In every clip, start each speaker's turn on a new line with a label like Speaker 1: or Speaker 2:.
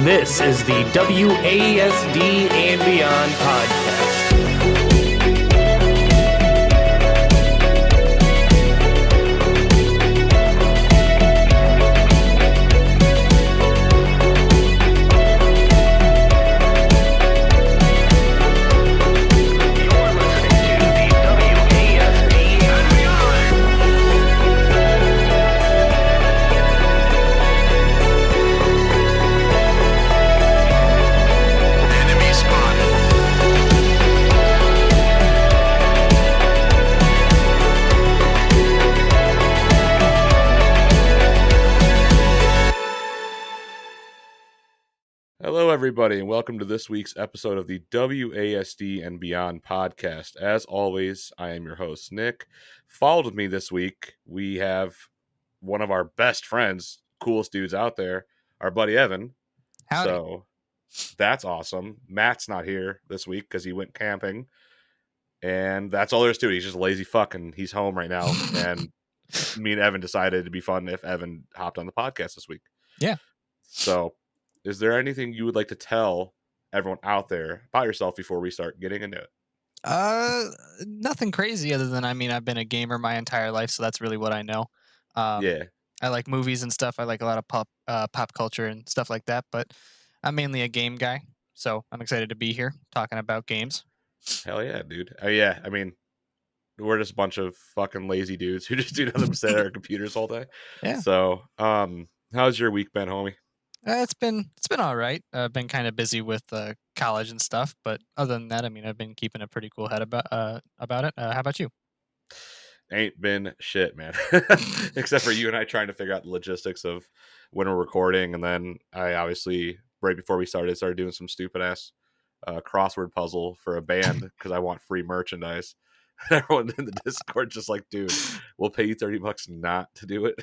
Speaker 1: This is the WASD and Beyond podcast.
Speaker 2: Hello, everybody, and welcome to this week's episode of the WASD and Beyond podcast. As always, I am your host, Nick. Followed with me this week, we have one of our best friends, coolest dudes out there, our buddy Evan.
Speaker 3: Howdy.
Speaker 2: So that's awesome. Matt's not here this week because he went camping, and that's all there is to it. He's just lazy fucking. He's home right now, and me and Evan decided it'd be fun if Evan hopped on the podcast this week.
Speaker 3: Yeah.
Speaker 2: So, is there anything you would like to tell everyone out there about yourself before we start getting into it?
Speaker 3: Nothing crazy other than, I've been a gamer my entire life, so that's really what I know.
Speaker 2: Yeah.
Speaker 3: I like movies and stuff. I like a lot of pop culture and stuff like that, but I'm mainly a game guy, so I'm excited to be here talking about games.
Speaker 2: Hell yeah, dude. Yeah, I mean, we're just a bunch of fucking lazy dudes who just do nothing but sit at our computers all day.
Speaker 3: Yeah.
Speaker 2: So, how's your week been, homie?
Speaker 3: It's been all right. I've been kind of busy with college and stuff, but other than that, I've been keeping a pretty cool head about it. How about you?
Speaker 2: Ain't been shit, man. Except for you and I trying to figure out the logistics of when we're recording, and then I obviously right before we started doing some stupid ass crossword puzzle for a band because I want free merchandise. Everyone in the Discord just like, dude, we'll pay you $30 not to do it.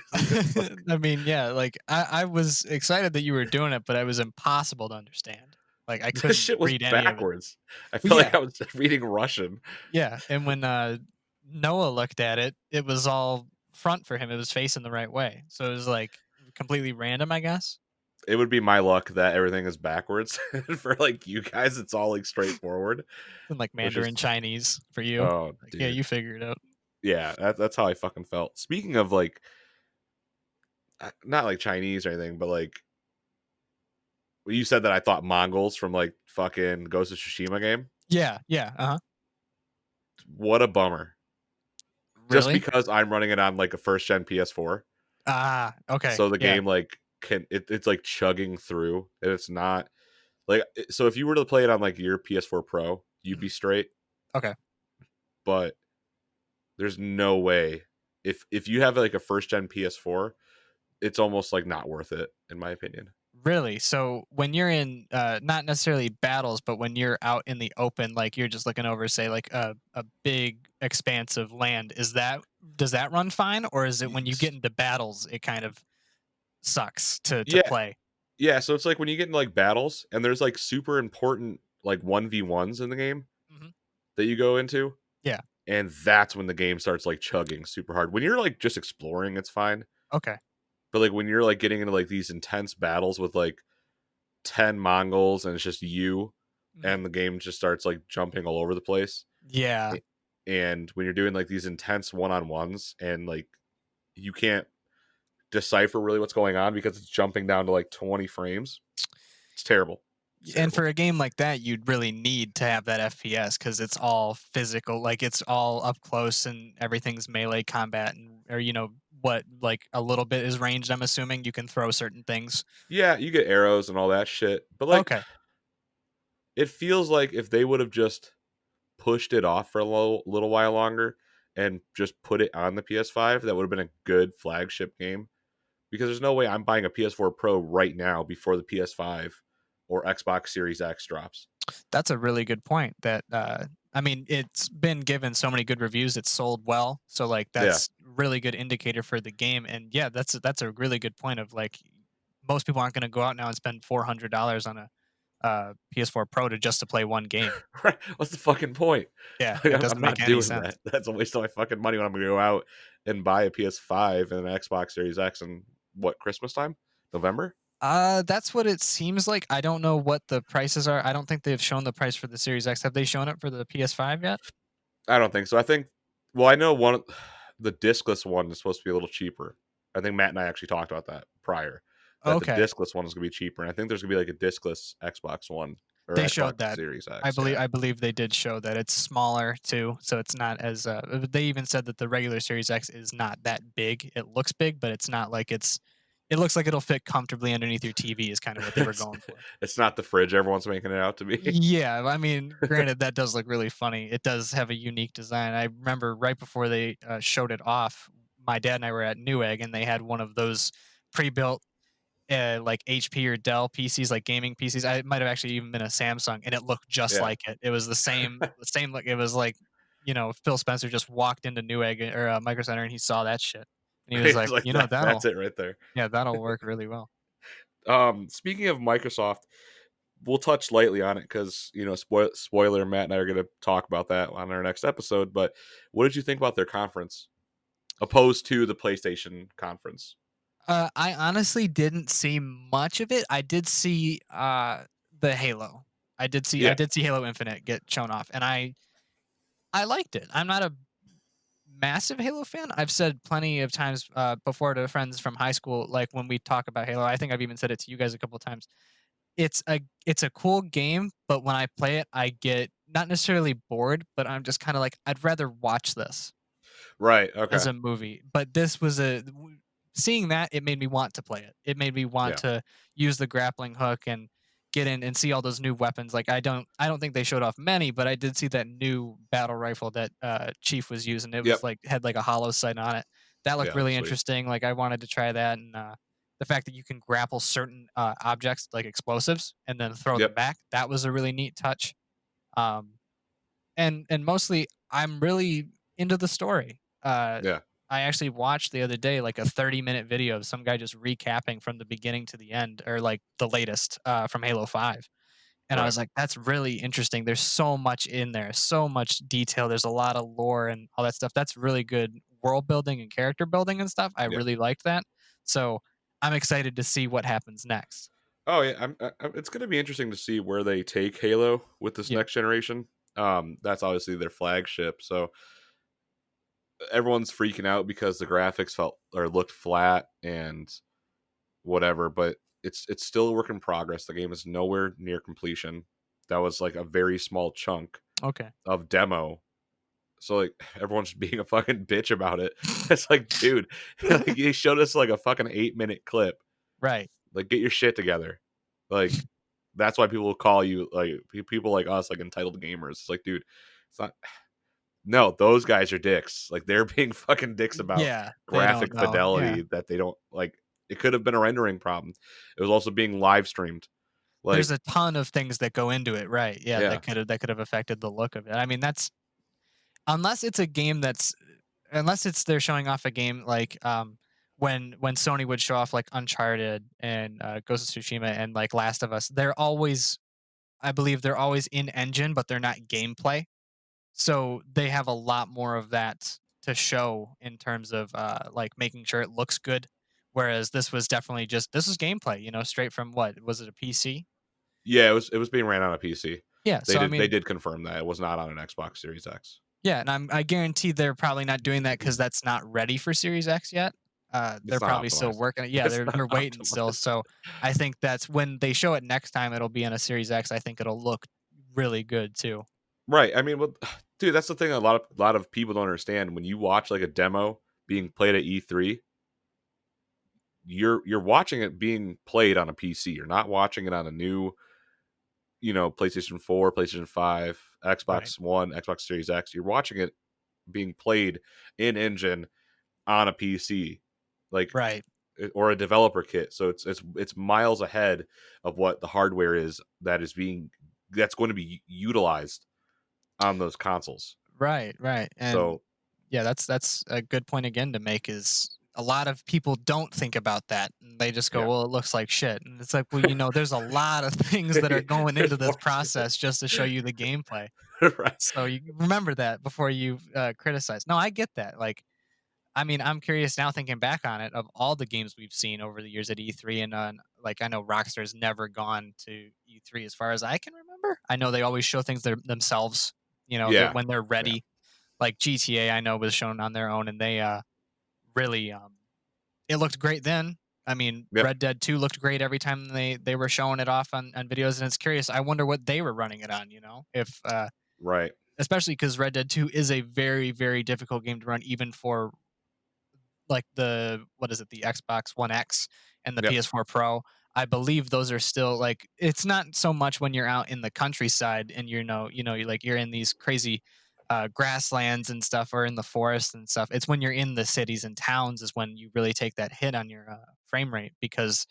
Speaker 3: I was excited that you were doing it, but it was impossible to understand. Like I couldn't
Speaker 2: This shit was
Speaker 3: read any
Speaker 2: backwards. I
Speaker 3: Well,
Speaker 2: feel like
Speaker 3: yeah.
Speaker 2: I was reading Russian.
Speaker 3: Yeah, and when Noah looked at it, it was all front for him. It was facing the right way, so it was like completely random, I guess.
Speaker 2: It would be my luck that everything is backwards. For like you guys, it's all like straightforward.
Speaker 3: And like
Speaker 2: Which is-
Speaker 3: Mandarin Chinese for you.
Speaker 2: Oh,
Speaker 3: Like,
Speaker 2: dude.
Speaker 3: yeah, you figure it out.
Speaker 2: Yeah, that's how I fucking felt. Speaking of like, not like Chinese or anything, but like, well, you said that I thought Mongols from like fucking Ghost of Tsushima game.
Speaker 3: Yeah,
Speaker 2: What a bummer. Just
Speaker 3: really.
Speaker 2: because I'm running it on like a first gen PS4,
Speaker 3: Okay.
Speaker 2: so the
Speaker 3: yeah.
Speaker 2: game like it's like chugging through, and it's not like so. If you were to play it on like your PS4 Pro, you'd be straight.
Speaker 3: Okay.
Speaker 2: But there's no way if you have like a first gen PS4, it's almost like not worth it in my opinion.
Speaker 3: Really? So when you're in not necessarily battles, but when you're out in the open, like you're just looking over, say, like a big expanse of land, does that run fine, or is it when you get into battles, it kind of sucks to
Speaker 2: Yeah,
Speaker 3: play?
Speaker 2: yeah. So it's like when you get into like battles and there's like super important like 1v1s in the game
Speaker 3: Mhm.
Speaker 2: that you go into.
Speaker 3: Yeah.
Speaker 2: And that's when the game starts like chugging super hard. When you're like just exploring, it's fine.
Speaker 3: Okay.
Speaker 2: But like when you're like getting into like these intense battles with like 10 Mongols and it's just you
Speaker 3: Mhm.
Speaker 2: and the game just starts like jumping all over the place.
Speaker 3: Yeah.
Speaker 2: And when you're doing like these intense one-on-ones and like you can't decipher really what's going on because it's jumping down to like 20 frames, it's terrible.
Speaker 3: And for a game like that, you'd really need to have that FPS because it's all physical, like it's all up close and everything's melee combat, and or what, like a little bit is ranged. I'm assuming you can throw certain things.
Speaker 2: Yeah, you get arrows and all that shit, but like
Speaker 3: Okay.
Speaker 2: it feels like if they would have just pushed it off for a little while longer and just put it on the PS5, that would have been a good flagship game. Because there's no way I'm buying a PS4 Pro right now before the PS5 or Xbox Series X drops.
Speaker 3: That's a really good point. That it's been given so many good reviews. It's sold well, so like that's really good indicator for the game. And yeah, that's a really good point. Of like, most people aren't going to go out now and spend $400 on a PS4 Pro just to play one game.
Speaker 2: Right? What's the fucking point?
Speaker 3: Yeah,
Speaker 2: Like,
Speaker 3: it
Speaker 2: I'm
Speaker 3: doesn't
Speaker 2: not
Speaker 3: make any
Speaker 2: doing
Speaker 3: sense.
Speaker 2: that. That's a waste of my fucking money when I'm going to go out and buy a PS5 and an Xbox Series X in what, Christmas time? November?
Speaker 3: That's what it seems like. I don't know what the prices are. I don't think they've shown the price for the Series X. Have they shown it for the PS5 yet?
Speaker 2: I don't think so. I think, well, I know the discless one is supposed to be a little cheaper. I think Matt and I actually talked about that prior. That the
Speaker 3: Okay.
Speaker 2: discless one is gonna be cheaper, and I think there's gonna be like a discless Xbox One or
Speaker 3: They showed
Speaker 2: Xbox
Speaker 3: that.
Speaker 2: Series
Speaker 3: I
Speaker 2: X.
Speaker 3: believe
Speaker 2: Yeah,
Speaker 3: I believe they did show that it's smaller too, so it's not as they even said that the regular Series X is not that big. It looks big, but it's not like it looks like it'll fit comfortably underneath your TV is kind of what they were
Speaker 2: it's
Speaker 3: going for.
Speaker 2: it's not the fridge everyone's making it out to be.
Speaker 3: Yeah, I mean, granted that does look really funny. It does have a unique design. I remember right before they showed it off, my dad and I were at Newegg and they had one of those pre-built like HP or Dell PCs, like gaming PCs. It might have actually even been a Samsung, and it looked just
Speaker 2: Yeah,
Speaker 3: like it. It was the same. Like it was like, Phil Spencer just walked into Newegg or Micro Center, and he saw that shit, and he was
Speaker 2: it's
Speaker 3: like,
Speaker 2: like that. That's it right there.
Speaker 3: yeah, that'll work really well.
Speaker 2: Speaking of Microsoft, we'll touch lightly on it because spoiler. Matt and I are going to talk about that on our next episode. But what did you think about their conference opposed to the PlayStation conference?
Speaker 3: I honestly didn't see much of it. I did see the Halo. I
Speaker 2: Yeah,
Speaker 3: did see Halo Infinite get shown off, and I liked it. I'm not a massive Halo fan. I've said plenty of times before to friends from high school, like when we talk about Halo. I think I've even said it to you guys a couple times. It's a cool game, but when I play it, I get not necessarily bored, but I'm just kind of like I'd rather watch this
Speaker 2: right.
Speaker 3: as
Speaker 2: Okay.
Speaker 3: a movie. But seeing that, it made me want to play it. It made me want
Speaker 2: Yeah.
Speaker 3: to use the grappling hook and get in and see all those new weapons. Like I don't think they showed off many, but I did see that new battle rifle that Chief was using. It was
Speaker 2: Yep.
Speaker 3: like had like a hollow sight on it. That looked
Speaker 2: Yeah. That's
Speaker 3: really
Speaker 2: sweet.
Speaker 3: interesting. Like I wanted to try that, and the fact that you can grapple certain objects like explosives and then throw them
Speaker 2: Yep.
Speaker 3: back, that was a really neat touch. Um, and mostly I'm really into the story.
Speaker 2: Yeah.
Speaker 3: I actually watched the other day like a 30-minute video of some guy just recapping from the beginning to the end, or like the latest from Halo 5. And I
Speaker 2: Right.
Speaker 3: was like, that's really interesting. There's so much in there, so much detail. There's a lot of lore and all that stuff. That's really good world building and character building and stuff. I
Speaker 2: Yeah.
Speaker 3: really liked that. So I'm excited to see what happens next.
Speaker 2: Oh yeah. It's going to be interesting to see where they take Halo with this
Speaker 3: Yeah.
Speaker 2: next generation. That's obviously their flagship. So everyone's freaking out because the graphics felt or looked flat and whatever, but it's still a work in progress. The game is nowhere near completion. That was like a very small chunk
Speaker 3: Okay.
Speaker 2: of demo. So like everyone's just being a fucking bitch about it. It's like, dude, like you showed us like a fucking 8-minute clip.
Speaker 3: Right.
Speaker 2: Like get your shit together. Like that's why people will call you like people like us like entitled gamers. It's like, dude, it's not. No, those guys are dicks. Like they're being fucking dicks about
Speaker 3: Yeah. They don't
Speaker 2: graphic
Speaker 3: know. Yeah.
Speaker 2: fidelity that they don't like. It could have been a rendering problem. It was also being live streamed.
Speaker 3: There's
Speaker 2: Like,
Speaker 3: a ton of things that go into it, right? Yeah,
Speaker 2: yeah,
Speaker 3: that could have affected the look of it. I mean, that's unless it's a game that's unless it's they're showing off a game like when Sony would show off like Uncharted and Ghost of Tsushima and like Last of Us, they're always I believe they're always in engine, but they're not gameplay. So they have a lot more of that to show in terms of like making sure it looks good. Whereas this was definitely just this is gameplay, straight from what was it a PC?
Speaker 2: yeah, it was being ran on a PC.
Speaker 3: Yeah,
Speaker 2: They
Speaker 3: so I
Speaker 2: did
Speaker 3: mean,
Speaker 2: confirm that it was not on an Xbox Series X.
Speaker 3: yeah, and I guarantee they're probably not doing that because that's not ready for Series X yet. They're
Speaker 2: It's not
Speaker 3: probably still
Speaker 2: optimized.
Speaker 3: working. Yeah,
Speaker 2: It's not
Speaker 3: they're waiting still.
Speaker 2: optimized.
Speaker 3: So I think that's when they show it next time. It'll be on a Series X. I think it'll look really good too.
Speaker 2: Right. I mean, well, dude, that's the thing. A lot of people don't understand when you watch like a demo being played at E3. You're watching it being played on a PC. You're not watching it on a new, PlayStation 4, PlayStation 5,
Speaker 3: Right,
Speaker 2: Xbox One, Xbox Series X. You're watching it being played in engine on a PC, like
Speaker 3: right,
Speaker 2: or a developer kit. So it's miles ahead of what the hardware is that's going to be utilized on those consoles.
Speaker 3: right. And
Speaker 2: So
Speaker 3: yeah, that's a good point again to make. Is a lot of people don't think about that. And they just go,
Speaker 2: yeah,
Speaker 3: "Well, it looks like shit," and it's like, well, there's a lot of things that are going into
Speaker 2: there's
Speaker 3: this
Speaker 2: more
Speaker 3: process just to show you the gameplay.
Speaker 2: shit. Right.
Speaker 3: So you remember that before you criticize. No, I get that. Like I mean, I'm curious now thinking back on it of all the games we've seen over the years at E3 and like I know Rockstar's never gone to E3 as far as I can remember. I know they always show things themselves,
Speaker 2: Yeah,
Speaker 3: when they're
Speaker 2: yeah,
Speaker 3: ready. Like GTA I know was shown on their own and they really it looked great then. I mean,
Speaker 2: yep,
Speaker 3: Red Dead 2 looked great every time they were showing it off on videos and it's curious. I wonder what they were running it on, if
Speaker 2: right,
Speaker 3: especially because Red Dead 2 is a very, very difficult game to run even for like the what is it, the Xbox One X and the
Speaker 2: yep,
Speaker 3: PS4 Pro. I believe those are still like it's not so much when you're out in the countryside and you're in these crazy grasslands and stuff or in the forest and stuff. It's when you're in the cities and towns is when you really take that hit on your frame rate because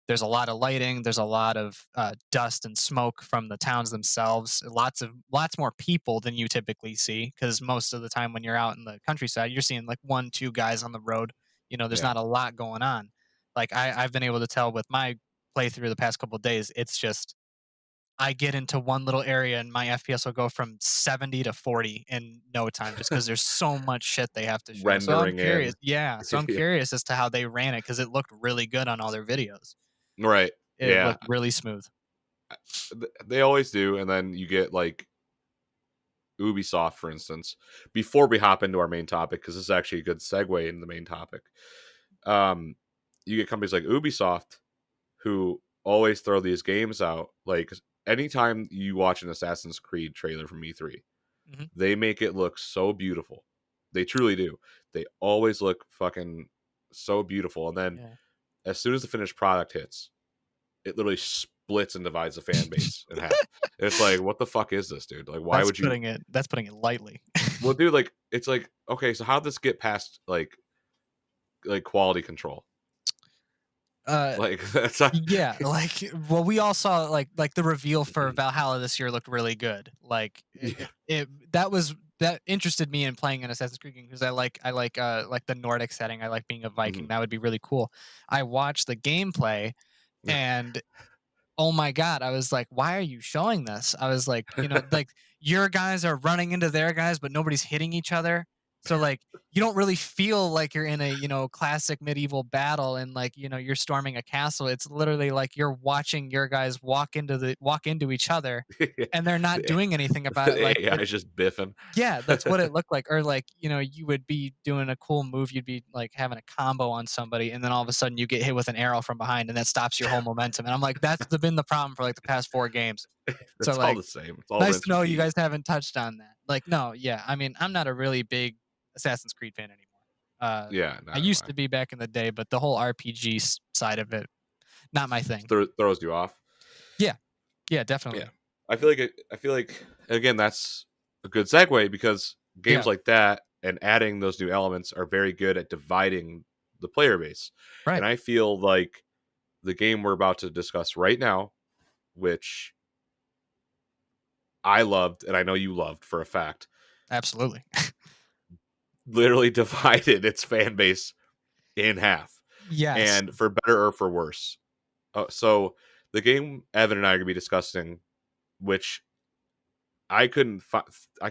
Speaker 3: there's a lot of lighting, there's a lot of dust and smoke from the towns themselves, lots more people than you typically see because most of the time when you're out in the countryside you're seeing like one two guys on the road. There's
Speaker 2: yeah.
Speaker 3: not a lot going on. Like I've been able to tell with my playthrough the past couple of days, it's just I get into one little area and my FPS will go from 70 to 40 in no time just because there's so much shit they have to show. So I'm
Speaker 2: Rendering
Speaker 3: curious.
Speaker 2: in.
Speaker 3: Yeah. So I'm
Speaker 2: Yeah,
Speaker 3: curious as to how they ran it because it looked really good on all their videos.
Speaker 2: right.
Speaker 3: It
Speaker 2: Yeah,
Speaker 3: looked really smooth.
Speaker 2: they always do, and then you get like Ubisoft, for instance. Before we hop into our main topic, because this is actually a good segue into the main topic. Um, you get companies like Ubisoft who always throw these games out. Like anytime you watch an Assassin's Creed trailer from E3,
Speaker 3: Mhm.
Speaker 2: they make it look so beautiful. They truly do. They always look fucking so beautiful. And then
Speaker 3: Yeah.
Speaker 2: as soon as the finished product hits, it literally splits and divides the fan base in half. It's like, what the fuck is this, dude? Like, why would you?
Speaker 3: That's putting it lightly.
Speaker 2: Well, dude, like, it's like, okay, so how'd this get past like quality control?
Speaker 3: Uh
Speaker 2: Like, that's not.
Speaker 3: yeah, like well we all saw like the reveal for Valhalla this year looked really good. Like
Speaker 2: Yeah.
Speaker 3: that interested me in playing an Assassin's Creed game because I like the Nordic setting. I like being a Viking.
Speaker 2: Mhm.
Speaker 3: That would be really cool. I watched the gameplay and oh my god, I was like, why are you showing this? I was like, like your guys are running into their guys but nobody's hitting each other, so like you don't really feel like you're in a classic medieval battle and like you're storming a castle. It's literally like you're watching your guys walk into each other and they're not
Speaker 2: the,
Speaker 3: doing anything about it.
Speaker 2: the
Speaker 3: Like
Speaker 2: AI is just biffing.
Speaker 3: yeah, that's what it looked like. Or like, you would be doing a cool move, you'd be like having a combo on somebody, and then all of a sudden you get hit with an arrow from behind and that stops your whole momentum. And I'm like, been the problem for like the past 4 games. So
Speaker 2: It's all
Speaker 3: like
Speaker 2: the same. It's all
Speaker 3: nice
Speaker 2: rinse
Speaker 3: to know you
Speaker 2: repeat.
Speaker 3: guys haven't touched on that. Like, no, yeah. I mean, I'm not a really big Assassin's Creed fan anymore.
Speaker 2: Yeah,
Speaker 3: I
Speaker 2: neither am
Speaker 3: used
Speaker 2: I.
Speaker 3: to be back in the day, but the whole RPG side of it, not my
Speaker 2: Just
Speaker 3: thing.
Speaker 2: throws you off.
Speaker 3: Yeah, yeah,
Speaker 2: Yeah,
Speaker 3: definitely.
Speaker 2: I feel like again that's a good segue because games
Speaker 3: Yeah,
Speaker 2: like that and adding those new elements are very good at dividing the player base. And
Speaker 3: right.
Speaker 2: I feel like the game we're about to discuss right now, which I loved and I know you loved for a fact,
Speaker 3: Absolutely.
Speaker 2: literally divided its fan base in half,
Speaker 3: Yes.
Speaker 2: and for better or for worse. So the game Evan and I are gonna be discussing, which I couldn't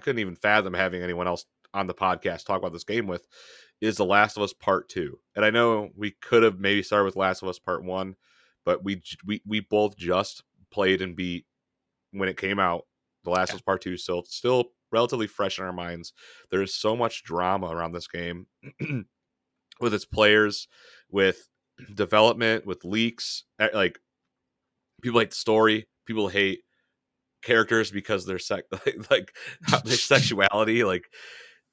Speaker 2: even fathom having anyone else on the podcast talk about this game with, is The Last of Us Part 2. And I know we could have maybe started with Last of Us Part 1, but we both just played and beat when it came out. The Last of
Speaker 3: Yeah.
Speaker 2: Us Part 2 still relatively fresh in our minds. There's so much drama around this game with its players, with development, with leaks. Like people hate the story, people hate characters because they're like their sexuality. Like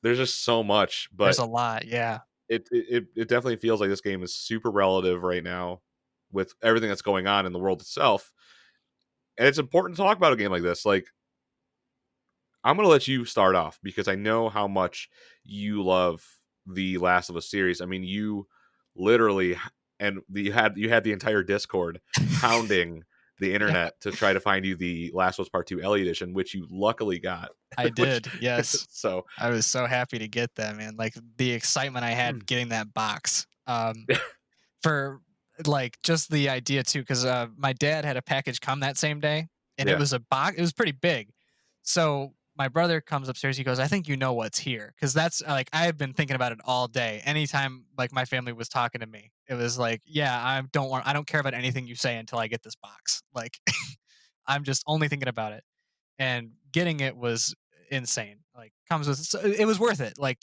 Speaker 2: there's just so much,
Speaker 3: There's
Speaker 2: but
Speaker 3: a lot. Yeah.
Speaker 2: it definitely feels like this game is super relative right now with everything that's going on in the world itself. And it's important to talk about a game like this. Like I'm gonna let you start off because I know how much you love the Last of Us series. I mean, you literally and you had the entire Discord hounding the
Speaker 3: Yeah.
Speaker 2: internet to try to find you the Last of Us Part 2 Ellie edition, which you luckily got.
Speaker 3: I
Speaker 2: which
Speaker 3: did. Yes.
Speaker 2: so
Speaker 3: I was so happy to get that, man. Like the excitement I had getting that box. For like just the idea too, because my dad had a package come that same day, and it
Speaker 2: yeah,
Speaker 3: was a box. It was pretty big. So my brother comes upstairs. He goes, "I think you know what's here," because that's like I've been thinking about it all day. Anytime like my family was talking to me, it was like, "Yeah, I don't care about anything you say until I get this box." Like, I'm just only thinking about it, and getting it was insane. Like, comes with so it was worth it. Like,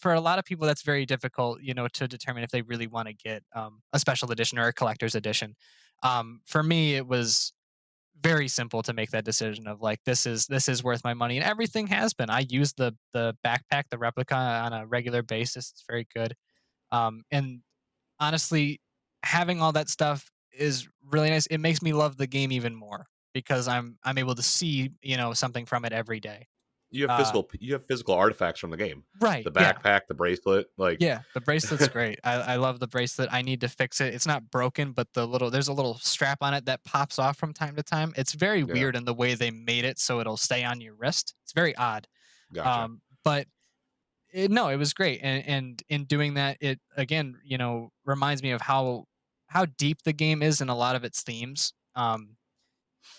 Speaker 3: for a lot of people, that's very difficult, to determine if they really want to get a special edition or a collector's edition. For me, it was very simple to make that decision of like this is worth my money, and everything has been. I use the backpack, the replica, on a regular basis. It's very good. And honestly, having all that stuff is really nice. It makes me love the game even more because I'm able to see something from it every day. uh
Speaker 2: You have physical artifacts from the game.
Speaker 3: right,
Speaker 2: The
Speaker 3: yeah.
Speaker 2: backpack, the bracelet, like
Speaker 3: Yeah, the bracelet's great. I love the bracelet. I need to fix it. It's not broken, but there's a little strap on it that pops off from time to time. It's very
Speaker 2: yeah,
Speaker 3: weird in the way they made it so it'll stay on your wrist. It's very odd.
Speaker 2: gotcha.
Speaker 3: But no, it was great. And in doing that, it again, reminds me of how deep the game is in a lot of its themes.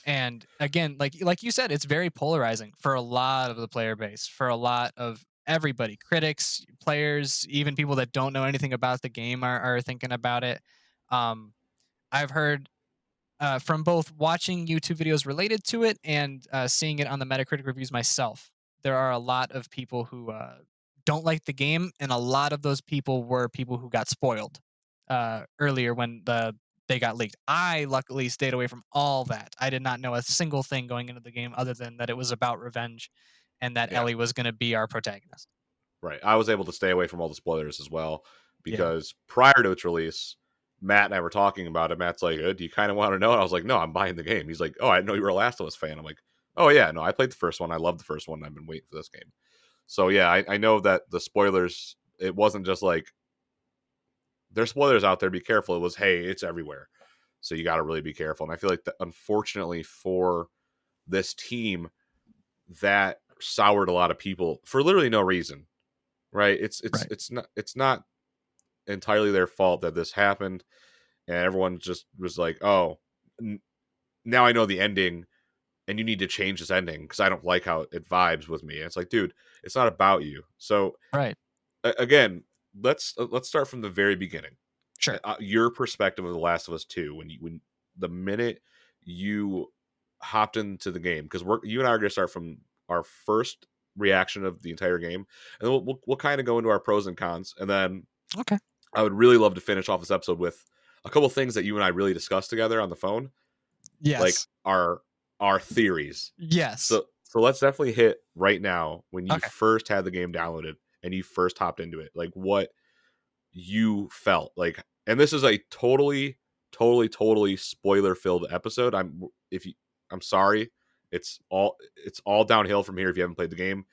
Speaker 3: And again, like you said, it's very polarizing for a lot of the player base, for a lot of everybody, critics, players, even people that don't know anything about the game are thinking about it. Um, I've heard from both watching YouTube videos related to it and seeing it on the Metacritic reviews myself. There are a lot of people who don't like the game, and a lot of those people were people who got spoiled earlier when they got leaked. I luckily stayed away from all that. I did not know a single thing going into the game other than that it was about revenge and that
Speaker 2: Yeah.
Speaker 3: Ellie was going to be our protagonist.
Speaker 2: Right. I was able to stay away from all the spoilers as well
Speaker 3: Yeah.
Speaker 2: because prior to its release, Matt and I were talking about it. Matt's like, "Do you kind of want to know?" And I was like, "No, I'm buying the game." He's like, "Oh, I didn't know you were a Last of Us fan." I'm like, "Oh yeah, no, I played the first one. I love the first one. I've been waiting for this game." So yeah, I know that the spoilers. It wasn't just like there's spoilers out there. Be careful. It was, hey, it's everywhere. So you got to really be careful. And I feel like that, unfortunately for this team, that soured a lot of people for literally no reason. Right?
Speaker 3: Right.
Speaker 2: It's not entirely their fault that this happened, and everyone just was like, "Oh, n- now I know the ending, and you need to change this ending because I don't like how it vibes with me." And it's like, dude, it's not about you. So
Speaker 3: Right.
Speaker 2: again, let's start from the very beginning.
Speaker 3: Sure.
Speaker 2: Your perspective of The Last of Us Two when the minute you hopped into the game, because you and I are going to start from our first reaction of the entire game, and then we'll kind of go into our pros and cons, and then
Speaker 3: Okay.
Speaker 2: I would really love to finish off this episode with a couple things that you and I really discussed together on the phone, like
Speaker 3: Yes.
Speaker 2: our theories.
Speaker 3: Yes.
Speaker 2: So let's definitely hit right now when you
Speaker 3: Okay.
Speaker 2: first had the game downloaded and you first hopped into it, like what you felt like. And this is a totally spoiler filled episode. I'm sorry. It's all downhill from here if you haven't played the game.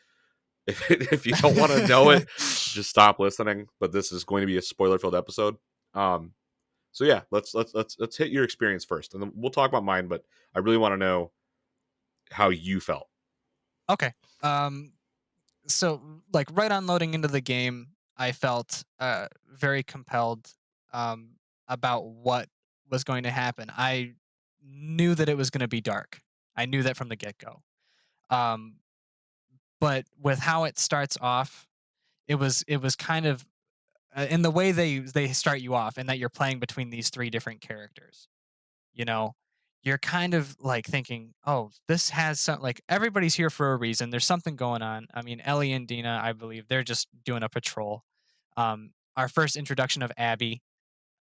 Speaker 2: If you don't want to know it, just stop listening. But this is going to be a spoiler filled episode. Um, so yeah, let's hit your experience first, and then we'll talk about mine. But I really want to know how you felt.
Speaker 3: Okay. Um, so like right on loading into the game, I felt very compelled about what was going to happen. I knew that it was going to be dark. I knew that from the get-go. Um, but with how it starts off, it was kind of in the way they start you off, and that you're playing between these three different characters. You know, you're kind of like thinking, oh, this has some like everybody's here for a reason. There's something going on. I mean, Ellie and Dina, I believe they're just doing a patrol. Our first introduction of Abby,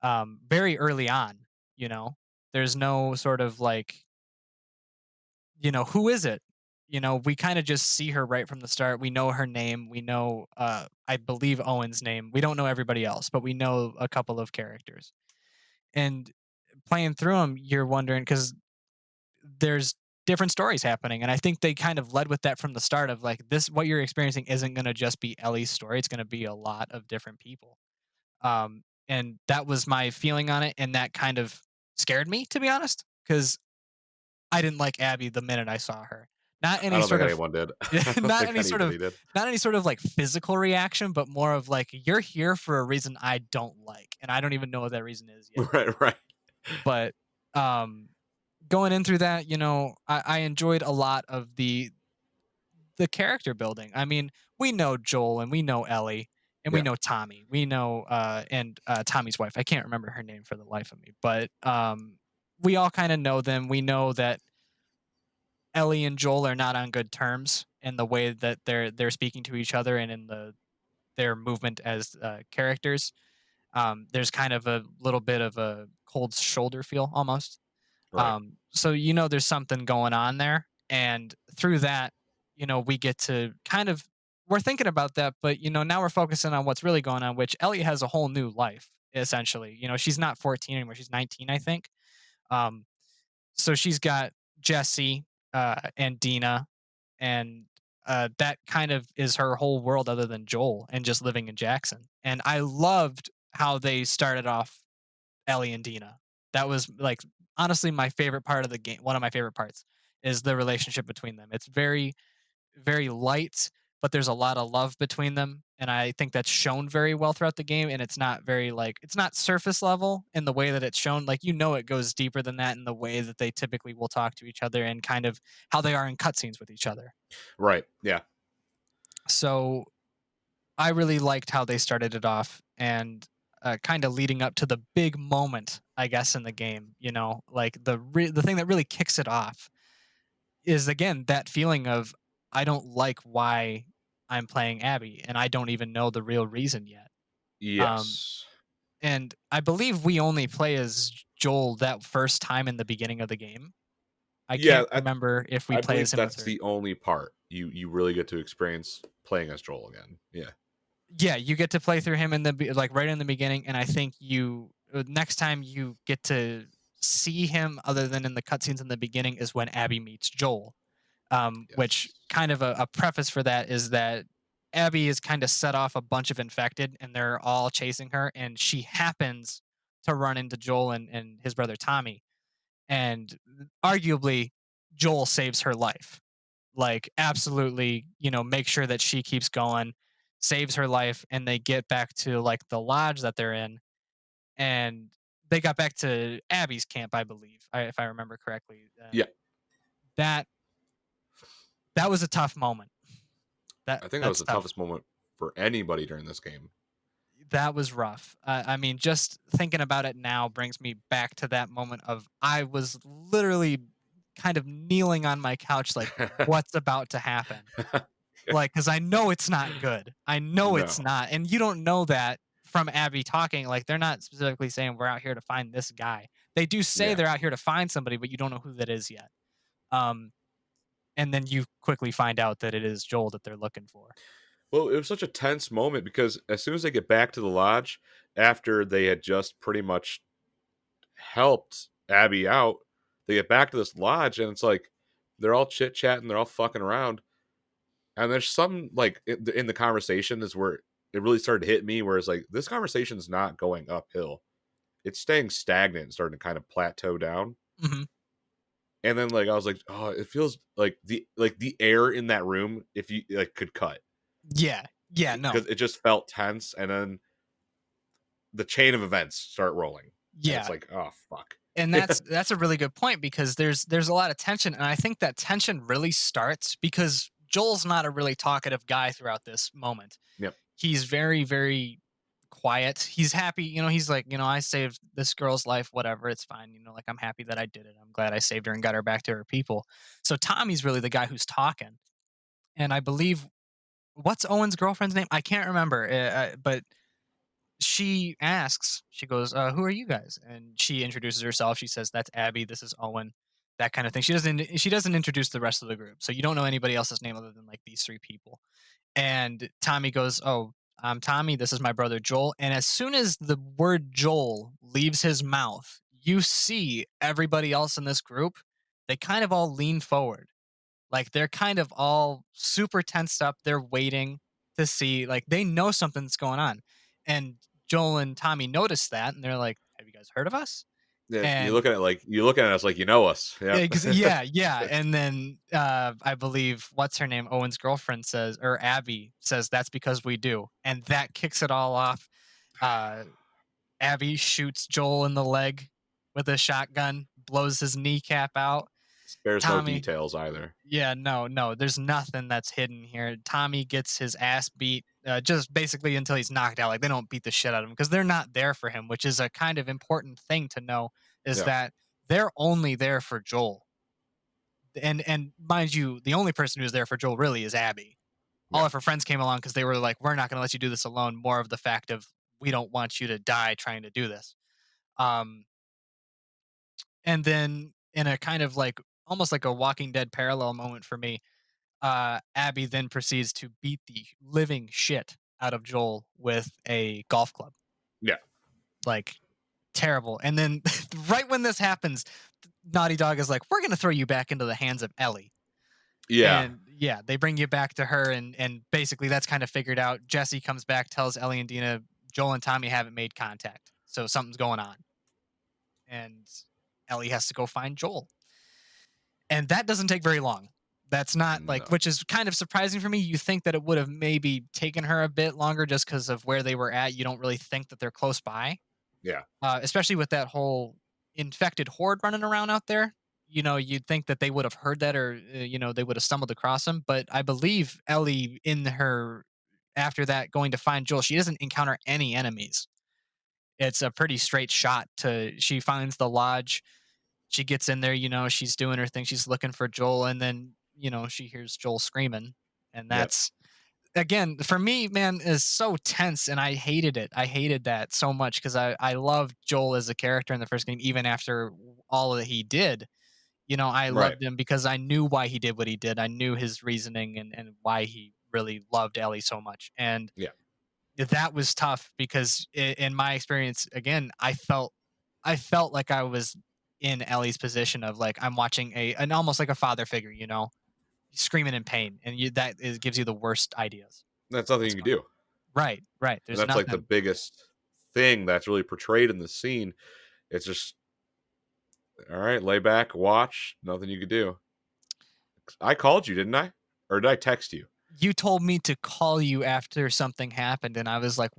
Speaker 3: very early on, you know, there's no sort of like, who is it? We kind of just see her right from the start. We know her name. We know, I believe Owen's name. We don't know everybody else, but we know a couple of characters. And playing through them, you're wondering because there's different stories happening, and I think they kind of led with that from the start of like this what you're experiencing isn't going to just be Ellie's story, it's going to be a lot of different people. And that was my feeling on it, and that kind of scared me, to be honest, cuz I didn't like Abby the minute I saw her. Not
Speaker 2: I
Speaker 3: any
Speaker 2: don't think
Speaker 3: sort of
Speaker 2: anyone did. I don't
Speaker 3: not
Speaker 2: think
Speaker 3: any sort of
Speaker 2: anybody did.
Speaker 3: not any sort of like physical reaction, but more of like you're here for a reason I don't like, and I don't even know what that reason is yet.
Speaker 2: Right.
Speaker 3: But um going in through that, I enjoyed a lot of the character building. I mean, we know Joel and we know Ellie and we
Speaker 2: Yeah.
Speaker 3: know Tommy. We know Tommy's wife. I can't remember her name for the life of me, but we all kind of know them. We know that Ellie and Joel are not on good terms in the way that they're speaking to each other and in their movement as characters. There's kind of a little bit of a cold shoulder feel almost.
Speaker 2: Right.
Speaker 3: So there's something going on there, and through that, we get to kind of we're thinking about that, but now we're focusing on what's really going on, which Ellie has a whole new life essentially. She's not 14 anymore; she's 19, I think. Um, so she's got Jesse and Dina, and that kind of is her whole world other than Joel and just living in Jackson. And I loved how they started off Ellie and Dina. That was like honestly my favorite part of the game. One of my favorite parts is the relationship between them. It's very, very light, but there's a lot of love between them. And I think that's shown very well throughout the game. And it's not very it's not surface level in the way that it's shown. Like, it goes deeper than that in the way that they typically will talk to each other and kind of how they are in cutscenes with each other.
Speaker 2: Right. Yeah.
Speaker 3: So I really liked how they started it off and kind of leading up to the big moment, I guess, in the game. Like the thing that really kicks it off is again that feeling of I don't like why I'm playing Abby, and I don't even know the real reason yet. Um,
Speaker 2: Yes.
Speaker 3: and I believe we only play as Joel that first time in the beginning of the game. I
Speaker 2: Yeah.
Speaker 3: can't remember if we
Speaker 2: I
Speaker 3: play
Speaker 2: believe
Speaker 3: as him a
Speaker 2: that's
Speaker 3: third.
Speaker 2: the only part you really get to experience playing as Joel again. Yeah.
Speaker 3: Yeah, you get to play through him in like right in the beginning, and I think next time you get to see him other than in the cutscenes in the beginning is when Abby meets Joel. Which
Speaker 2: Yes.
Speaker 3: kind of a preface for that is that Abby is kind of set off a bunch of infected, and they're all chasing her, and she happens to run into Joel and his brother Tommy, and arguably Joel saves her life, like absolutely, make sure that she keeps going, saves her life, and they get back to like the lodge that they're in, and they got back to Abby's camp, I believe, if I remember correctly.
Speaker 2: Yeah.
Speaker 3: That that was a tough moment.
Speaker 2: I think that was
Speaker 3: That's
Speaker 2: the
Speaker 3: tough.
Speaker 2: toughest moment for anybody during this game.
Speaker 3: That was rough. I mean, just thinking about it now brings me back to that moment of I was literally kind of kneeling on my couch, like, what's about to happen? Like, because I know it's not good. I know it's
Speaker 2: No.
Speaker 3: not. And you don't know that from Abby talking. Like, they're not specifically saying we're out here to find this guy. They do say
Speaker 2: Yeah.
Speaker 3: they're out here to find somebody, but you don't know who that is yet. Um, and then you quickly find out that it is Joel that they're looking for.
Speaker 2: Well, it was such a tense moment because as soon as they get back to the lodge, after they had just pretty much helped Abby out, they get back to this lodge and it's like they're all chit chatting, they're all fucking around, and there's some like in the conversation is where it really started to hit me, where it's like this conversation's not going uphill, it's staying stagnant and starting to kind of plateau down.
Speaker 3: Hmm.
Speaker 2: And then like I was like, oh, it feels like the air in that room, if you like, could cut
Speaker 3: Yeah. Yeah. No.
Speaker 2: because it just felt tense, and then the chain of events start rolling, and it's
Speaker 3: Yeah.
Speaker 2: like, oh fuck.
Speaker 3: And that's a really good point because there's a lot of tension, and I think that tension really starts because Joel's not a really talkative guy throughout this moment.
Speaker 2: Yep.
Speaker 3: He's very, very quiet. He's happy, he's like, I saved this girl's life, whatever, it's fine. Like I'm happy that I did it. I'm glad I saved her and got her back to her people. So Tommy's really the guy who's talking. And I believe what's Owen's girlfriend's name? I can't remember. But she goes, "Who are you guys?" And she introduces herself. She says, "That's Abby. This is Owen." That kind of thing. She doesn't introduce the rest of the group, so you don't know anybody else's name other than like these three people. And Tommy goes, "Oh, I'm Tommy. This is my brother Joel." And as soon as the word Joel leaves his mouth, you see everybody else in this group. They kind of all lean forward, like they're kind of all super tensed up. They're waiting to see, like they know something's going on. And Joel and Tommy notice that and they're like, "Have you guys heard of us?"
Speaker 2: Yeah,
Speaker 3: And
Speaker 2: you look at us like you know us. Yep.
Speaker 3: yeah, yeah. And then I believe what's her name? Owen's girlfriend says, or Abby says, "That's because we do." And that kicks it all off. Uh Abby shoots Joel in the leg with a shotgun, blows his kneecap out.
Speaker 2: There's no
Speaker 3: Tommy,
Speaker 2: details either.
Speaker 3: yeah, no, there's nothing that's hidden here. Tommy gets his ass beat, just basically until he's knocked out. Like they don't beat the shit out of him because they're not there for him, which is a kind of important thing to know. Is
Speaker 2: Yeah,
Speaker 3: that they're only there for Joel, and mind you, the only person who's there for Joel really is Abby. All
Speaker 2: yeah,
Speaker 3: of her friends came along because they were like, "We're not going to let you do this alone." More of the fact of we don't want you to die trying to do this. Um, and then in a kind of like almost like a Walking Dead parallel moment for me, Abby then proceeds to beat the living shit out of Joel with a golf club.
Speaker 2: yeah,
Speaker 3: Like terrible. And then right when this happens, Naughty Dog is like, "We're going to throw you back into the hands of Ellie."
Speaker 2: yeah.
Speaker 3: And yeah, they bring you back to her, and basically that's kind of figured out. Jesse comes back, tells Ellie and Dina, Joel and Tommy haven't made contact, so something's going on, and Ellie has to go find Joel, and that doesn't take very long. That's not like,
Speaker 2: No.
Speaker 3: which is kind of surprising for me. You think that it would have maybe taken her a bit longer just because of where they were at. You don't really think that they're close by,
Speaker 2: Yeah,
Speaker 3: especially with that whole infected horde running around out there. You'd think that they would have heard that, or they would have stumbled across him. But I believe Ellie, in her after that, going to find Joel, she doesn't encounter any enemies. It's a pretty straight shot to. She finds the lodge. She gets in there. She's doing her thing. She's looking for Joel, and then she hears Joel screaming, and
Speaker 2: yep,
Speaker 3: that's again for me, man, is so tense, and I hated it. I hated that so much because I loved Joel as a character in the first game, even after all that he did. I
Speaker 2: right.
Speaker 3: loved him because I knew why he did what he did. I knew his reasoning and why he really loved Ellie so much. And
Speaker 2: Yeah,
Speaker 3: that was tough because in my experience, again, I felt like I was in Ellie's position of like I'm watching an almost like a father figure, screaming in pain, and gives you the worst ideas.
Speaker 2: that's nothing
Speaker 3: What's
Speaker 2: you can
Speaker 3: going on?
Speaker 2: do,
Speaker 3: Right, right.
Speaker 2: and
Speaker 3: There's
Speaker 2: that's like the
Speaker 3: nothing.
Speaker 2: biggest thing that's really portrayed in the scene. It's just all right, lay back, watch, nothing you could do. I called you, didn't I? Or did I text you?
Speaker 3: You told me to call you after something happened, and I was like,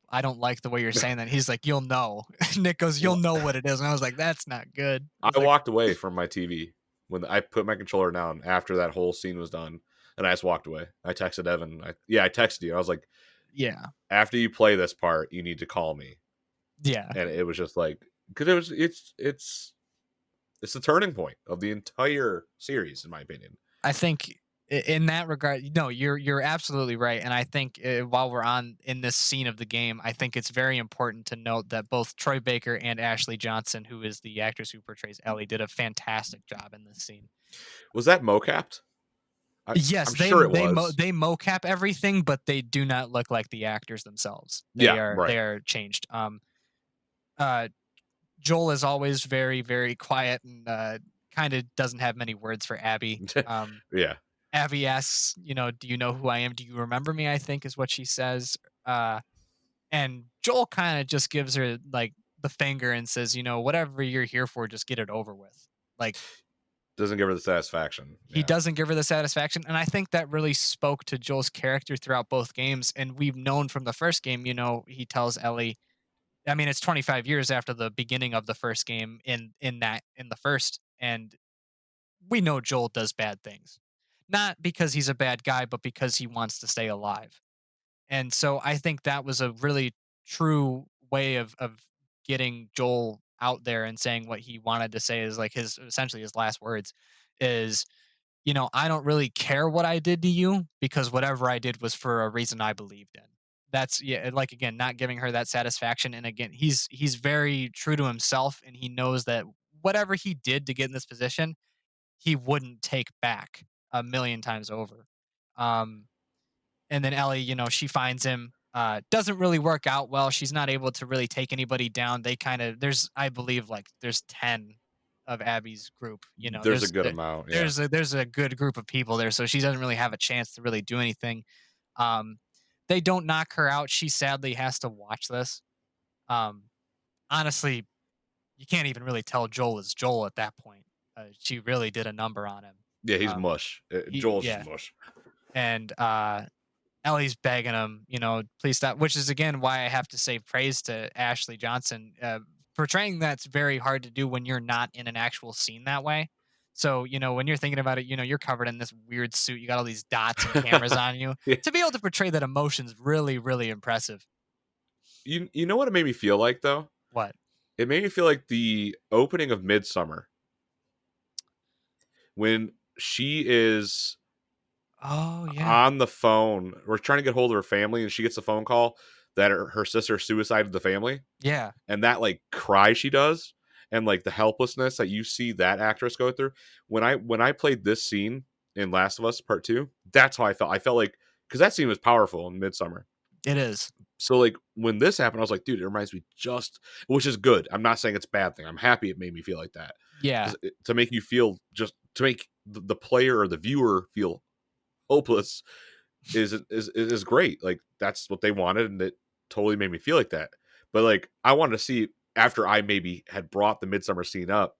Speaker 3: I don't like the way you're saying that. He's like, you'll know. Nick goes, you'll
Speaker 2: Well,
Speaker 3: know what it is. And I was like, that's not good. I was
Speaker 2: I
Speaker 3: like,
Speaker 2: walked away from my TV when I put my controller down after that whole scene was done, and I just walked away. I texted Evan. I texted you. I was like,
Speaker 3: yeah,
Speaker 2: after you play this part, you need to call me.
Speaker 3: yeah.
Speaker 2: And it was just like because it's the turning point of the entire series, in my opinion.
Speaker 3: I think in that regard, no, you're absolutely right. And I think while we're on in this scene of the game, I think it's very important to note that both Troy Baker and Ashley Johnson, who is the actress who portrays Ellie, did a fantastic job in this scene.
Speaker 2: Was that mocapped?
Speaker 3: Yes,
Speaker 2: I'm sure it was.
Speaker 3: they mocap everything, but they do not look like the actors themselves. They
Speaker 2: Yeah,
Speaker 3: are
Speaker 2: right.
Speaker 3: they are changed. Uh, Joel is always very very quiet and kind of doesn't have many words for Abby.
Speaker 2: Yeah.
Speaker 3: Abby asks, do you know who I am? Do you remember me? I think is what she says. Uh, and Joel kind of just gives her like the finger and says, whatever you're here for, just get it over with. Like
Speaker 2: Doesn't give her the satisfaction.
Speaker 3: he
Speaker 2: Yeah.
Speaker 3: doesn't give her the satisfaction. And I think that really spoke to Joel's character throughout both games. And we've known from the first game, he tells Ellie, I mean, it's 25 years after the beginning of the first game in the first, and we know Joel does bad things. Not because he's a bad guy, but because he wants to stay alive. And so I think that was a really true way of getting Joel out there and saying what he wanted to say is like his essentially his last words is, I don't really care what I did to you because whatever I did was for a reason I believed in. That's yeah, like again, not giving her that satisfaction. And again, he's very true to himself and he knows that whatever he did to get in this position, he wouldn't take back a million times over. Um, and then Ellie, she finds him. Doesn't really work out well. She's not able to really take anybody down. They kind of I believe like there's 10 of Abby's group.
Speaker 2: There's a good amount. Yeah.
Speaker 3: There's a good group of people there, so she doesn't really have a chance to really do anything. Um, they don't knock her out. She sadly has to watch this. Um, honestly, you can't even really tell Joel is Joel at that point. She really did a number on him.
Speaker 2: Yeah, he's
Speaker 3: Um,
Speaker 2: mush. Joel's just
Speaker 3: yeah,
Speaker 2: mush.
Speaker 3: and Ellie's begging him, please stop. Which is again why I have to say praise to Ashley Johnson. Portraying that's very hard to do when you're not in an actual scene that way. So, when you're thinking about it, you're covered in this weird suit. You got all these dots and cameras on you.
Speaker 2: Yeah.
Speaker 3: To be able to portray that emotion is really, really impressive.
Speaker 2: You know what it made me feel like though?
Speaker 3: What?
Speaker 2: It made me feel like the opening of Midsummer when she is
Speaker 3: Oh, yeah.
Speaker 2: on the phone. We're trying to get hold of her family, and she gets a phone call that her sister suicided the family,
Speaker 3: Yeah.
Speaker 2: and that like cry she does, and like the helplessness that you see that actress go through. When I played this scene in Last of Us Part Two, that's how I felt. I felt like because that scene was powerful in Midsummer.
Speaker 3: It is.
Speaker 2: So like when this happened, I was like, dude, it reminds me just, which is good. I'm not saying it's a bad thing. I'm happy it made me feel like that
Speaker 3: Yeah.
Speaker 2: because to make you feel just to make the player or the viewer feel hopeless is great. Like that's what they wanted, and it totally made me feel like that. But like I wanted to see after I maybe had brought the Midsummer scene up.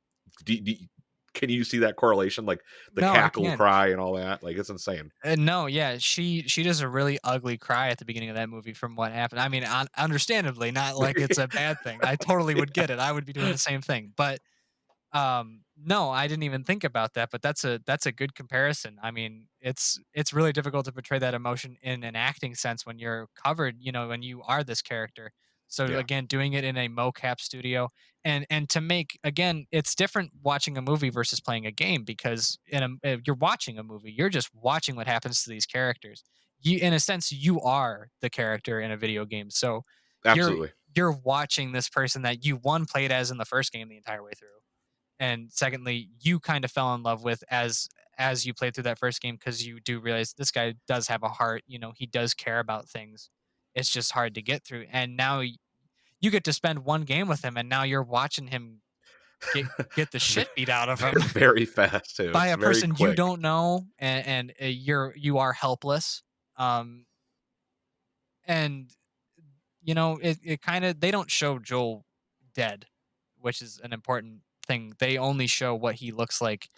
Speaker 2: Can you see that correlation? Like the
Speaker 3: No, I
Speaker 2: cackle
Speaker 3: can.
Speaker 2: cry and all that. Like it's insane.
Speaker 3: No, yeah, she does a really ugly cry at the beginning of that movie from what happened. I mean, understandably, not like it's a bad thing. I totally would get it. I would be doing the same thing. But no, I didn't even think about that, but that's a good comparison. I mean, it's really difficult to portray that emotion in an acting sense when you're covered, when you are this character. So
Speaker 2: Yeah,
Speaker 3: again, doing it in a mocap studio and to make again, it's different watching a movie versus playing a game because you're watching a movie, you're just watching what happens to these characters. You in a sense you are the character in a video game. So you're
Speaker 2: absolutely.
Speaker 3: you're watching this person that you one played as in the first game the entire way through, and secondly you kind of fell in love with as you played through that first game because you do realize this guy does have a heart, he does care about things. It's just hard to get through, and now you get to spend one game with him and now you're watching him get get the shit beat out of him
Speaker 2: Very fast too.
Speaker 3: by
Speaker 2: It's
Speaker 3: a
Speaker 2: very
Speaker 3: person you
Speaker 2: quick.
Speaker 3: don't know, and you are helpless. um and it kind of, they don't show Joel dead, which is an important thing. They only show what he looks like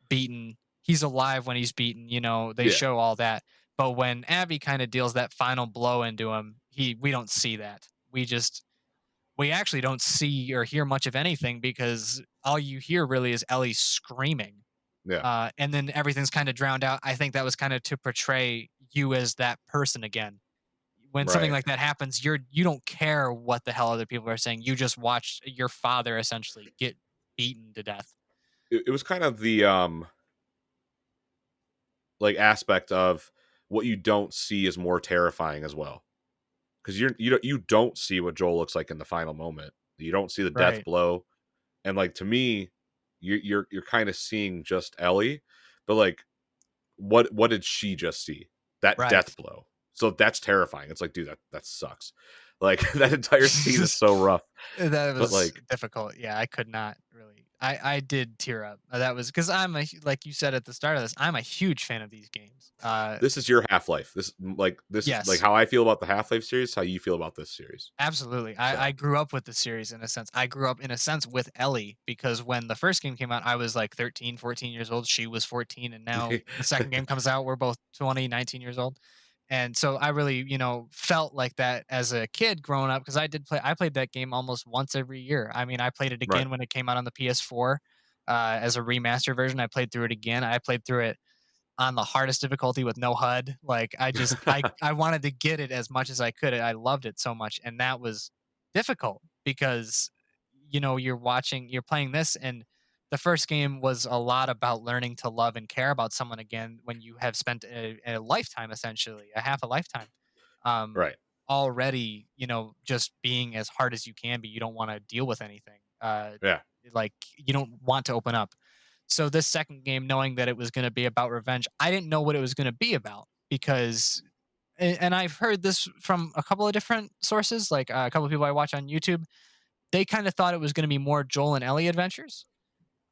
Speaker 3: beaten. He's alive when he's beaten, they
Speaker 2: Yeah,
Speaker 3: show all that. But when Abby kind of deals that final blow into him, we don't see that. We actually don't see or hear much of anything because all you hear really is Ellie screaming.
Speaker 2: yeah,
Speaker 3: And then everything's kind of drowned out. I think that was kind of to portray you as that person again. When something
Speaker 2: right.
Speaker 3: like that happens, you don't care what the hell other people are saying. You just watched your father essentially get beaten to death.
Speaker 2: It was kind of the like aspect of what you don't see is more terrifying as well because you don't see what Joel looks like in the final moment. You don't see the death
Speaker 3: Right.
Speaker 2: blow, and like to me, you're kind of seeing just Ellie, but like what did she just see? That
Speaker 3: Right.
Speaker 2: death blow. So that's terrifying. It's like, dude, that sucks. Like that entire scene is so rough.
Speaker 3: That
Speaker 2: But
Speaker 3: was
Speaker 2: like
Speaker 3: difficult. Yeah, I could not really. I did tear up. That was because like you said at the start of this, I'm a huge fan of these games.
Speaker 2: this is your Half Life. This is like
Speaker 3: Yes.
Speaker 2: how I feel about the Half Life series. How you feel about this series.
Speaker 3: Absolutely. I
Speaker 2: So
Speaker 3: grew up with the series in a sense. I grew up in a sense with Ellie because when the first game came out, I was like 13, 14 years old. She was 14. And now the second game comes out, we're both 20, 19 years old. And so I really, felt like that as a kid growing up because I played that game almost once every year. I mean, I played it
Speaker 2: right.
Speaker 3: again when it came out on the PS4 as a remaster version. I played through it again. I played through it on the hardest difficulty with no HUD. Like I wanted to get it as much as I could. I loved it so much, and that was difficult because you're playing this, and the first game was a lot about learning to love and care about someone again when you have spent a lifetime, essentially a half a lifetime, um,
Speaker 2: Right.
Speaker 3: already. Just being as hard as you can be. You don't want to deal with anything.
Speaker 2: Yeah.
Speaker 3: Like you don't want to open up. So this second game, knowing that it was going to be about revenge, I didn't know what it was going to be about because, and I've heard this from a couple of different sources, like a couple of people I watch on YouTube. They kind of thought it was going to be more Joel and Ellie adventures.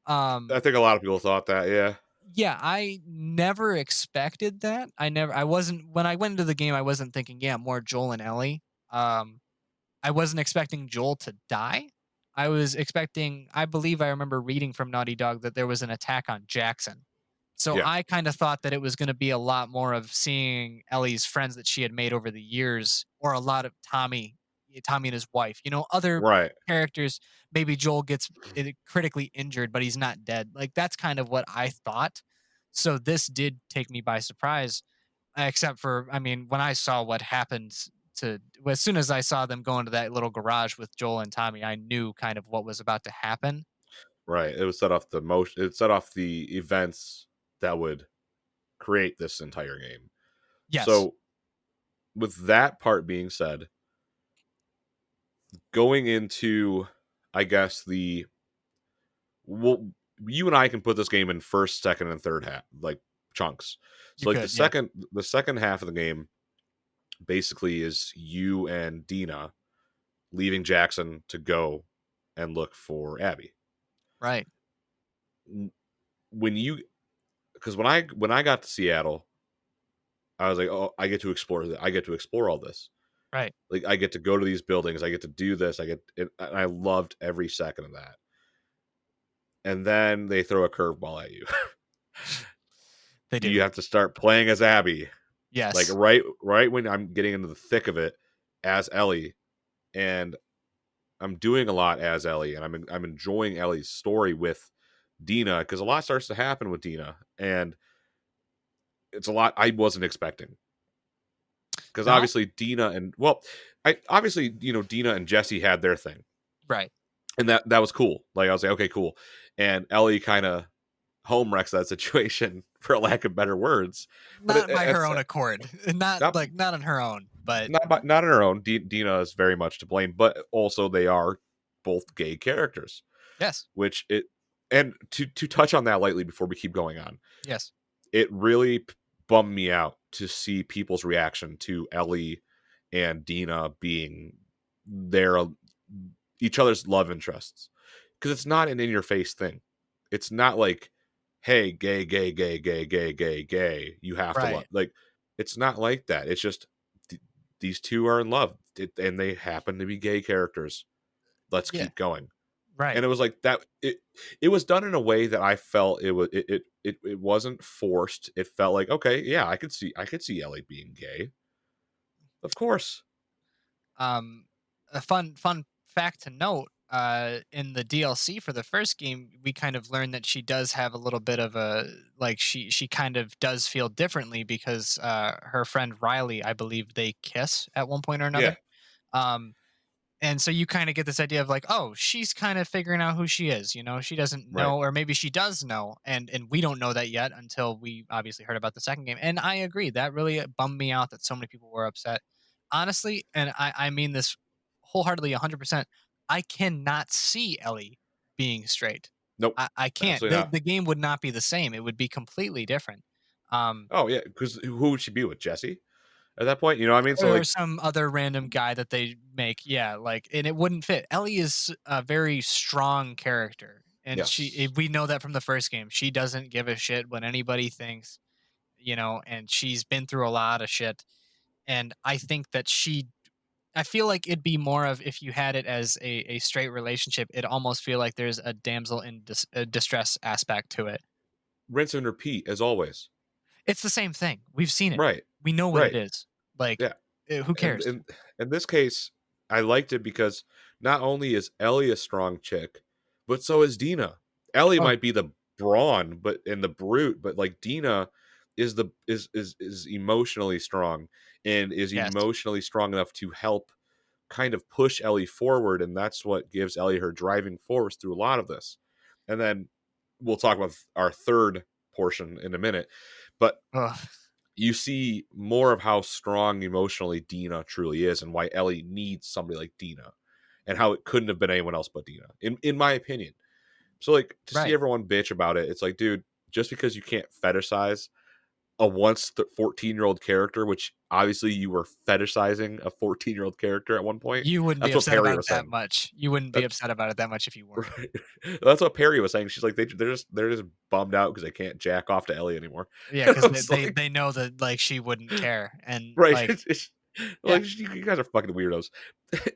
Speaker 2: I
Speaker 3: Um,
Speaker 2: think a lot of people thought that. Yeah.
Speaker 3: yeah, I never expected that. I wasn't, when I went into the game, I wasn't thinking, yeah, more Joel and Ellie. Um, I wasn't expecting Joel to die. I believe I remember reading from Naughty Dog that there was an attack on Jackson. So
Speaker 2: Yeah.
Speaker 3: I kind of thought that it was going to be a lot more of seeing Ellie's friends that she had made over the years, or a lot of Tommy, Tommy and his wife. Other
Speaker 2: Right.
Speaker 3: characters, maybe Joel gets critically injured, but he's not dead. Like that's kind of what I thought. So this did take me by surprise, except for, I mean, when I saw what happened as soon as I saw them go into that little garage with Joel and Tommy, I knew kind of what was about to happen.
Speaker 2: Right. It would set off the motion. It set off the events that would create this entire game.
Speaker 3: Yes,
Speaker 2: So, with that part being said, going into, I guess well, you and I can put this game in first, second, and third half, like chunks.
Speaker 3: you
Speaker 2: So, like
Speaker 3: could. Yeah.
Speaker 2: the second half of the game basically is you and Dina leaving Jackson to go and look for Abby.
Speaker 3: Right.
Speaker 2: When you, because when I got to Seattle, I was like, oh, I get to explore that. I get to explore all this.
Speaker 3: Right.
Speaker 2: Like I get to go to these buildings. I get to do this. And I loved every second of that. And then they throw a curveball at you.
Speaker 3: They do.
Speaker 2: You have to start playing as Abby. Like
Speaker 3: Yes.
Speaker 2: right when I'm getting into the thick of it as Ellie, and I'm doing a lot as Ellie, and I'm enjoying Ellie's story with Dina because a lot starts to happen with Dina, and it's a lot I wasn't expecting. Because
Speaker 3: No.
Speaker 2: obviously Dina and well, I obviously Dina and Jesse had their thing,
Speaker 3: Right.
Speaker 2: and that was cool. Like I was like, okay, cool. And Ellie kind of home wrecks that situation for lack of better words. But
Speaker 3: Not by her
Speaker 2: it's
Speaker 3: own accord. Not
Speaker 2: not
Speaker 3: like not on her own, but
Speaker 2: not on her own. Dina is very much to blame, but also they are both gay characters,
Speaker 3: yes.
Speaker 2: which it and to touch on that lightly before we keep going on,
Speaker 3: Yes.
Speaker 2: it really bummed me out to see people's reaction to Ellie and Dina being their each other's love interests, because it's not an in your face thing. It's not like, hey, gay, gay, gay, gay, gay, gay, gay. You have to love.
Speaker 3: Right.
Speaker 2: Like, it's not like that. It's just these two are in love, and they happen to be gay characters. Let's
Speaker 3: Yeah.
Speaker 2: keep going.
Speaker 3: Right.
Speaker 2: And it was like that. It was done in a way that I felt it wasn't forced. It felt like, okay, yeah, I could see Ellie being gay, of course.
Speaker 3: A fun fact to note, in the DLC for the first game, we kind of learned that she does have a little bit of a, like, she kind of does feel differently because her friend Riley, I believe they kiss at one point or
Speaker 2: Yeah,
Speaker 3: another. Um and so you kind of get this idea of like, oh, she's kind of figuring out who she is. She doesn't
Speaker 2: right.
Speaker 3: know, or maybe she does know, and we don't know that yet until we obviously heard about the second game. And I agree, that really bummed me out that so many people were upset, honestly. And I mean this wholeheartedly, 100%. I cannot see Ellie being straight.
Speaker 2: Nope,
Speaker 3: I can't.
Speaker 2: absolutely not.
Speaker 3: The game would not be the same. It would be completely different. Um,
Speaker 2: Oh yeah, because who would she be with? Jesse at that point? You know what I mean? So
Speaker 3: or
Speaker 2: like,
Speaker 3: some other random guy that they make, yeah, like, and it wouldn't fit. Ellie is a very strong character, and
Speaker 2: yes,
Speaker 3: we know that from the first game. She doesn't give a shit what anybody thinks, and she's been through a lot of shit. And I think that I feel like it'd be more of, if you had it as a straight relationship, it almost feel like there's a damsel in distress aspect to it.
Speaker 2: rinse and repeat as always.
Speaker 3: It's the same thing. We've seen it.
Speaker 2: Right,
Speaker 3: We know what it
Speaker 2: right,
Speaker 3: is. Like,
Speaker 2: yeah.
Speaker 3: who
Speaker 2: And
Speaker 3: cares?
Speaker 2: in this case, I liked it because not only is Ellie a strong chick, but so is Dina. Ellie
Speaker 3: Oh,
Speaker 2: might be the brawn, but in the brute, but like Dina is is emotionally strong and is
Speaker 3: yes.
Speaker 2: emotionally strong enough to help kind of push Ellie forward, and that's what gives Ellie her driving force through a lot of this. And then we'll talk about our third portion in a minute, but
Speaker 3: Ugh.
Speaker 2: you see more of how strong emotionally Dina truly is and why Ellie needs somebody like Dina and how it couldn't have been anyone else but Dina, in my opinion. So like to see
Speaker 3: Right.
Speaker 2: everyone bitch about it, it's like, dude, just because you can't fetishize a 14-year-old character, which obviously you were fetishizing a 14-year-old character at one point.
Speaker 3: You wouldn't be
Speaker 2: That's what
Speaker 3: upset
Speaker 2: Perry
Speaker 3: about it
Speaker 2: was
Speaker 3: that
Speaker 2: saying.
Speaker 3: much. You wouldn't be
Speaker 2: That,
Speaker 3: upset about it that much if you weren't.
Speaker 2: right. That's what Perry was saying. She's like they're just bummed out because they can't jack off to Ellie anymore.
Speaker 3: Yeah,
Speaker 2: And
Speaker 3: because
Speaker 2: I
Speaker 3: they,
Speaker 2: was
Speaker 3: they
Speaker 2: like,
Speaker 3: they know that, like, she wouldn't care, and
Speaker 2: right.
Speaker 3: like,
Speaker 2: It's
Speaker 3: yeah,
Speaker 2: like you guys are fucking weirdos.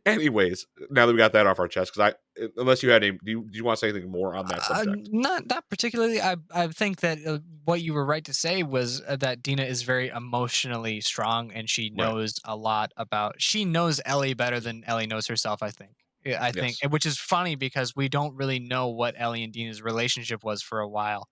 Speaker 2: Anyways, now that we got that off our chest, because unless you had any, do you want to say anything more on that subject?
Speaker 3: Not particularly. I think that what you were right to say was that Dina is very emotionally strong, and she
Speaker 2: Right.
Speaker 3: knows a lot about. She knows Ellie better than Ellie knows herself. I think. Yeah, I think,
Speaker 2: Yes.
Speaker 3: which is funny because we don't really know what Ellie and Dina's relationship was for a while,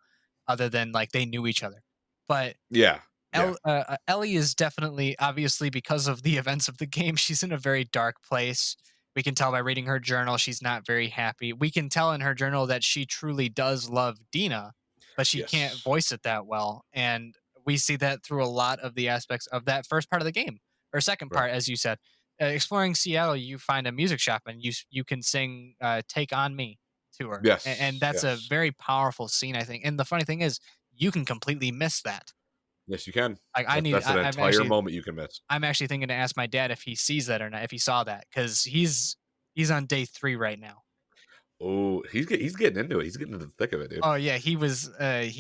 Speaker 3: other than like they knew each other. But
Speaker 2: Yeah. Yeah.
Speaker 3: Ellie is definitely, obviously, because of the events of the game, she's in a very dark place. We can tell by reading her journal, she's not very happy. We can tell in her journal that she truly does love Dina, but she can't
Speaker 2: Yes.
Speaker 3: voice it that well. And we see that through a lot of the aspects of that first part of the game, or second
Speaker 2: Right.
Speaker 3: part, as you said. Exploring Seattle, you find a music shop and you can sing "Take on Me" to her, and
Speaker 2: Yes.
Speaker 3: that's a
Speaker 2: Yes.
Speaker 3: very powerful scene, I think. And the funny thing is, you can completely miss that.
Speaker 2: Yes, you can.
Speaker 3: Like, I need
Speaker 2: That's an
Speaker 3: I'm
Speaker 2: entire
Speaker 3: actually
Speaker 2: moment you can miss.
Speaker 3: I'm actually thinking to ask my dad if he sees that or not, if he saw that, because he's on day 3 right now.
Speaker 2: Oh, he's getting into it. He's getting into the thick of it, dude.
Speaker 3: Oh, yeah, he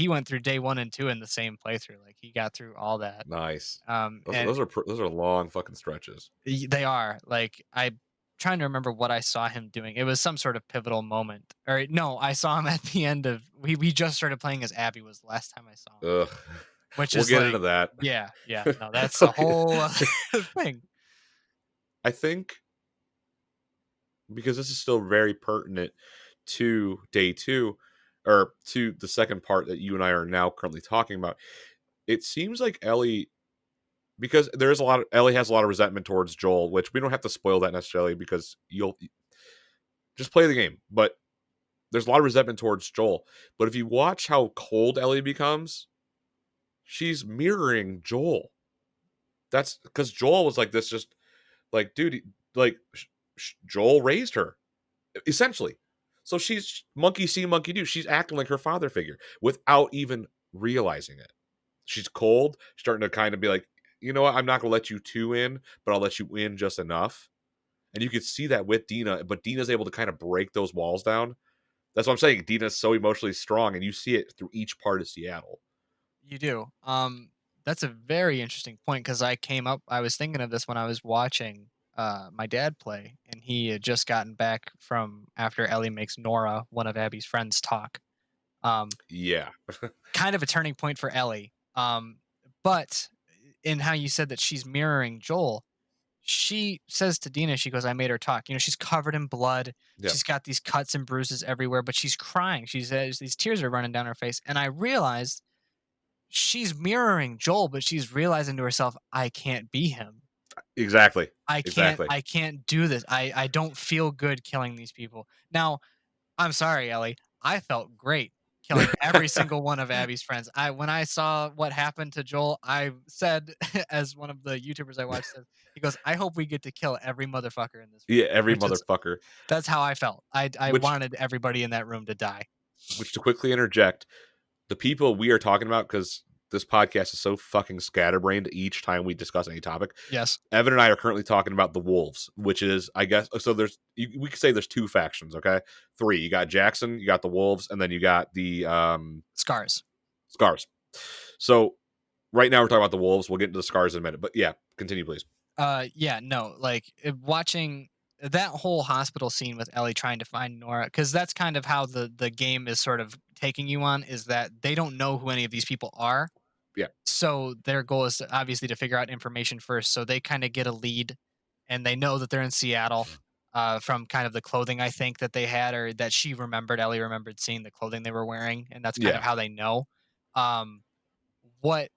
Speaker 3: went through day 1 and 2 in the same playthrough, like, he got through all that.
Speaker 2: Nice.
Speaker 3: And
Speaker 2: Those are long fucking stretches.
Speaker 3: they are, like, I'm trying to remember what I saw him doing. It was some sort of pivotal moment, or no, I saw him at the end of we just started playing as Abby was the last time I saw him,
Speaker 2: Ugh.
Speaker 3: which
Speaker 2: We'll
Speaker 3: is
Speaker 2: get into
Speaker 3: like
Speaker 2: that.
Speaker 3: yeah, yeah, no, that's a
Speaker 2: Okay.
Speaker 3: whole other thing.
Speaker 2: I think because this is still very pertinent to day two, or to the second part that you and I are now currently talking about. It seems like Ellie, because there's a lot of Ellie has a lot of resentment towards Joel, which we don't have to spoil that necessarily because you'll just play the game. But there's a lot of resentment towards Joel. But if you watch how cold Ellie becomes, she's mirroring Joel. That's because Joel was like this, just like, dude, like Joel raised her essentially. So she's monkey see, monkey do. She's acting like her father figure without even realizing it. She's cold, starting to kind of be like, you know what? I'm not going to let you two in, but I'll let you in just enough. And you can see that with Dina, but Dina's able to kind of break those walls down. That's what I'm saying. Dina's so emotionally strong, and you see it through each part of Seattle.
Speaker 3: You do. That's a very interesting point because I was thinking of this when I was watching my dad play, and he had just gotten back from after Ellie makes Nora, one of Abby's friends, talk. Um,
Speaker 2: Yeah.
Speaker 3: Kind of a turning point for Ellie. But in how you said that she's mirroring Joel, she says to Dina, she goes, "I made her talk." You know, she's covered in blood.
Speaker 2: Yeah.
Speaker 3: She's got these cuts and bruises everywhere, but she's crying. She says these tears are running down her face. And I realized she's mirroring Joel, but she's realizing to herself, "I can't be him.
Speaker 2: Exactly.
Speaker 3: I can't
Speaker 2: Exactly.
Speaker 3: I can't do this. I don't feel good killing these people." Now, I'm sorry, Ellie. I felt great killing every single one of Abby's friends. When I saw what happened to Joel, I said, as one of the YouTubers I watched said, he goes, "I hope we get to kill every motherfucker in this room,"
Speaker 2: Yeah, every
Speaker 3: which is
Speaker 2: motherfucker.
Speaker 3: that's how I felt. I
Speaker 2: Which
Speaker 3: wanted everybody in that room to die.
Speaker 2: which to quickly interject, the people we are talking about, because this podcast is so fucking scatterbrained each time we discuss any topic.
Speaker 3: Yes,
Speaker 2: Evan and I are currently talking about the Wolves, which is, I guess, so we could say there's two factions, okay? Three. You got Jackson, you got the Wolves, and then you got the
Speaker 3: scars.
Speaker 2: Scars. So right now we're talking about the Wolves. We'll get into the Scars in a minute, but yeah, continue, please.
Speaker 3: Yeah, no, like watching that whole hospital scene with Ellie trying to find Nora, because that's kind of how the game is sort of taking you on, is that they don't know who any of these people are.
Speaker 2: Yeah,
Speaker 3: So their goal is obviously to figure out information first. So they kind of get a lead, and they know that they're in Seattle from kind of the clothing I think that they had, or that she remembered. Ellie remembered seeing the clothing they were wearing, and that's kind of
Speaker 2: yeah,
Speaker 3: how they know. Um, what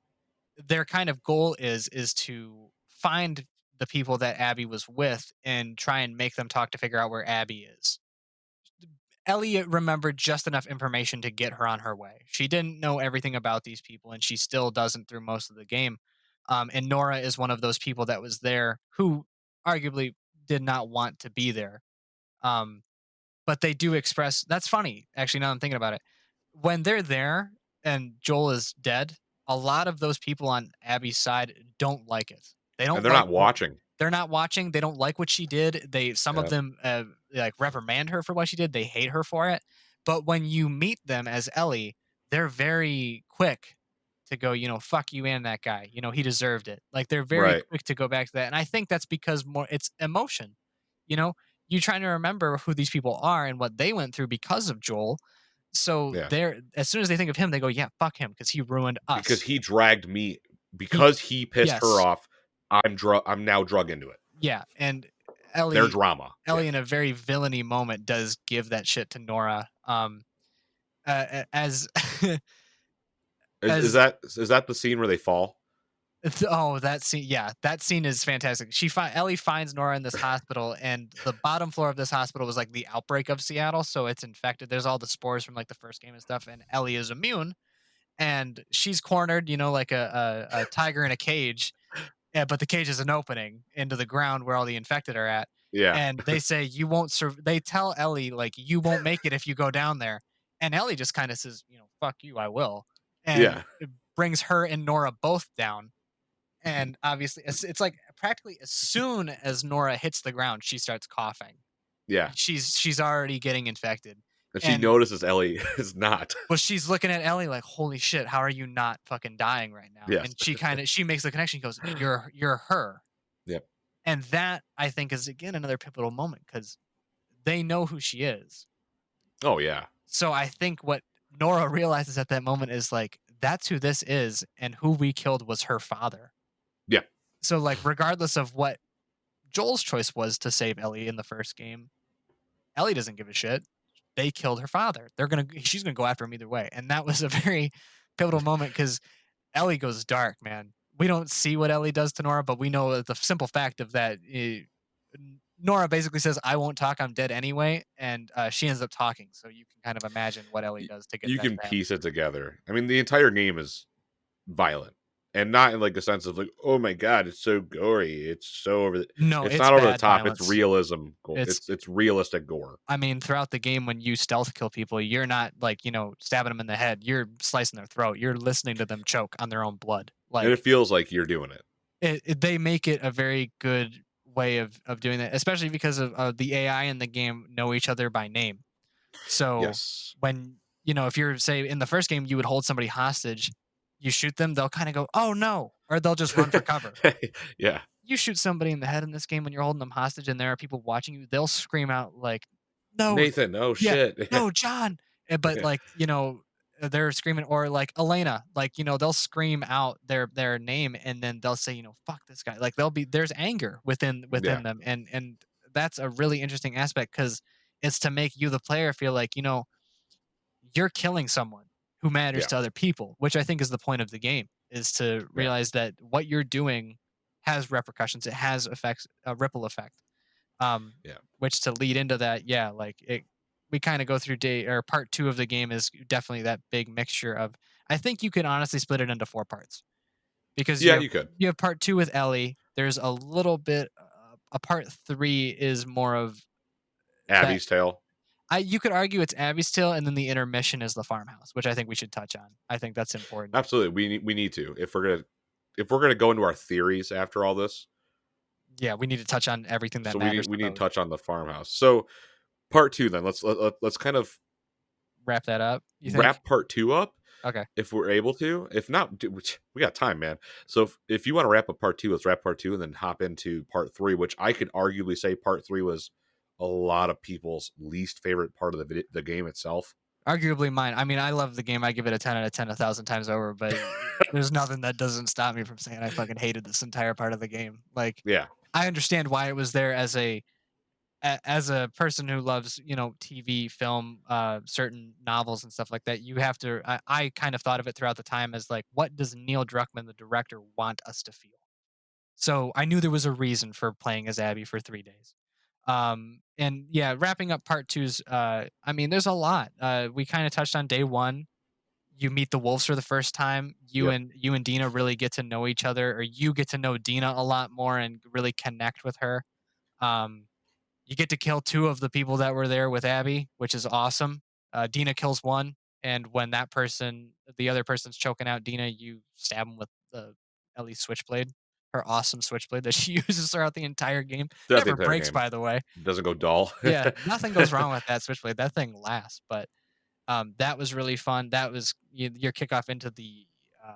Speaker 3: their kind of goal is to find the people that Abby was with and try and make them talk to figure out where Abby is. Elliot remembered just enough information to get her on her way. She didn't know everything about these people, and she still doesn't through most of the game. And Nora is one of those people that was there who arguably did not want to be there. Um, but they do express that's funny, actually, now I'm thinking about it. When they're there and Joel is dead, a lot of those people on Abby's side don't like it. They
Speaker 2: and
Speaker 3: don't
Speaker 2: they're
Speaker 3: like
Speaker 2: not
Speaker 3: what
Speaker 2: watching.
Speaker 3: they're not watching. They don't like what she did. Some of
Speaker 2: Yeah,
Speaker 3: them like reprimand her for what she did. They hate her for it. But when you meet them as Ellie, they're very quick to go, fuck you and that guy. He deserved it. Like they're very
Speaker 2: right.
Speaker 3: quick to go back to that. And I think that's because more it's emotion. You know, you trying to remember who these people are and what they went through because of Joel. So
Speaker 2: Yeah,
Speaker 3: they're as soon as they think of him, they go, "Yeah, fuck him because he ruined
Speaker 2: because
Speaker 3: us."
Speaker 2: he dragged me
Speaker 3: He
Speaker 2: because he pissed her
Speaker 3: Yes.
Speaker 2: off. I'm now drug into it.
Speaker 3: Yeah, and
Speaker 2: Their
Speaker 3: Ellie
Speaker 2: drama.
Speaker 3: Ellie
Speaker 2: Yeah.
Speaker 3: in a very villainy moment does give that shit to Nora. As
Speaker 2: Is is
Speaker 3: as
Speaker 2: that is that the scene where they fall?
Speaker 3: oh, that scene, yeah, that scene is fantastic. Ellie finds Nora in this hospital, and the bottom floor of this hospital was like the outbreak of Seattle, so it's infected. There's all the spores from like the first game and stuff, and Ellie is immune, and she's cornered, like a tiger in a cage. Yeah, but the cage is an opening into the ground where all the infected are at.
Speaker 2: Yeah.
Speaker 3: And they say you won't they tell Ellie like you won't make it if you go down there. And Ellie just kind of says, fuck you, I will. And
Speaker 2: Yeah.
Speaker 3: it brings her and Nora both down. And obviously it's like practically as soon as Nora hits the ground, she starts coughing.
Speaker 2: Yeah.
Speaker 3: She's already getting infected.
Speaker 2: And she
Speaker 3: And
Speaker 2: notices Ellie is not.
Speaker 3: well, she's looking at Ellie like, "Holy shit, how are you not fucking dying right now?"
Speaker 2: Yes.
Speaker 3: And she makes the connection, goes, "You're her."
Speaker 2: Yep.
Speaker 3: And that, I think, is again another pivotal moment because they know who she is.
Speaker 2: Oh yeah.
Speaker 3: So I think what Nora realizes at that moment is like, that's who this is, and who we killed was her father.
Speaker 2: Yeah.
Speaker 3: So, like, regardless of what Joel's choice was to save Ellie in the first game, Ellie doesn't give a shit. They killed her father. She's gonna go after him either way. And that was a very pivotal moment because Ellie goes dark, man. We don't see what Ellie does to Nora, but we know the simple fact of that. Nora basically says, "I won't talk. I'm dead anyway," and she ends up talking. So you can kind of imagine what Ellie
Speaker 2: Y-
Speaker 3: does to get
Speaker 2: You
Speaker 3: that
Speaker 2: can
Speaker 3: to happen.
Speaker 2: piece it together. I mean, the entire game is violent, and not in like a sense of like, oh my god, it's so gory. It's so over.
Speaker 3: No,
Speaker 2: It's
Speaker 3: it's
Speaker 2: not over the
Speaker 3: bad
Speaker 2: top. It's
Speaker 3: violence.
Speaker 2: realism.
Speaker 3: It's,
Speaker 2: It's realistic gore,
Speaker 3: I mean, throughout the game when you stealth kill people, you're not like stabbing them in the head. You're slicing their throat. You're listening to them choke on their own blood.
Speaker 2: and it
Speaker 3: Like
Speaker 2: feels like you're doing it.
Speaker 3: they make it a very good way of doing that, especially because of the AI in the game know each other by name. So
Speaker 2: Yes.
Speaker 3: when if you're say in the first game you would hold somebody hostage, you shoot them, they'll kind of go, "Oh no," or they'll just run for cover.
Speaker 2: Yeah.
Speaker 3: You shoot somebody in the head in this game when you're holding them hostage and there are people watching you, they'll scream out like, "No,
Speaker 2: Nathan. Oh
Speaker 3: yeah,
Speaker 2: shit. Yeah.
Speaker 3: no, John." But
Speaker 2: Yeah.
Speaker 3: like, they're screaming, or like Elena, like, they'll scream out their name and then they'll say, "Fuck this guy." Like there's anger within
Speaker 2: Yeah.
Speaker 3: them, and that's a really interesting aspect because it's to make you the player feel like, you're killing someone who matters
Speaker 2: Yeah.
Speaker 3: to other people, which I think is the point of the game, is to
Speaker 2: Yeah.
Speaker 3: realize that what you're doing has repercussions. It has effects, a ripple effect. Um,
Speaker 2: Yeah.
Speaker 3: which to lead into that, yeah, like we kind of go through day or part two of the game is definitely that big mixture of. I think you can honestly split it into four parts because
Speaker 2: Yeah. You could.
Speaker 3: you have part two with Ellie. There's a little bit. A part three is more of that.
Speaker 2: Abby's tale.
Speaker 3: You could argue it's Abby's Tale, and then the intermission is the farmhouse, which I think we should touch on. I think that's important.
Speaker 2: Absolutely. We need to if we're gonna go into our theories after all this.
Speaker 3: Yeah, we need to touch on everything that
Speaker 2: So
Speaker 3: matters
Speaker 2: we
Speaker 3: to
Speaker 2: need to
Speaker 3: both.
Speaker 2: touch on the farmhouse. So part two then. Let's kind of
Speaker 3: Wrap that up. You think?
Speaker 2: wrap part two up
Speaker 3: Okay.
Speaker 2: if we're able to. If not, we got time, man. So if you want to wrap up part two, let's wrap part two and then hop into part three, which I could arguably say part three was a lot of people's least favorite part of the game itself.
Speaker 3: Arguably mine. I mean, I love the game. I give it a 10 out of 10 1,000 times over, but there's nothing that doesn't stop me from saying I fucking hated this entire part of the game. Like,
Speaker 2: Yeah,
Speaker 3: I understand why it was there as a person who loves, TV, film, certain novels and stuff like that. You have to. I kind of thought of it throughout the time as like, what does Neil Druckmann, the director, want us to feel? So I knew there was a reason for playing as Abby for 3 days. And yeah, wrapping up part two's. I mean, there's a lot. We kind of touched on day one. You meet the wolves for the first time. You
Speaker 2: yep,
Speaker 3: and you and Dina really get to know each other, or you get to know Dina a lot more and really connect with her. Um, you get to kill two of the people that were there with Abby, which is awesome. Dina kills one, and when the other person's choking out Dina, you stab him with the Ellie's switchblade, her awesome switchblade that she uses throughout the entire game.
Speaker 2: throughout the
Speaker 3: Never
Speaker 2: entire
Speaker 3: breaks,
Speaker 2: game.
Speaker 3: by the way.
Speaker 2: Doesn't go dull.
Speaker 3: Yeah, nothing goes wrong with that switchblade. That thing lasts. But that was really fun. That was your kickoff into the uh,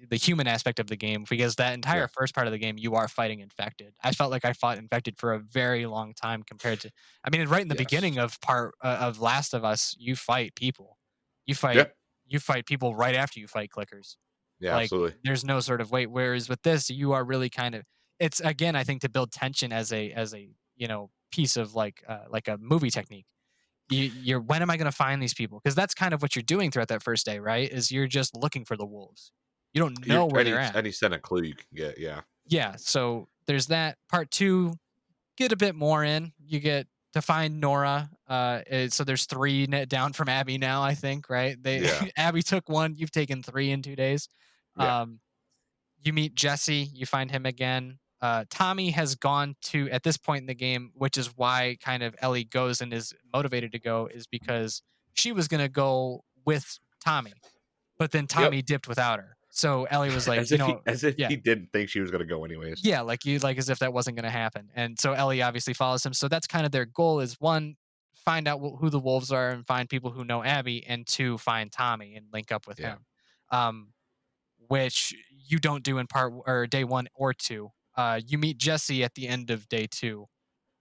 Speaker 3: the human aspect of the game, because that entire first part of the game, you are fighting infected. I felt like I fought infected for a very long time compared to, I mean, right in the beginning
Speaker 2: Yes.
Speaker 3: of part of Last of Us, you fight people. You fight
Speaker 2: Yep.
Speaker 3: you fight people right after you fight clickers.
Speaker 2: Yeah,
Speaker 3: Like
Speaker 2: absolutely.
Speaker 3: there's no sort of wait. Whereas with this, you are really kind of, it's again, I think to build tension as a piece of like a movie technique. You're when am I going to find these people? Because that's kind of what you're doing throughout that first day, right? Is you're just looking for the wolves. You don't
Speaker 2: You're
Speaker 3: know where they're at.
Speaker 2: any send a clue you can get. Yeah.
Speaker 3: Yeah. So there's that. Part two, get a bit more in. You get to find Nora. So there's three down from Abby now, I think, right? They
Speaker 2: Yeah.
Speaker 3: Abby took one. You've taken three in 2 days.
Speaker 2: Yeah.
Speaker 3: Um, you meet Jesse, you find him again. Tommy has gone to at this point in the game, which is why kind of Ellie goes and is motivated to go, is because she was gonna go with Tommy, but then
Speaker 2: Yep.
Speaker 3: Tommy dipped without her. So Ellie was like,
Speaker 2: As if
Speaker 3: yeah,
Speaker 2: he didn't think she was gonna go anyways.
Speaker 3: yeah, like as if that wasn't gonna happen. And so Ellie obviously follows him. So that's kind of their goal: is one, find out who the wolves are and find people who know Abby, and two, find Tommy and link up with
Speaker 2: Yeah.
Speaker 3: him. Um, which you don't do in part or day one or two. You meet Jesse at the end of day two,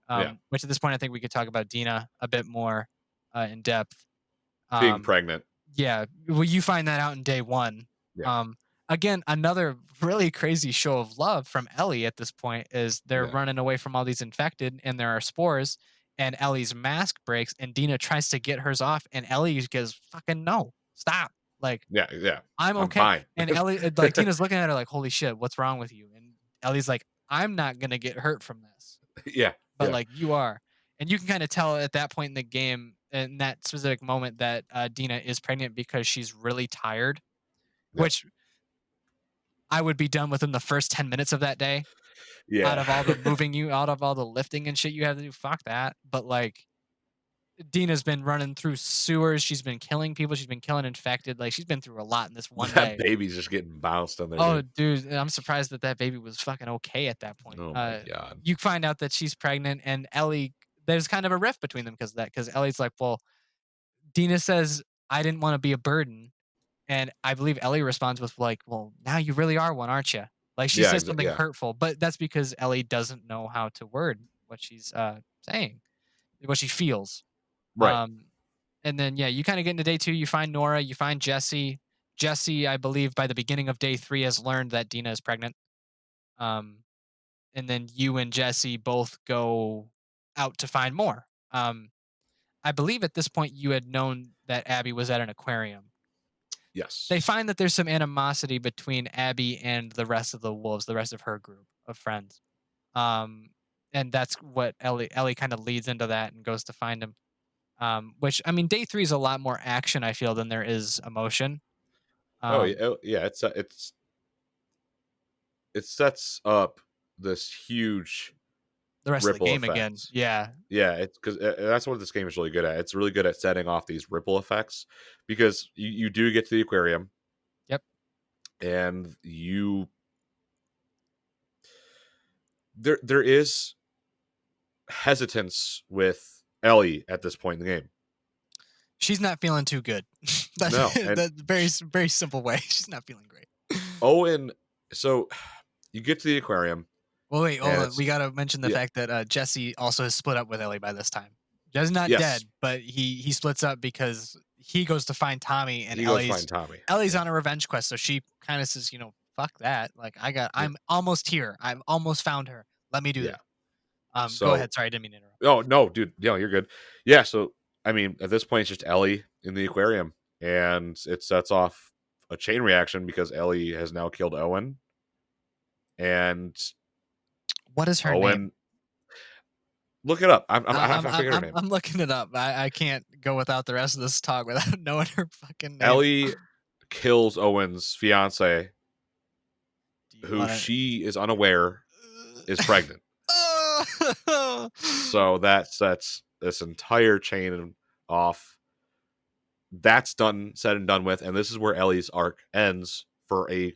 Speaker 2: Yeah.
Speaker 3: which at this point I think we could talk about Dina a bit more in depth.
Speaker 2: Being
Speaker 3: Um,
Speaker 2: pregnant.
Speaker 3: yeah, well, you find that out in day one.
Speaker 2: Yeah.
Speaker 3: Um, again, another really crazy show of love from Ellie at this point is they're
Speaker 2: Yeah.
Speaker 3: running away from all these infected, and there are spores. And Ellie's mask breaks, and Dina tries to get hers off, and Ellie goes, "Fucking no, stop!" Like,
Speaker 2: Yeah. Yeah.
Speaker 3: I'm
Speaker 2: I'm
Speaker 3: okay.
Speaker 2: fine.
Speaker 3: And Ellie, like Tina's looking at her like, "Holy shit, what's wrong with you?" And Ellie's like, "I'm not gonna get hurt from this,
Speaker 2: Yeah.
Speaker 3: but
Speaker 2: Yeah.
Speaker 3: like you are." And you can kind of tell at that point in the game, in that specific moment, that Dina is pregnant because she's really tired.
Speaker 2: Yeah.
Speaker 3: Which I would be done within the first 10 minutes of that day. Out
Speaker 2: Yeah.
Speaker 3: of all the moving you, out of all the lifting and shit you have to do, fuck that. But like Dina's been running through sewers. She's been killing people. She's been killing infected. Like she's been through a lot in this one
Speaker 2: That
Speaker 3: day.
Speaker 2: baby's just getting bounced on there,
Speaker 3: Oh,
Speaker 2: dude.
Speaker 3: dude, I'm surprised that that baby was fucking okay at that point.
Speaker 2: Oh my god.
Speaker 3: You find out that she's pregnant, and Ellie. There's kind of a rift between them because of that. Because Ellie's like, well, Dina says I didn't want to be a burden, and I believe Ellie responds with like, well, now you really are one, aren't you? Like she
Speaker 2: Yeah.
Speaker 3: says something
Speaker 2: Yeah.
Speaker 3: hurtful, but that's because Ellie doesn't know how to word what she's saying, what she feels.
Speaker 2: Right.
Speaker 3: Um, and then yeah, you kind of get into day two. You find Nora, you find Jesse. Jesse, I believe, by the beginning of day three, has learned that Dina is pregnant. Um, and then you and Jesse both go out to find more. I believe at this point you had known that Abby was at an aquarium. They
Speaker 2: Yes.
Speaker 3: find that there's some animosity between Abby and the rest of the wolves, the rest of her group of friends. Um, and that's what Ellie kind of leads into that and goes to find him. Which I mean, day three is a lot more action, I feel, than there is emotion.
Speaker 2: Oh yeah.
Speaker 3: Um,
Speaker 2: Oh, yeah. It sets up this huge
Speaker 3: the rest of the
Speaker 2: ripple
Speaker 3: game again,
Speaker 2: effects.
Speaker 3: yeah.
Speaker 2: Yeah, it's because that's what this game is really good at. It's really good at setting off these ripple effects because you do get to the aquarium
Speaker 3: Yep.
Speaker 2: and there is hesitance with Ellie at this point in the game.
Speaker 3: She's not feeling too good. That's
Speaker 2: No, and
Speaker 3: that's very simple way. She's not feeling great.
Speaker 2: Owen. So you get to the aquarium
Speaker 3: Well, wait, hold
Speaker 2: and
Speaker 3: on.
Speaker 2: it's
Speaker 3: We gotta mention the
Speaker 2: yeah,
Speaker 3: fact that Jesse also has split up with Ellie by this time. Jesse's not
Speaker 2: yes,
Speaker 3: dead, but he splits up because he goes to find Tommy, and
Speaker 2: he goes find Tommy.
Speaker 3: Ellie's
Speaker 2: Yeah,
Speaker 3: on a revenge quest, so she kind of says, fuck that. Like
Speaker 2: yeah,
Speaker 3: I'm almost here. I've almost found her. Let me do
Speaker 2: yeah.
Speaker 3: this. Go
Speaker 2: So
Speaker 3: ahead. Sorry, I didn't mean to interrupt.
Speaker 2: oh no, dude, no, you're good. Yeah, so I mean, at this point, it's just Ellie in the aquarium, and it sets off a chain reaction because Ellie has now killed Owen, and
Speaker 3: What is her name?
Speaker 2: Owen. Look it up. I have to figure her name.
Speaker 3: I'm looking it up. I can't go without the rest of this talk without knowing her fucking name.
Speaker 2: Ellie kills Owen's fiance,
Speaker 3: Do you
Speaker 2: who
Speaker 3: want
Speaker 2: she is unaware is pregnant.
Speaker 3: to?
Speaker 2: So that sets this entire chain off. That's done, said and done with, and this is where Ellie's arc ends for a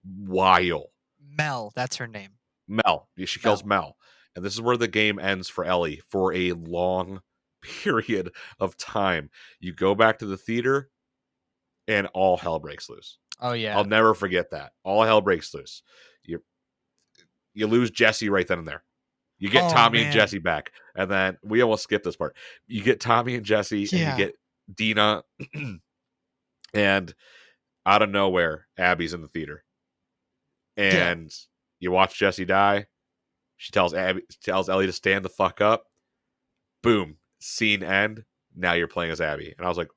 Speaker 2: while.
Speaker 3: Mel, that's her name.
Speaker 2: Mel, she kills Mel, and this is where the game ends for Ellie for a long period of time. You go back to the theater, and all hell breaks loose.
Speaker 3: Oh
Speaker 2: I'll
Speaker 3: yeah.
Speaker 2: never forget that. All hell breaks loose. You you lose Jesse right then and there. You get
Speaker 3: Oh
Speaker 2: Tommy and
Speaker 3: man.
Speaker 2: Jesse back, and then we almost skipped this part. You get Tommy and Jesse, and you
Speaker 3: Yeah.
Speaker 2: get Dina, and out of nowhere, Abby's in the theater,
Speaker 3: Yeah.
Speaker 2: and you watch Jesse die. She tells Ellie to stand the fuck up. Boom, scene end. Now you're playing as Abby, and I was like,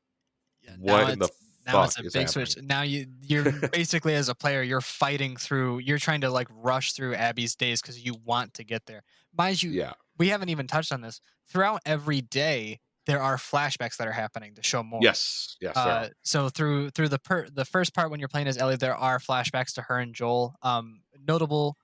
Speaker 3: Yeah,
Speaker 2: what in the
Speaker 3: now it's
Speaker 2: fuck
Speaker 3: a
Speaker 2: is
Speaker 3: big
Speaker 2: happening?
Speaker 3: switch. Now you're basically as a player, you're fighting through. You're trying to like rush through Abby's days because you want to get there. Mind you,
Speaker 2: Yeah.
Speaker 3: we haven't even touched on this. Throughout every day, there are flashbacks that are happening to show more.
Speaker 2: Yes. Yes, there are.
Speaker 3: So through the first part when you're playing as Ellie, there are flashbacks to her and Joel. Notable,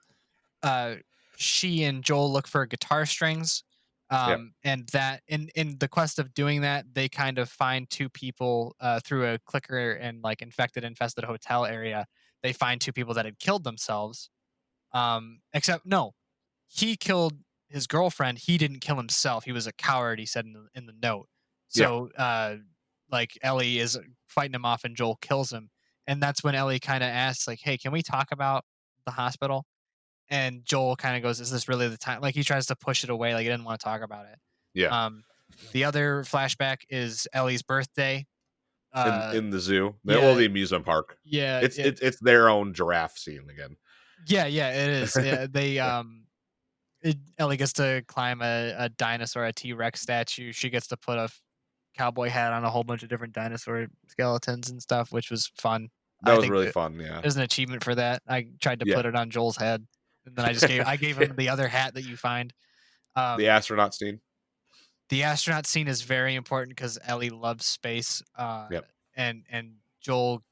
Speaker 3: uh, she and Joel look for guitar strings.
Speaker 2: Yeah.
Speaker 3: And that in the quest of doing that, they kind of find two people through a clicker and like infested hotel area. They find two people that had killed themselves. Except no, he killed his girlfriend. He didn't kill himself. He was a coward. He said in the note.
Speaker 2: Yeah.
Speaker 3: So like Ellie is fighting him off, and Joel kills him. And that's when Ellie kind of asks, like, "Hey, can we talk about the hospital?" And Joel kind of goes, "Is this really the time?" Like he tries to push it away, like he didn't want to talk about it.
Speaker 2: Yeah.
Speaker 3: Um, the other flashback is Ellie's birthday. Uh,
Speaker 2: In the zoo. Well,
Speaker 3: yeah,
Speaker 2: the amusement park.
Speaker 3: yeah,
Speaker 2: It's it's their own giraffe scene again.
Speaker 3: yeah. It is. Yeah, Ellie gets to climb a dinosaur, a T Rex statue. She gets to put a cowboy hat on a whole bunch of different dinosaur skeletons and stuff, which was fun.
Speaker 2: That
Speaker 3: I
Speaker 2: was
Speaker 3: think
Speaker 2: really
Speaker 3: that
Speaker 2: fun, yeah.
Speaker 3: there's an achievement for that. I tried to
Speaker 2: Yeah.
Speaker 3: put it on Joel's head, and then I gave
Speaker 2: Yeah.
Speaker 3: him the other hat that you find.
Speaker 2: The
Speaker 3: Um,
Speaker 2: astronaut scene.
Speaker 3: The astronaut scene is very important because Ellie loves space,
Speaker 2: Yep.
Speaker 3: and Joel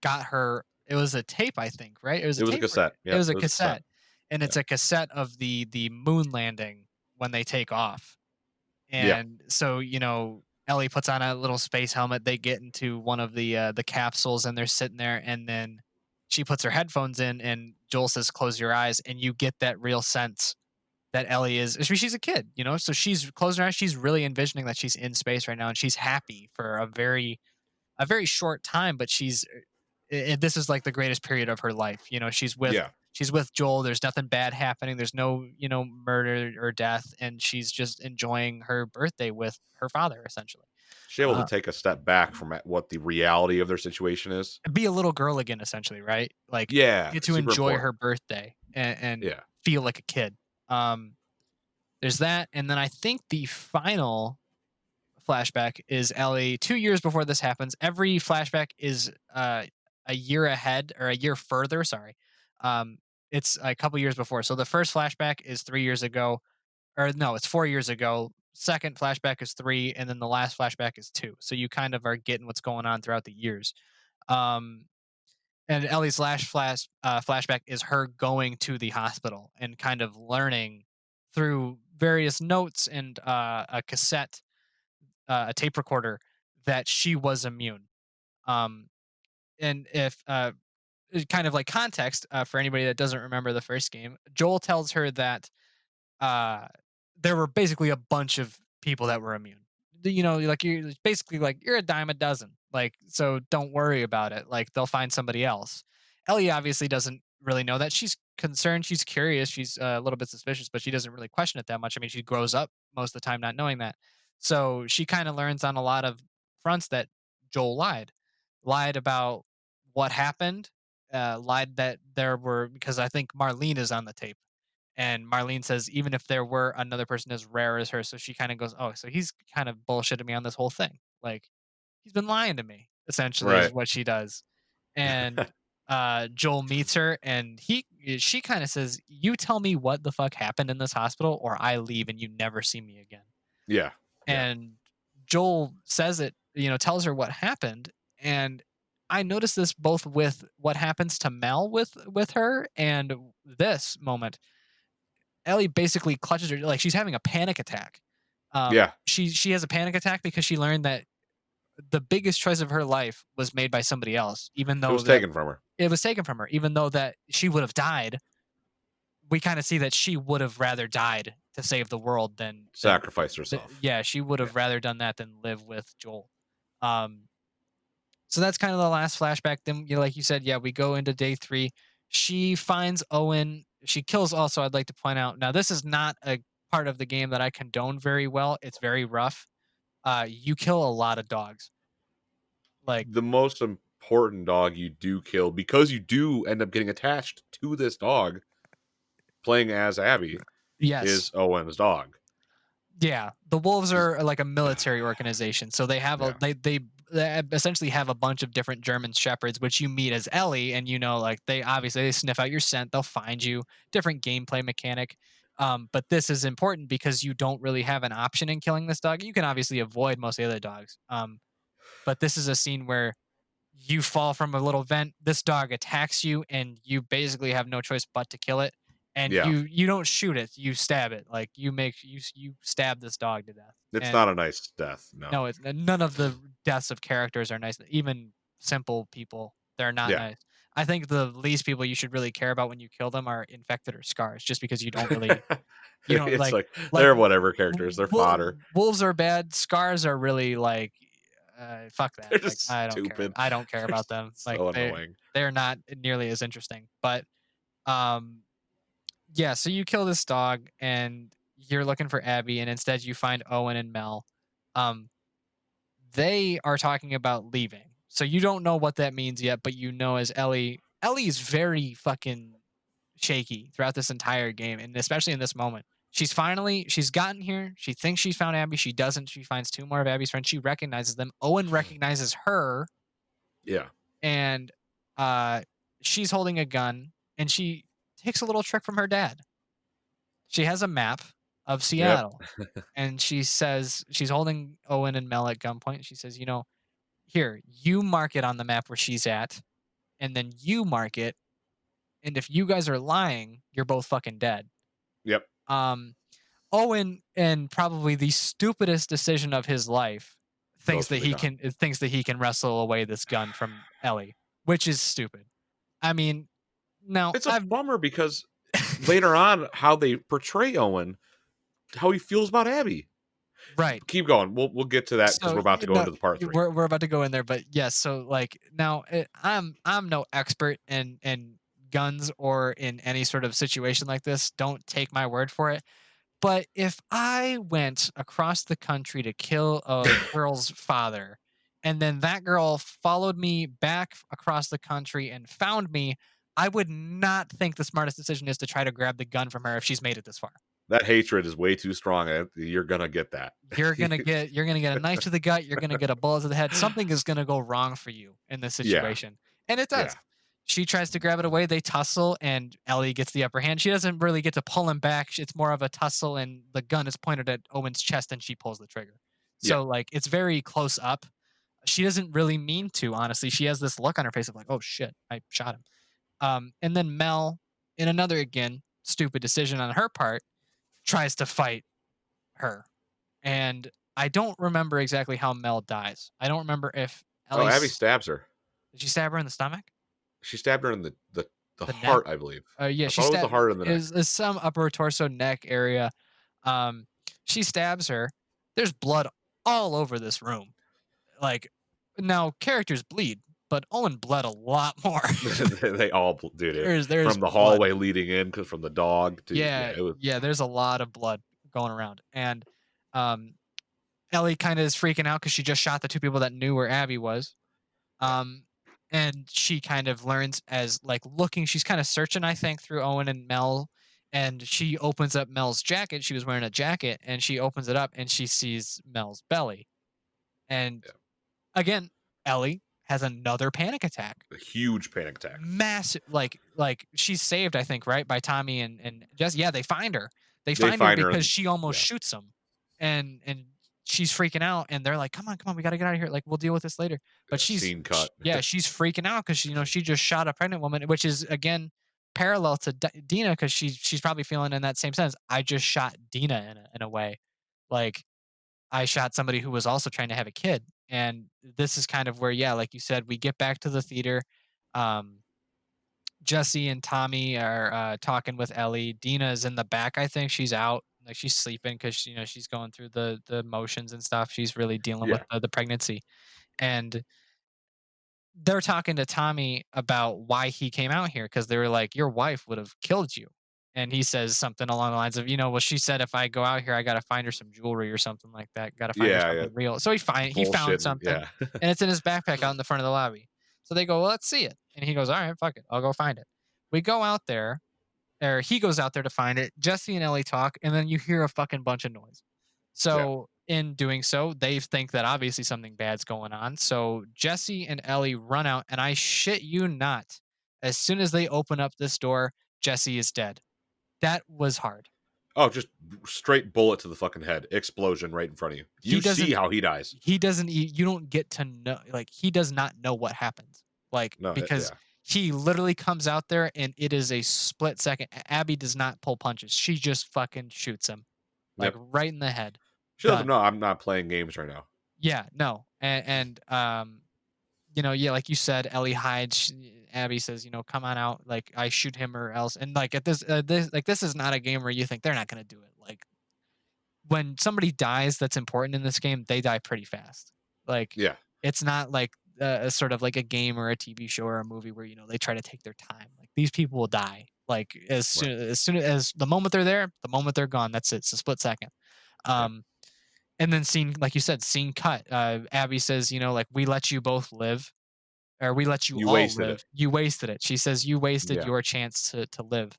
Speaker 3: got her. It was a tape, I think, right? It was a
Speaker 2: It was a
Speaker 3: tape.
Speaker 2: cassette.
Speaker 3: It
Speaker 2: Yep,
Speaker 3: was
Speaker 2: it
Speaker 3: a
Speaker 2: was a cassette.
Speaker 3: cassette, and
Speaker 2: Yeah.
Speaker 3: it's a cassette of the moon landing when they take off.
Speaker 2: Yeah.
Speaker 3: And so Ellie puts on a little space helmet. They get into one of the capsules, and they're sitting there, and then she puts her headphones in, and Joel says, "Close your eyes," and you get that real sense that Ellie is she's a kid, so she's closing her eyes, she's really envisioning that she's in space right now, and she's happy for a very short time, but this is like the greatest period of her life.
Speaker 2: Yeah.
Speaker 3: She's with Joel. There's nothing bad happening. There's no, murder or death, and she's just enjoying her birthday with her father, essentially.
Speaker 2: She's able to
Speaker 3: Uh,
Speaker 2: take a step back from what the reality of their situation is.
Speaker 3: be a little girl again, essentially, right? Like
Speaker 2: Yeah,
Speaker 3: get to
Speaker 2: super
Speaker 3: enjoy her
Speaker 2: important.
Speaker 3: birthday and
Speaker 2: Yeah.
Speaker 3: feel like a kid. Um, there's that, and then I think the final flashback is Ellie 2 years before this happens. Every flashback is a year ahead or a year further. Sorry, it's a couple years before. So the first flashback is 3 years ago, or no, it's 4 years ago. Second flashback is three, and then the last flashback is two. So you kind of are getting what's going on throughout the years. Um, and Ellie's last flashback is her going to the hospital and kind of learning through various notes and a tape recorder, that she was immune. Um, and if kind of like context for anybody that doesn't remember the first game, Joel tells her that uh, there were basically a bunch of people that were immune. Like you're basically like you're a dime a dozen. Like so, don't worry about it. Like they'll find somebody else. Ellie obviously doesn't really know that. She's concerned. She's curious. She's a little bit suspicious, but she doesn't really question it that much. I mean, she grows up most of the time not knowing that. So she kind of learns on a lot of fronts that Joel lied about what happened, lied that there were because I think Marlene is on the tape, and Marlene says, even if there were another person as rare as her, so she kind of goes, "Oh, so he's kind of bullshitting me on this whole thing. Like, he's been lying to me," essentially, is
Speaker 2: Right.
Speaker 3: what she does. And Joel meets her, and she kind of says, "You tell me what the fuck happened in this hospital, or I leave and you never see me again."
Speaker 2: Yeah. Yeah.
Speaker 3: And Joel says it, tells her what happened. And I noticed this both with what happens to Mel with her and this moment. Ellie basically clutches her like she's having a panic attack.
Speaker 2: Yeah.
Speaker 3: She has a panic attack because she learned that the biggest choice of her life was made by somebody else, even
Speaker 2: It
Speaker 3: though
Speaker 2: was
Speaker 3: that
Speaker 2: taken from her.
Speaker 3: it was taken from her, even though that she would have died. We kind of see that she would have rather died to save the world than
Speaker 2: Sacrificed herself.
Speaker 3: yeah, she would
Speaker 2: Yeah.
Speaker 3: have rather done that than live with Joel. Um, So that's kind of the last flashback. Then, like you said, yeah, we go into day 3. She finds Owen. She kills. Also, I'd like to point out. Now, this is not a part of the game that I condone very well. It's very rough. You kill a lot of dogs. Like,
Speaker 2: The most important dog you do kill, because you do end up getting attached to this dog playing as Abby, is
Speaker 3: yes,
Speaker 2: Owen's dog.
Speaker 3: yeah, the wolves
Speaker 2: 'Cause
Speaker 3: are like a military organization, so they have a
Speaker 2: yeah.
Speaker 3: they essentially have a bunch of different German shepherds, which you meet as Ellie, and like they obviously they sniff out your scent, they'll find you, different gameplay mechanic. But this is important because you don't really have an option in killing this dog. You can obviously avoid most of the other dogs, but this is a scene where you fall from a little vent, this dog attacks you, and you basically have no choice but to kill it. And
Speaker 2: Yeah.
Speaker 3: you don't shoot it, you stab it. Like you stab this dog to death.
Speaker 2: It's
Speaker 3: And
Speaker 2: not a nice death, no.
Speaker 3: no, it's none of the deaths of characters are nice. Even simple people, they're not
Speaker 2: Yeah.
Speaker 3: nice. I think the least people you should really care about when you kill them are infected or scars, just because you don't really you don't
Speaker 2: It's
Speaker 3: like
Speaker 2: they're whatever characters, they're fodder.
Speaker 3: wolves are bad. Scars are really like, fuck that.
Speaker 2: They're
Speaker 3: Like
Speaker 2: just
Speaker 3: I don't care.
Speaker 2: stupid.
Speaker 3: I don't care
Speaker 2: They're
Speaker 3: about them. Like
Speaker 2: so annoying.
Speaker 3: they're not nearly as interesting. But um, yeah. So you kill this dog, and you're looking for Abby, and instead you find Owen and Mel. Um, they are talking about leaving. So you don't know what that means yet, but you know as Ellie is very fucking shaky throughout this entire game, and especially in this moment. She's gotten here. She thinks she's found Abby. She doesn't. She finds two more of Abby's friends. She recognizes them. Owen recognizes her,
Speaker 2: Yeah.
Speaker 3: and uh, she's holding a gun, and she takes a little trick from her dad. She has a map of
Speaker 2: Yep.
Speaker 3: Seattle, and she says she's holding Owen and Mel at gunpoint. She says, "Here, you mark it on the map where she's at, and then you mark it. And if you guys are lying, you're both fucking dead."
Speaker 2: Yep.
Speaker 3: Um, Owen, and probably the stupidest decision of his life,
Speaker 2: Goes for the gun.
Speaker 3: thinks that he can wrestle away this gun from Ellie, which is stupid. I mean, now
Speaker 2: It's a
Speaker 3: I've
Speaker 2: bummer because later on, how they portray Owen, how he feels about Abby.
Speaker 3: right.
Speaker 2: Keep going. We'll get to that because
Speaker 3: So
Speaker 2: we're about to go into the part 3.
Speaker 3: we're about to go in there, but yes. So like now, I'm no expert in guns or in any sort of situation like this. Don't take my word for it. But if I went across the country to kill a girl's father, and then that girl followed me back across the country and found me, I would not think the smartest decision is to try to grab the gun from her if she's made it this far.
Speaker 2: That hatred is way too strong. You're gonna get that.
Speaker 3: You're gonna get a knife to the gut, you're gonna get a bullet to the head. Something is gonna go wrong for you in this
Speaker 2: Yeah.
Speaker 3: situation. And it
Speaker 2: Yeah.
Speaker 3: does. She tries to grab it away, they tussle, and Ellie gets the upper hand. She doesn't really get to pull him back. It's more of a tussle, and the gun is pointed at Owen's chest and she pulls the trigger.
Speaker 2: Yeah.
Speaker 3: So like it's very close up. She doesn't really mean to, honestly. She has this look on her face of like, oh shit, I shot him. And then Mel, in another again, stupid decision on her part, tries to fight her. And I don't remember exactly how Mel dies. I don't remember if
Speaker 2: Oh, Abby
Speaker 3: Ellie's
Speaker 2: stabs her.
Speaker 3: did she stab her in the stomach?
Speaker 2: She stabbed her in the
Speaker 3: The neck?
Speaker 2: heart, I believe.
Speaker 3: Yeah,
Speaker 2: I
Speaker 3: she
Speaker 2: thought it was the
Speaker 3: stabbed
Speaker 2: heart and the neck.
Speaker 3: is some upper torso neck area. Um, she stabs her. There's blood all over this room. Like now characters bleed, but Owen bled a lot more.
Speaker 2: They all do, dude.
Speaker 3: There's
Speaker 2: From the
Speaker 3: blood.
Speaker 2: hallway leading in, because from the dog to yeah,
Speaker 3: Yeah,
Speaker 2: it was
Speaker 3: yeah, there's a lot of blood going around. And um Ellie kind of is freaking out because she just shot the two people that knew where Abby was.
Speaker 2: yeah,
Speaker 3: Um, and she kind of learns as like looking, she's kind of searching, I think, through Owen and Mel. And she opens up Mel's jacket. She was wearing a jacket, and she opens it up and she sees Mel's belly. And
Speaker 2: yeah.
Speaker 3: again, Ellie has another panic attack.
Speaker 2: A huge panic attack.
Speaker 3: Massive, like she's saved, I think, right by Tommy and just yeah, they find her. They
Speaker 2: They
Speaker 3: find her
Speaker 2: find her
Speaker 3: because
Speaker 2: and
Speaker 3: she almost
Speaker 2: yeah,
Speaker 3: shoots him, and she's freaking out, and they're like, come on, we gotta get out of here. Like we'll deal with this later. But
Speaker 2: scene cut.
Speaker 3: yeah, she's freaking out because she just shot a pregnant woman, which is again parallel to Dina because she's probably feeling in that same sense. I just shot Dina in a way, like I shot somebody who was also trying to have a kid. And this is kind of where, yeah, like you said, we get back to the theater. Um, Jesse and Tommy are talking with Ellie. Dina is in the back. I think she's out, like she's sleeping because she's going through the motions and stuff. She's really dealing with
Speaker 2: Yeah.
Speaker 3: the pregnancy. And they're talking to Tommy about why he came out here because they were like, "Your wife would have killed you." And he says something along the lines of, "Well, she said if I go out here, I gotta find her some jewelry or something like that. Gotta find her
Speaker 2: Yeah, yeah.
Speaker 3: something real." So he found
Speaker 2: Bullshit.
Speaker 3: something,
Speaker 2: Yeah.
Speaker 3: and it's in his backpack out in the front of the lobby. So they go, "Well, let's see it." And he goes, "All right, fuck it, I'll go find it." We go out there, or he goes out there to find it. Jesse and Ellie talk, and then you hear a fucking bunch of noise.
Speaker 2: Yeah.
Speaker 3: So in doing so, they think that obviously something bad's going on. So Jesse and Ellie run out, and I shit you not, as soon as they open up this door, Jesse is dead. That was hard.
Speaker 2: Oh, just straight bullet to the fucking head. Explosion right in front of you.
Speaker 3: He
Speaker 2: You see
Speaker 3: doesn't
Speaker 2: how he dies.
Speaker 3: he doesn't you don't get to know, like, he does not know what happens. Like,
Speaker 2: No,
Speaker 3: because
Speaker 2: yeah.
Speaker 3: he literally comes out there and it is a split second. Abby does not pull punches. She just fucking shoots him, like,
Speaker 2: Yep.
Speaker 3: right in the head.
Speaker 2: She doesn't
Speaker 3: Done.
Speaker 2: know I'm not playing games right now.
Speaker 3: Yeah, no. Yeah, like you said, Ellie hides. Abby says, "Come on out. Like, I shoot him or else." And like at this is not a game where you think they're not gonna do it. Like, when somebody dies that's important in this game, they die pretty fast. Like,
Speaker 2: Yeah.
Speaker 3: it's not like a sort of like a game or a TV show or a movie where they try to take their time. Like, these people will die. Like,
Speaker 2: Right.
Speaker 3: as soon as the moment they're there, the moment they're gone. That's it. It's a split second.
Speaker 2: Yeah.
Speaker 3: Um, and then scene, like you said, scene cut. Abby says, like, we let you both live, or we let you
Speaker 2: You
Speaker 3: all
Speaker 2: wasted it.
Speaker 3: live. You wasted it. She says you wasted
Speaker 2: Yeah.
Speaker 3: your chance to live,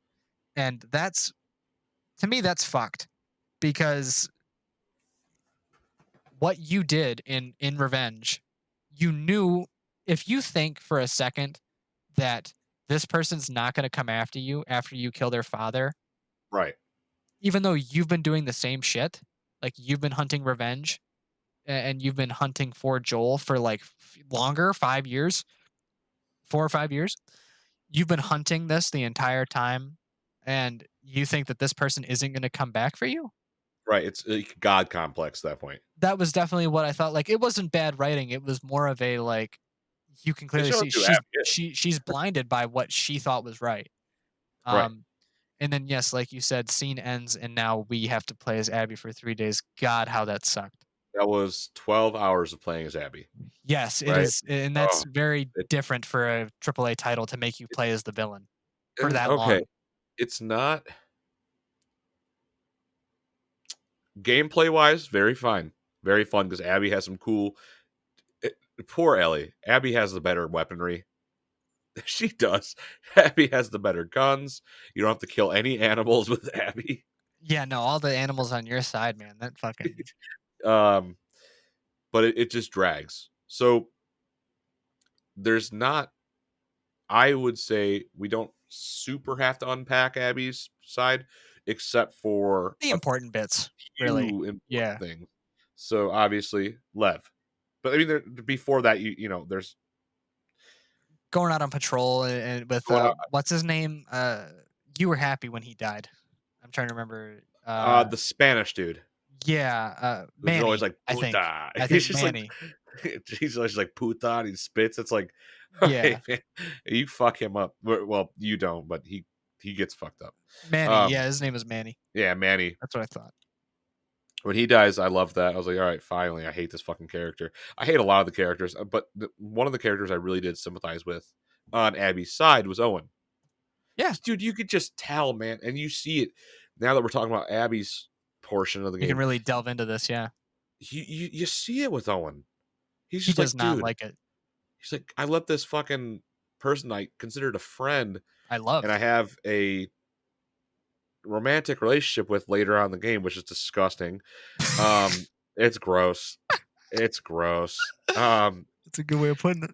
Speaker 3: and that's, to me, that's fucked, because what you did in revenge, you knew, if you think for a second that this person's not going to come after you after you kill their father,
Speaker 2: Right.
Speaker 3: even though you've been doing the same shit, like you've been hunting revenge, and you've been hunting for Joel for like longer, 5 years, 4 or 5 years. You've been hunting this the entire time, and you think that this person isn't going to come back for you?
Speaker 2: Right. It's a God complex at that point.
Speaker 3: That was definitely what I thought. Like, it wasn't bad writing. It was more of a, like, you can
Speaker 2: It
Speaker 3: clearly
Speaker 2: shows
Speaker 3: see
Speaker 2: you Abby is.
Speaker 3: she's blinded by what she thought was right.
Speaker 2: Right.
Speaker 3: Um, and then, yes, like you said, scene ends, and now we have to play as Abby for 3 days. God, how that sucked.
Speaker 2: That was 12 hours of playing as Abby.
Speaker 3: Yes, it
Speaker 2: Right.
Speaker 3: is, and
Speaker 2: Oh,
Speaker 3: that's very
Speaker 2: it,
Speaker 3: different for a AAA title to make you play as the villain for
Speaker 2: and
Speaker 3: that
Speaker 2: okay.
Speaker 3: long.
Speaker 2: It's not gameplay wise, very fine. Very fun because Abby has some cool. It, poor Ellie. Abby has the better weaponry. She does. Abby has the better guns. You don't have to kill any animals with Abby.
Speaker 3: Yeah, no, all the animals on your side, man. That fucking
Speaker 2: Um, but it just drags. So there's not, I would say we don't super have to unpack Abby's side, except for
Speaker 3: the
Speaker 2: a
Speaker 3: important bits, really.
Speaker 2: few important
Speaker 3: Yeah.
Speaker 2: things. So obviously Lev. But I mean before that there's
Speaker 3: Going out on patrol, and with,
Speaker 2: going out
Speaker 3: what's his name? You were happy when he died. I'm trying to remember.
Speaker 2: the Spanish dude.
Speaker 3: Yeah,
Speaker 2: Who's always
Speaker 3: Manny,
Speaker 2: like
Speaker 3: I think.
Speaker 2: puta.
Speaker 3: I
Speaker 2: He's
Speaker 3: think
Speaker 2: just like
Speaker 3: Manny.
Speaker 2: he's always like puta and he spits. It's like,
Speaker 3: Yeah,
Speaker 2: hey man, you fuck him up. Well, you don't, but he gets fucked up.
Speaker 3: Manny.
Speaker 2: Um,
Speaker 3: Yeah, his name is Manny.
Speaker 2: yeah, Manny.
Speaker 3: That's what I thought.
Speaker 2: When he dies, I love that. I was like, all right, finally, I hate this fucking character. I hate a lot of the characters, but one of the characters I really did sympathize with on Abby's side was Owen.
Speaker 3: Yeah,
Speaker 2: 'Cause, dude, you could just tell, man, and you see it now that we're talking about Abby's portion of the
Speaker 3: we can
Speaker 2: game.
Speaker 3: really delve into this. Yeah,
Speaker 2: You see it with Owen. He's
Speaker 3: he
Speaker 2: just
Speaker 3: does
Speaker 2: like,
Speaker 3: not
Speaker 2: dude.
Speaker 3: like it.
Speaker 2: He's like, I let this fucking person I considered a friend,
Speaker 3: I
Speaker 2: and I
Speaker 3: loved.
Speaker 2: have a romantic relationship with later on in the game, which is disgusting. It's gross. It's gross.
Speaker 3: That's a good way of putting it.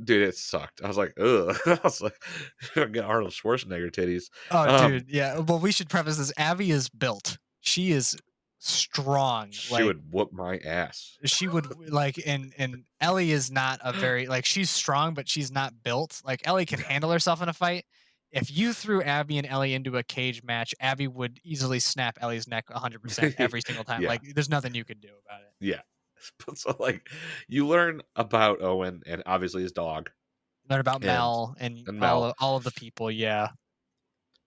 Speaker 2: Dude, it sucked. I was like, ugh. I was like, get Arnold Schwarzenegger titties.
Speaker 3: Oh,
Speaker 2: Um,
Speaker 3: dude, yeah. Well, we should preface this. Abby is built. She is strong.
Speaker 2: she
Speaker 3: Like,
Speaker 2: would whoop my ass.
Speaker 3: she would, like, and Ellie is not a very, like, she's strong, but she's not built. Like, Ellie can handle herself in a fight. If you threw Abby and Ellie into a cage match, Abby would easily snap Ellie's neck 100% every single time.
Speaker 2: Yeah,
Speaker 3: Like, there's nothing you could do about it.
Speaker 2: yeah. So like, you learn about Owen and obviously his dog
Speaker 3: Learn about
Speaker 2: and
Speaker 3: Mel and
Speaker 2: Mel.
Speaker 3: all of the people. Yeah,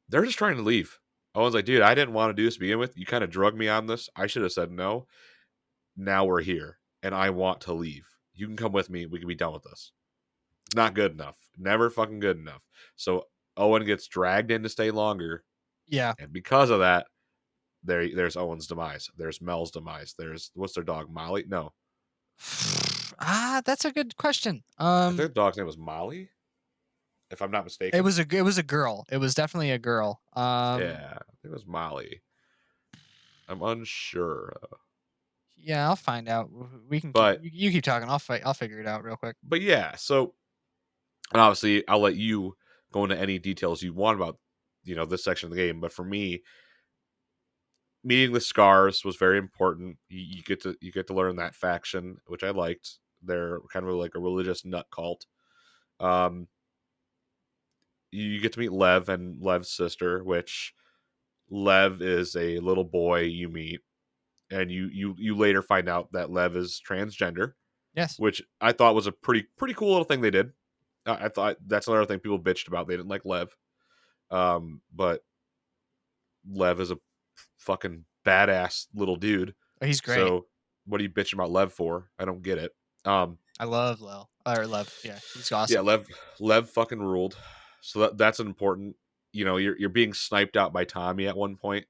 Speaker 2: They're just trying to leave. Owen's like, dude, I didn't want to do this to begin with. You kind of drug me on this. I should have said no. Now we're here, and I want to leave. You can come with me. We can be done with this. Not good enough. Never fucking good enough. So Owen gets dragged in to stay longer,
Speaker 3: Yeah.
Speaker 2: and because of that, there's Owen's demise. There's Mel's demise. There's what's their dog? Molly? No.
Speaker 3: That's a good question.
Speaker 2: I think the dog's name was Molly, if I'm not
Speaker 3: It
Speaker 2: mistaken.
Speaker 3: was a girl. It was definitely a girl.
Speaker 2: Yeah, I think it was Molly. I'm unsure.
Speaker 3: Yeah, I'll find out. We can keep
Speaker 2: But
Speaker 3: you keep talking. I'll figure it out real quick.
Speaker 2: but yeah, so and obviously I'll let you go into any details you want about this section of the game. But for me, meeting the scars was very important. You get to learn that faction, which I liked. They're kind of like a religious nut cult. Um, you get to meet Lev and Lev's sister, which Lev is a little boy you meet, and you later find out that Lev is transgender,
Speaker 3: Yes.
Speaker 2: which I thought was a pretty cool little thing they did. I thought that's another thing people bitched about. They didn't like Lev, but Lev is a fucking badass little dude.
Speaker 3: Oh, he's great.
Speaker 2: So what are you bitching about Lev for? I don't get it. Um,
Speaker 3: I love Lil or Love. Yeah, he's
Speaker 2: yeah,
Speaker 3: awesome.
Speaker 2: Lev fucking ruled. So that's an important. You're being sniped out by Tommy at one point.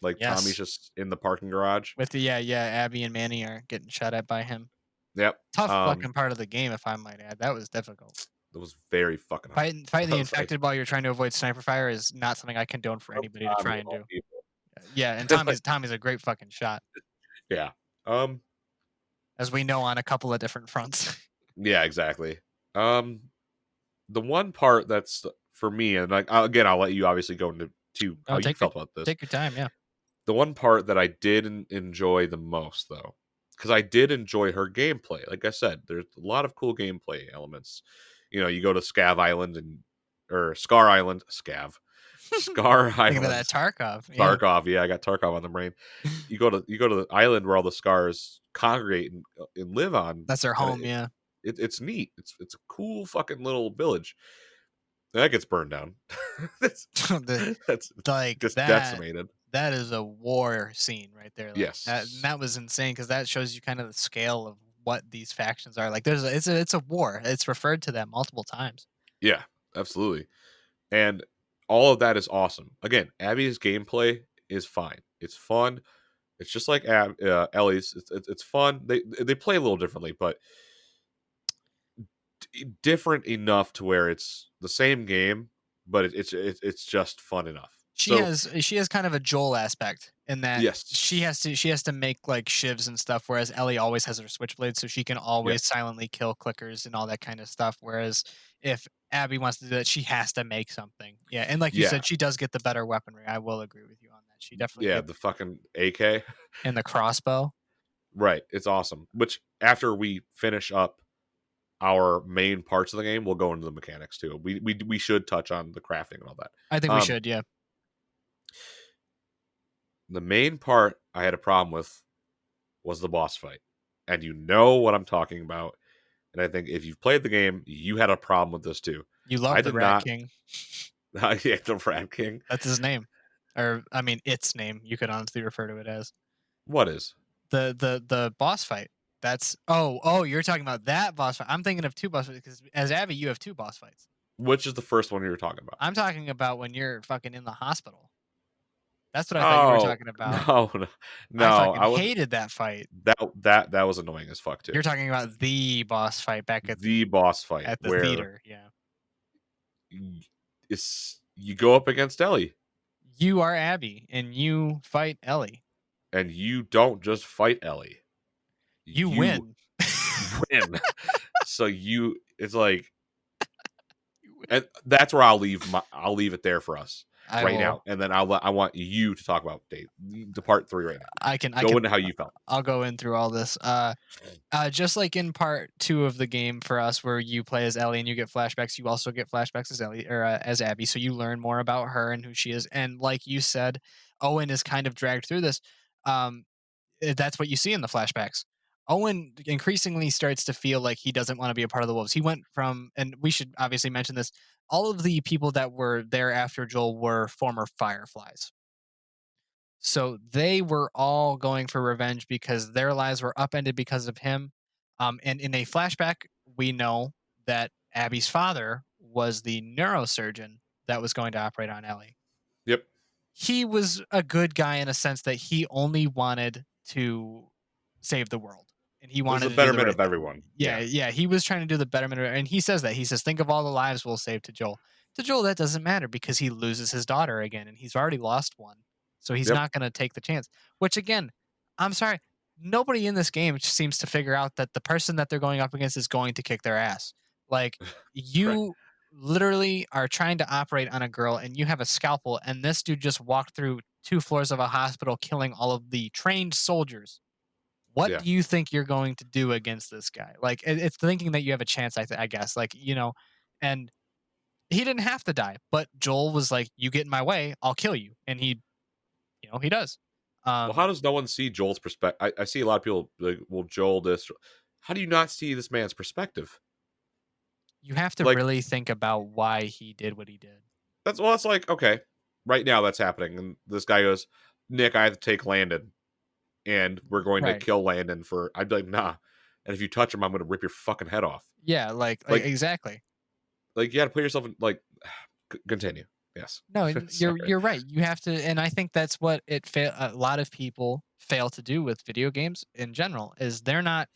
Speaker 2: Like Tommy's
Speaker 3: Yes.
Speaker 2: just in the parking garage.
Speaker 3: With the yeah, Abby and Manny are getting shot at by him.
Speaker 2: Yep.
Speaker 3: Tough fucking part of the game, if I might add. That was difficult.
Speaker 2: It was very fucking hard.
Speaker 3: Fighting
Speaker 2: I
Speaker 3: the
Speaker 2: was like,
Speaker 3: infected while you're trying to avoid sniper fire is not something I condone for
Speaker 2: "Oh,
Speaker 3: anybody to
Speaker 2: Tommy
Speaker 3: try
Speaker 2: of
Speaker 3: and
Speaker 2: all
Speaker 3: do.
Speaker 2: people."
Speaker 3: Yeah, and
Speaker 2: Like,
Speaker 3: Tommy's a great fucking shot,
Speaker 2: yeah. Um.
Speaker 3: as we know on a couple of different fronts.
Speaker 2: Yeah. Exactly. Um. The one part that's for me, and like again, I'll let you obviously go into
Speaker 3: No,
Speaker 2: how you felt about this.
Speaker 3: take your time. Yeah.
Speaker 2: The one part that I did enjoy the most, though, because I did enjoy her gameplay. Like I said, there's a lot of cool gameplay elements. You go to Scav Island or Scar Island, Scar
Speaker 3: Thinking of that
Speaker 2: Island,
Speaker 3: Tarkov. Yeah.
Speaker 2: Tarkov. Yeah, I got Tarkov on the brain. You go to the island where all the scars congregate and live on,
Speaker 3: That's their
Speaker 2: and
Speaker 3: home. Yeah.
Speaker 2: it's neat. It's a cool fucking little village. That gets burned down. that's
Speaker 3: the
Speaker 2: that's
Speaker 3: like
Speaker 2: just
Speaker 3: that
Speaker 2: decimated.
Speaker 3: that is a war scene right there. Like that, and
Speaker 2: Yes.
Speaker 3: that was insane because that shows you kind of the scale of what these factions are. Like it's a war. It's referred to that multiple times.
Speaker 2: Yeah, absolutely. And all of that is awesome. Again, Abby's gameplay is fine. It's fun. It's just like Ellie's. It's fun. They play a little differently, but different enough to where it's the same game, but it's just fun enough. So
Speaker 3: She has kind of a Joel aspect in that
Speaker 2: yes,
Speaker 3: she has to make like shivs and stuff, whereas Ellie always has her switchblade, so she can always
Speaker 2: yes,
Speaker 3: silently kill clickers and all that kind of stuff. Whereas if Abby wants to do that, she has to make something. Yeah, and like you
Speaker 2: yeah,
Speaker 3: said, she does get the better weaponry. I will agree with you on that. She definitely
Speaker 2: yeah.
Speaker 3: gets
Speaker 2: The fucking AK,
Speaker 3: in the crossbow.
Speaker 2: right? It's awesome. Which after we finish up our main parts of the game, we'll go into the mechanics too. We should touch on the crafting and all that.
Speaker 3: I think we
Speaker 2: Um,
Speaker 3: should. Yeah.
Speaker 2: the main part I had a problem with was the boss fight, and you know what I'm talking about. And I think if you've played the game, you had a problem with this too.
Speaker 3: You
Speaker 2: I
Speaker 3: love the
Speaker 2: did
Speaker 3: Rat
Speaker 2: not.
Speaker 3: King.
Speaker 2: Yeah, the Rat King.
Speaker 3: That's his name. Or I mean its name. You could honestly refer to it as.
Speaker 2: What is?
Speaker 3: The boss fight. That's you're talking about that boss fight. I'm thinking of two boss fights because as Abby, you have two boss fights.
Speaker 2: Which is the first one you were talking about?
Speaker 3: I'm talking about when you're fucking in the hospital. That's what I thought you were
Speaker 2: Oh
Speaker 3: talking about.
Speaker 2: no, no,
Speaker 3: I
Speaker 2: no!
Speaker 3: fucking
Speaker 2: I was
Speaker 3: hated that fight.
Speaker 2: that was annoying as fuck too.
Speaker 3: You're talking about the boss fight back
Speaker 2: The boss fight
Speaker 3: at the
Speaker 2: where
Speaker 3: theater. Yeah.
Speaker 2: you go up against Ellie,
Speaker 3: You are Abby and you fight Ellie.
Speaker 2: and you don't just fight Ellie,
Speaker 3: You
Speaker 2: you
Speaker 3: win.
Speaker 2: win. So it's like,
Speaker 3: You win.
Speaker 2: and that's where I'll leave it there for us
Speaker 3: I
Speaker 2: right
Speaker 3: will
Speaker 2: now, and then I want you to talk about the part 3 right now.
Speaker 3: I
Speaker 2: Go
Speaker 3: can
Speaker 2: into how you felt.
Speaker 3: I'll go in through all this. Just like in part 2 of the game for us, where you play as Ellie and you get flashbacks, you also get flashbacks as Ellie or as Abby. So you learn more about her and who she is. And like you said, Owen is kind of dragged through this. Um, that's what you see in the flashbacks. Owen increasingly starts to feel like he doesn't want to be a part of the Wolves. He went from, and we should obviously mention this. All of the people that were there after Joel were former Fireflies. So they were all going for revenge because their lives were upended because of him. And in a flashback, we know that Abby's father was the neurosurgeon that was going to operate on Ellie.
Speaker 2: Yep.
Speaker 3: He was a good guy in a sense that he only wanted to save the world and he
Speaker 2: It was
Speaker 3: wanted
Speaker 2: the
Speaker 3: to do the
Speaker 2: betterment
Speaker 3: right
Speaker 2: of
Speaker 3: thing.
Speaker 2: everyone.
Speaker 3: Yeah,
Speaker 2: Yeah.
Speaker 3: yeah, he was trying to do the betterment and he says that. He says, "Think of all the lives we'll save to Joel." To Joel, that doesn't matter because he loses his daughter again and he's already lost one. So he's
Speaker 2: Yep.
Speaker 3: not going to take the chance. Which again, I'm sorry, nobody in this game seems to figure out that the person that they're going up against is going to kick their ass. Like
Speaker 2: Right.
Speaker 3: you literally are trying to operate on a girl and you have a scalpel and this dude just walked through 2 floors of a hospital killing all of the trained soldiers. What
Speaker 2: Yeah.
Speaker 3: do you think you're going to do against this guy? Like it's thinking that you have a chance, I guess, like, and he didn't have to die, but Joel was like, "You get in my way, I'll kill you." And he does.
Speaker 2: Well, how
Speaker 3: um
Speaker 2: does no one see Joel's perspective? I see a lot of people like, well, Joel this. How do you not see this man's perspective?
Speaker 3: you have to
Speaker 2: Like
Speaker 3: really think about why he did what he did.
Speaker 2: it's like, okay, right now that's happening, and this guy goes, Nick, I have to take Landon, and we're going to
Speaker 3: Right.
Speaker 2: kill Landon for. I'd be like, nah, and if you touch him, I'm going to rip your fucking head off.
Speaker 3: Yeah, like
Speaker 2: Like,
Speaker 3: exactly.
Speaker 2: you got to put yourself in like. Continue. Yes.
Speaker 3: No, and
Speaker 2: Sorry.
Speaker 3: you're right. You have to, and I think that's what a lot of people fail to do with video games in general is they're not.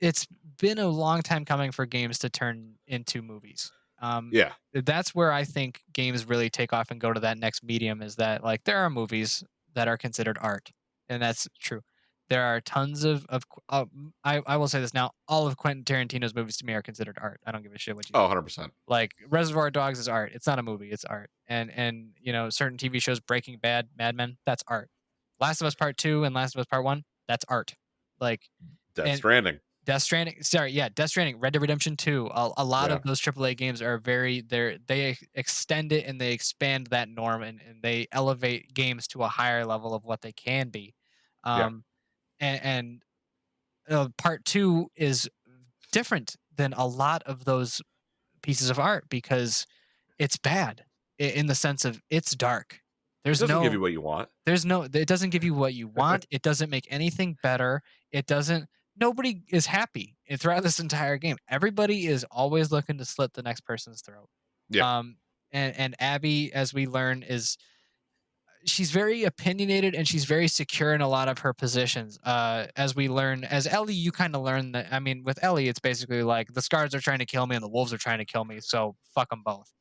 Speaker 3: It's been a long time coming for games to turn into movies.
Speaker 2: Yeah.
Speaker 3: That's where I think games really take off and go to that next medium. Is that like there are movies that are considered art, and that's true. There are tons I will say this now. All of Quentin Tarantino's movies to me are considered art. I don't give a shit what you
Speaker 2: Oh,
Speaker 3: think.
Speaker 2: 100%.
Speaker 3: Like Reservoir Dogs is art. It's not a movie, it's art. And certain TV shows, Breaking Bad, Mad Men, that's art. Last of Us Part 2 and Last of Us Part 1, that's art. Like
Speaker 2: Death
Speaker 3: and
Speaker 2: Stranding.
Speaker 3: Death Stranding, sorry, yeah, Death Stranding, Red Dead Redemption 2. A lot
Speaker 2: Yeah.
Speaker 3: of those AAA games are they extend it and they expand that norm and they elevate games to a higher level of what they can be.
Speaker 2: Yeah.
Speaker 3: Um and part 2 is different than a lot of those pieces of art because it's bad in the sense of it's dark.
Speaker 2: It
Speaker 3: There's
Speaker 2: doesn't give you
Speaker 3: no
Speaker 2: what you want.
Speaker 3: it doesn't give you what you want. It doesn't make anything better. It doesn't Nobody is happy throughout this entire game. Everybody is always looking to slit the next person's throat.
Speaker 2: Yeah.
Speaker 3: And Abby, as we learn, is she's very opinionated and she's very secure in a lot of her positions. As we learn, as Ellie, you kind of learn that. I mean, with Ellie, it's basically like the Scars are trying to kill me and the Wolves are trying to kill me, so fuck them both.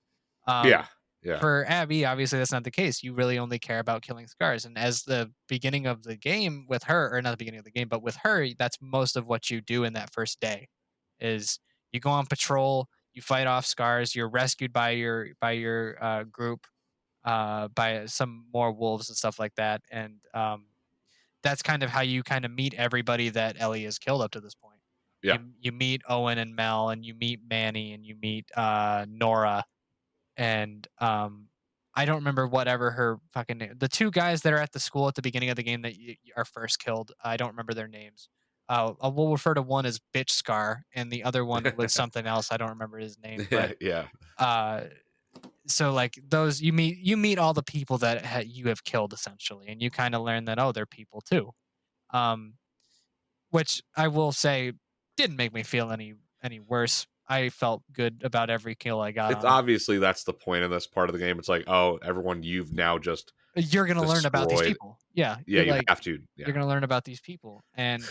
Speaker 2: Yeah.
Speaker 3: Um,
Speaker 2: Yeah.
Speaker 3: for Abby, obviously that's not the case. You really only care about killing Scars, and as the beginning of the game with her, or not the beginning of the game, but with her, that's most of what you do in that first day. Is you go on patrol, you fight off Scars, you're rescued by your group, by some more wolves and stuff like that, and that's kind of how you kind of meet everybody that Ellie has killed up to this point.
Speaker 2: Yeah.
Speaker 3: You meet Owen and Mel, and you meet Manny, and you meet Nora, and I don't remember whatever her fucking name. The two guys that are at the school at the beginning of the game that are first killed. I don't remember their names. We'll refer to one as Bitch Scar, and the other one was something else. I don't remember his name, but
Speaker 2: Yeah. Yeah.
Speaker 3: uh, so like those you meet all the people that you have killed essentially, and you kind of learn that they're people too. Um, which I will say didn't make me feel any worse. I felt good about every kill I got
Speaker 2: It's
Speaker 3: on him.
Speaker 2: obviously that's the point of this part of the game. It's like, oh, everyone you've now just
Speaker 3: You're gonna learn about these
Speaker 2: destroyed.
Speaker 3: people. Yeah,
Speaker 2: Yeah, you
Speaker 3: like
Speaker 2: have to.
Speaker 3: you're
Speaker 2: Yeah.
Speaker 3: gonna learn about these people, and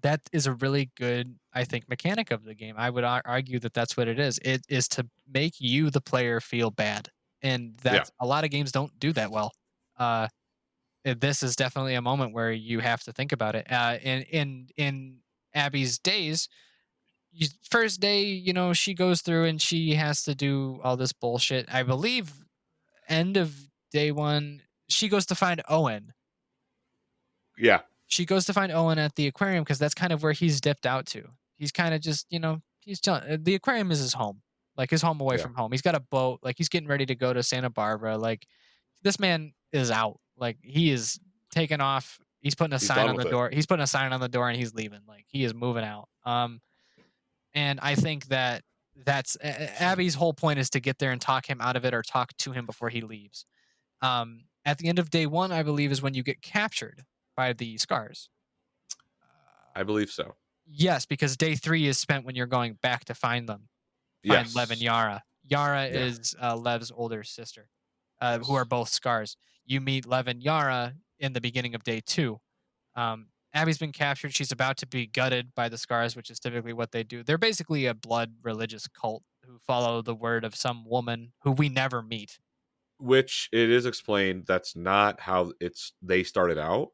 Speaker 3: that is a really good, I think, mechanic of the game. I would argue that that's what it is. It is to make you, the player, feel bad, and
Speaker 2: Yeah.
Speaker 3: that's a lot of games don't do that well. Uh, this is definitely a moment where you have to think about it. In Abby's days, first day, she goes through and she has to do all this bullshit. I believe end of day one, she goes to find Owen.
Speaker 2: Yeah.
Speaker 3: She goes to find Owen at the aquarium because that's kind of where he's dipped out to. He's kind of just, he's chilling. The aquarium is his home, like his home away
Speaker 2: Yeah.
Speaker 3: from home. He's got a boat, like he's getting ready to go to Santa Barbara. Like this man is out. Like he is taking off. He's putting a
Speaker 2: He's
Speaker 3: sign
Speaker 2: done
Speaker 3: on the
Speaker 2: with it.
Speaker 3: door. He's putting a sign on the door and he's leaving. Like he is moving out. And I think that that's Abby's whole point is to get there and talk him out of it or talk to him before he leaves. At the end of day one, I believe, is when you get captured by the Scars.
Speaker 2: I believe so.
Speaker 3: Yes, because day 3 is spent when you're going back to find them. Find Lev and
Speaker 2: Yes.
Speaker 3: Yara. Yara
Speaker 2: Yeah.
Speaker 3: is, Lev's older sister, who are
Speaker 2: Yes.
Speaker 3: both scars. You meet Lev and Yara in the beginning of day 2. Abby's been captured. She's about to be gutted by the scars, which is typically what they do. They're basically a blood religious cult who follow the word of some woman who we never meet.
Speaker 2: Which it is explained that's not how they started out.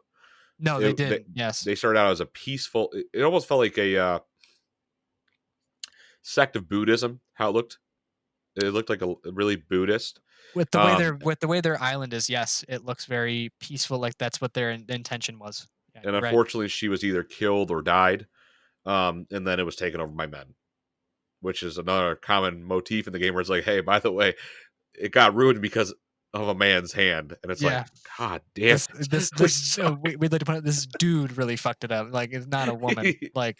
Speaker 3: No, they
Speaker 2: It,
Speaker 3: didn't. Yes.
Speaker 2: they started out as a peaceful. It almost felt like a sect of Buddhism. How it looked like a really Buddhist. Um,
Speaker 3: With the way their island is, yes, it looks very peaceful, like that's what their intention was. Yeah,
Speaker 2: and
Speaker 3: you're right.
Speaker 2: unfortunately, she was either killed or died. And then it was taken over by men, which is another common motif in the game where it's like, hey, by the way, it got ruined because of a man's hand, and it's like,
Speaker 3: Yeah.
Speaker 2: God damn it, we suck.
Speaker 3: We'd like to point out this dude really fucked it up. Like it's not a woman. Like,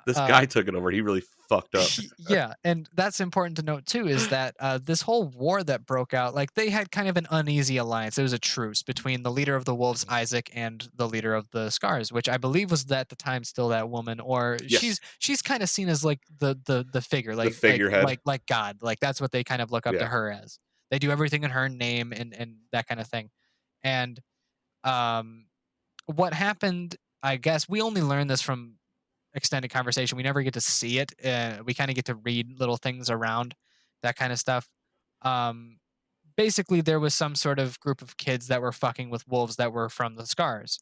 Speaker 2: This
Speaker 3: uh,
Speaker 2: guy took it over. He really fucked up.
Speaker 3: yeah, and that's important to note too is that this whole war that broke out, like they had kind of an uneasy alliance. It was a truce between the leader of the wolves, Isaac, and the leader of the scars, which I believe was at the time still that woman, or
Speaker 2: Yes,
Speaker 3: she's kind of seen as like the figure,
Speaker 2: the figurehead.
Speaker 3: like God, like that's what they kind of look up to
Speaker 2: Yeah,
Speaker 3: her as. They do everything in her name and that kind of thing, and um, what happened? I guess we only learned this from extended conversation. We never get to see it. We kind of get to read little things around that kind of stuff. Um, Basically, there was some sort of group of kids that were fucking with wolves that were from the scars.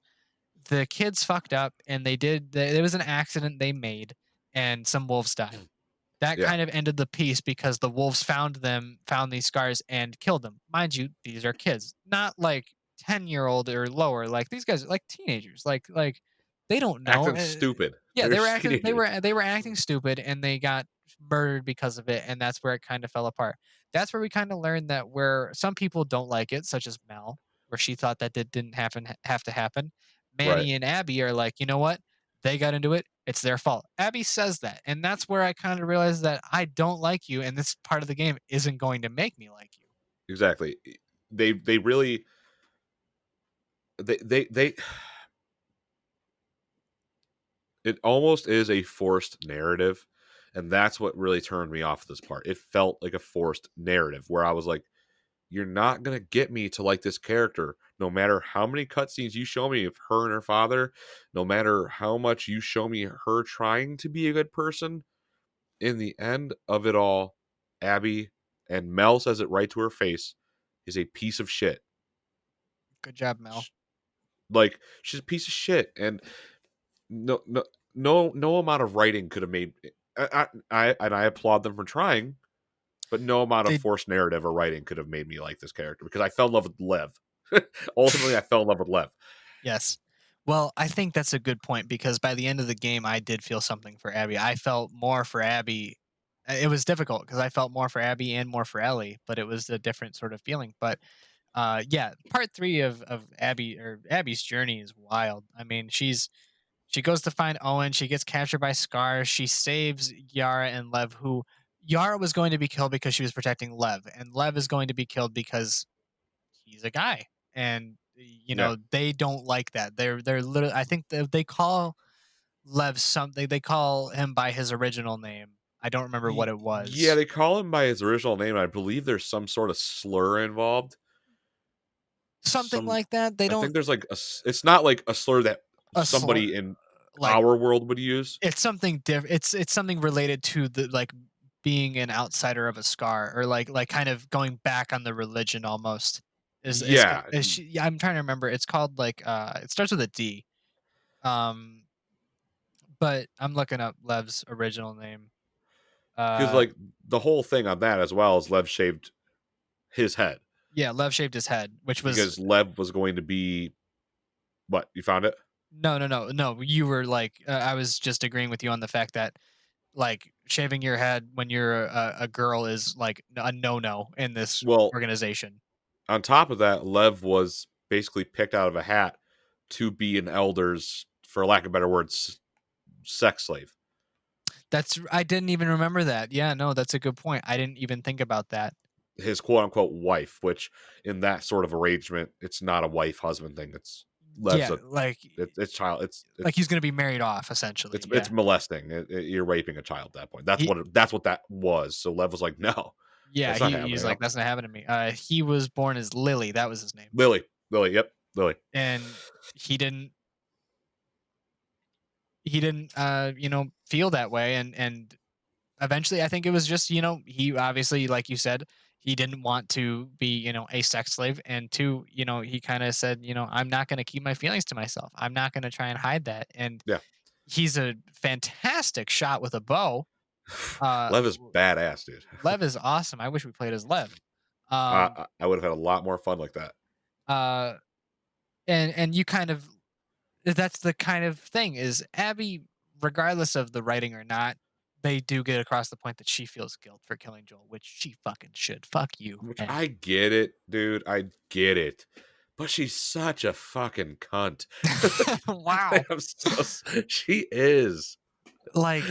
Speaker 3: The kids fucked up, and there was an accident they made, and some wolves died. That
Speaker 2: yeah,
Speaker 3: kind of ended the piece because the wolves found these scars and killed them. Mind you, these are kids, not like 10-year-old or lower. Like these guys are like teenagers. Like they don't know.
Speaker 2: acting stupid.
Speaker 3: Yeah,
Speaker 2: They're
Speaker 3: they were
Speaker 2: just
Speaker 3: acting.
Speaker 2: teenagers.
Speaker 3: They were acting stupid, and they got murdered because of it. And that's where it kind of fell apart. That's where we kind of learned that where some people don't like it, such as Mel, where she thought that didn't have to happen.
Speaker 2: Right,
Speaker 3: Manny and Abby are like, you know what? They got into it. It's their fault. Abby says that. And that's where I kind of realized that I don't like you. And this part of the game isn't going to make me like you.
Speaker 2: exactly. They really they it almost is a forced narrative, and that's what really turned me off this part. It felt like a forced narrative where I was like, you're not gonna get me to like this character, no matter how many cutscenes you show me of her and her father, no matter how much you show me her trying to be a good person. In the end of it all, Abby, and Mel says it right to her face, is a piece of shit.
Speaker 3: Good job, Mel.
Speaker 2: Sh- Like, she's a piece of shit, and no, no, no amount of writing could have made. I applaud them for trying, but no amount of
Speaker 3: They
Speaker 2: forced narrative or writing could have made me like this character because I fell in love with Lev. Ultimately, I fell in love with Lev.
Speaker 3: Yes. Well, I think that's a good point because by the end of the game, I did feel something for Abby. I felt more for Abby. It was difficult because I felt more for Abby and more for Ellie, but it was a different sort of feeling. But yeah, part 3 of Abby's journey is wild. I mean, she goes to find Owen. She gets captured by Scar. She saves Yara and Lev, who Yara was going to be killed because she was protecting Lev, and Lev is going to be killed because he's a guy, and
Speaker 2: Yeah,
Speaker 3: they don't like that. They're literally. I think they call Lev something. They call him by his original name. I don't remember what it
Speaker 2: yeah.
Speaker 3: was.
Speaker 2: They call him by his original name. I believe there's some sort of slur involved.
Speaker 3: Something
Speaker 2: Some,
Speaker 3: like that. They
Speaker 2: I think
Speaker 3: don't
Speaker 2: there's like it's not like a slur that
Speaker 3: a slur
Speaker 2: somebody in
Speaker 3: like
Speaker 2: our world would use.
Speaker 3: it's something different. It's something related to the like being an outsider of a scar or like kind of going back on the religion almost
Speaker 2: Yeah,
Speaker 3: is she, yeah, I'm trying to remember. It's called like it starts with a D. Um but I'm looking up Lev's original name.
Speaker 2: because
Speaker 3: Uh
Speaker 2: like the whole thing on that as well is Lev shaved his head
Speaker 3: yeah, Lev shaved his head, which was
Speaker 2: because Lev was going to be what you found it.
Speaker 3: no, you were like I was just agreeing with you on the fact that like shaving your head when you're a girl is like a no in this
Speaker 2: Well,
Speaker 3: organization.
Speaker 2: on top of that, Lev was basically picked out of a hat to be an elder's, for lack of better words, sex slave.
Speaker 3: I didn't even remember that. Yeah, no, that's a good point. I didn't even think about that.
Speaker 2: His quote unquote wife, which in that sort of arrangement, it's not a wife husband thing. It's Lev's
Speaker 3: Yeah,
Speaker 2: a it's child.
Speaker 3: like he's gonna be married off essentially.
Speaker 2: It's
Speaker 3: Yeah.
Speaker 2: molesting. You're raping a child at that point. That's what that was. So Lev was like, no,
Speaker 3: Yeah,
Speaker 2: that's not
Speaker 3: he's
Speaker 2: happening.
Speaker 3: like, "That's not happening to me." He was born as Lily, that was his name,
Speaker 2: Lily, yep, Lily.
Speaker 3: and he didn't feel that way, and eventually, I think it was just, he obviously, like you said, he didn't want to be, a sex slave, and 2, he kinda said, "I'm not gonna keep my feelings to myself. I'm not gonna try and hide that," and
Speaker 2: Yeah,
Speaker 3: he's a fantastic shot with a bow.
Speaker 2: Lev is badass, dude.
Speaker 3: Lev is awesome. I wish we played as Lev. Um,
Speaker 2: I would have had a lot more fun like that.
Speaker 3: uh, and you kind of that's the kind of thing is Abby, regardless of the writing or not, they do get across the point that she feels guilt for killing Joel, which she fucking should. Fuck you,
Speaker 2: Which
Speaker 3: Abby.
Speaker 2: I get it, dude. I get it. But she's such a fucking cunt.
Speaker 3: Wow.
Speaker 2: She is.
Speaker 3: Like,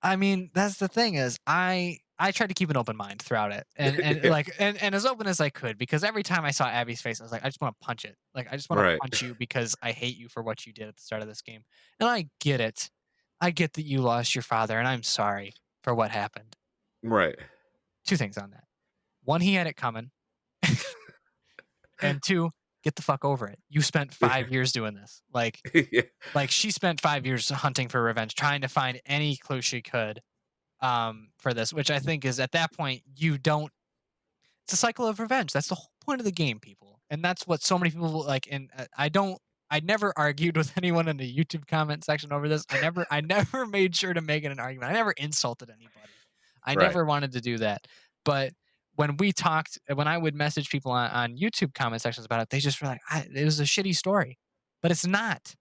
Speaker 3: I mean, that's the thing is I tried to keep an open mind throughout it, and
Speaker 2: Yeah,
Speaker 3: like and as open as I could, because every time I saw Abby's face, I was like, I just want to punch it. Like, I just want to
Speaker 2: right.
Speaker 3: punch you because I hate you for what you did at the start of this game. And I get it. I get that you lost your father, and I'm sorry for what happened.
Speaker 2: Right.
Speaker 3: 2 things on that. 1, he had it coming, and 2, get the fuck over it. You spent 5 years doing this.
Speaker 2: Yeah.
Speaker 3: Like she spent 5 years hunting for revenge, trying to find any clue she could for this, which I think is at that point you don't. It's a cycle of revenge. That's the whole point of the game, people, and that's what so many people like. And I don't. I never argued with anyone in the YouTube comment section over this. I never made sure to make it an argument. I never insulted anybody. I
Speaker 2: Right.
Speaker 3: never wanted to do that. But when we talked, when I would message people on YouTube comment sections about it, they just were like, "It was a shitty story," but it's not.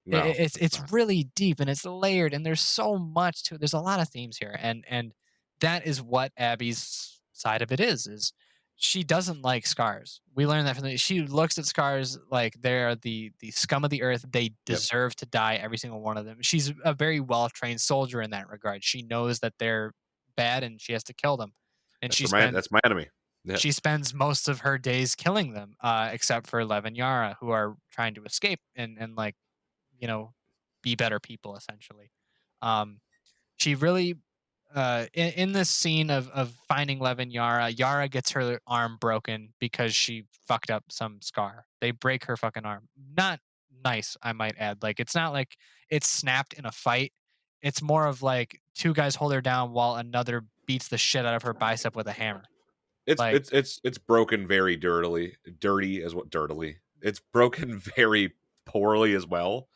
Speaker 2: No, it's
Speaker 3: It's
Speaker 2: not.
Speaker 3: really deep and it's layered and there's so much to it. There's a lot of themes here, and that is what Abby's side of it is she doesn't like scars. We learned that from she looks at scars like they're the scum of the earth. They
Speaker 2: Yep.
Speaker 3: deserve to die, every single one of them. She's a very well trained soldier in that regard. She knows that they're bad and she has to kill them. And
Speaker 2: That's my enemy. Yeah.
Speaker 3: she spends most of her days killing them, except for Lev and Yara, who are trying to escape and like you know, be better people essentially. Um, she really in this scene of finding Lev and Yara, Yara gets her arm broken because she fucked up some scar. They break her fucking arm. Not nice, I might add. Like it's not like it's snapped in a fight. It's more of like 2 guys hold her down while another beats the shit out of her bicep with a hammer. Like
Speaker 2: It's broken very dirtily. Dirty is what dirtily. It's broken very poorly as well.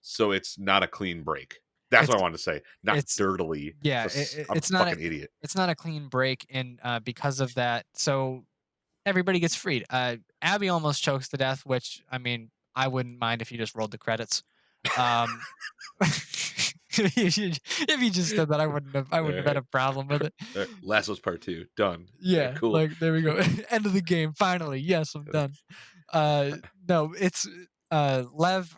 Speaker 2: So it's not a clean break. That's what
Speaker 3: it's
Speaker 2: I wanted to say. Not
Speaker 3: it's
Speaker 2: dirtily.
Speaker 3: yeah,
Speaker 2: I'm a fucking idiot.
Speaker 3: it's not a clean break, and because of that, so everybody gets freed. Abby almost chokes to death, which I mean, I wouldn't mind if you just rolled the credits. Um, if you just did that, I wouldn't have had
Speaker 2: Alright.
Speaker 3: a problem with it.
Speaker 2: Last was part 2. Done. Okay,
Speaker 3: Yeah,
Speaker 2: cool.
Speaker 3: like there we go. End of the game. Finally, yes, I'm done. No, it's Lev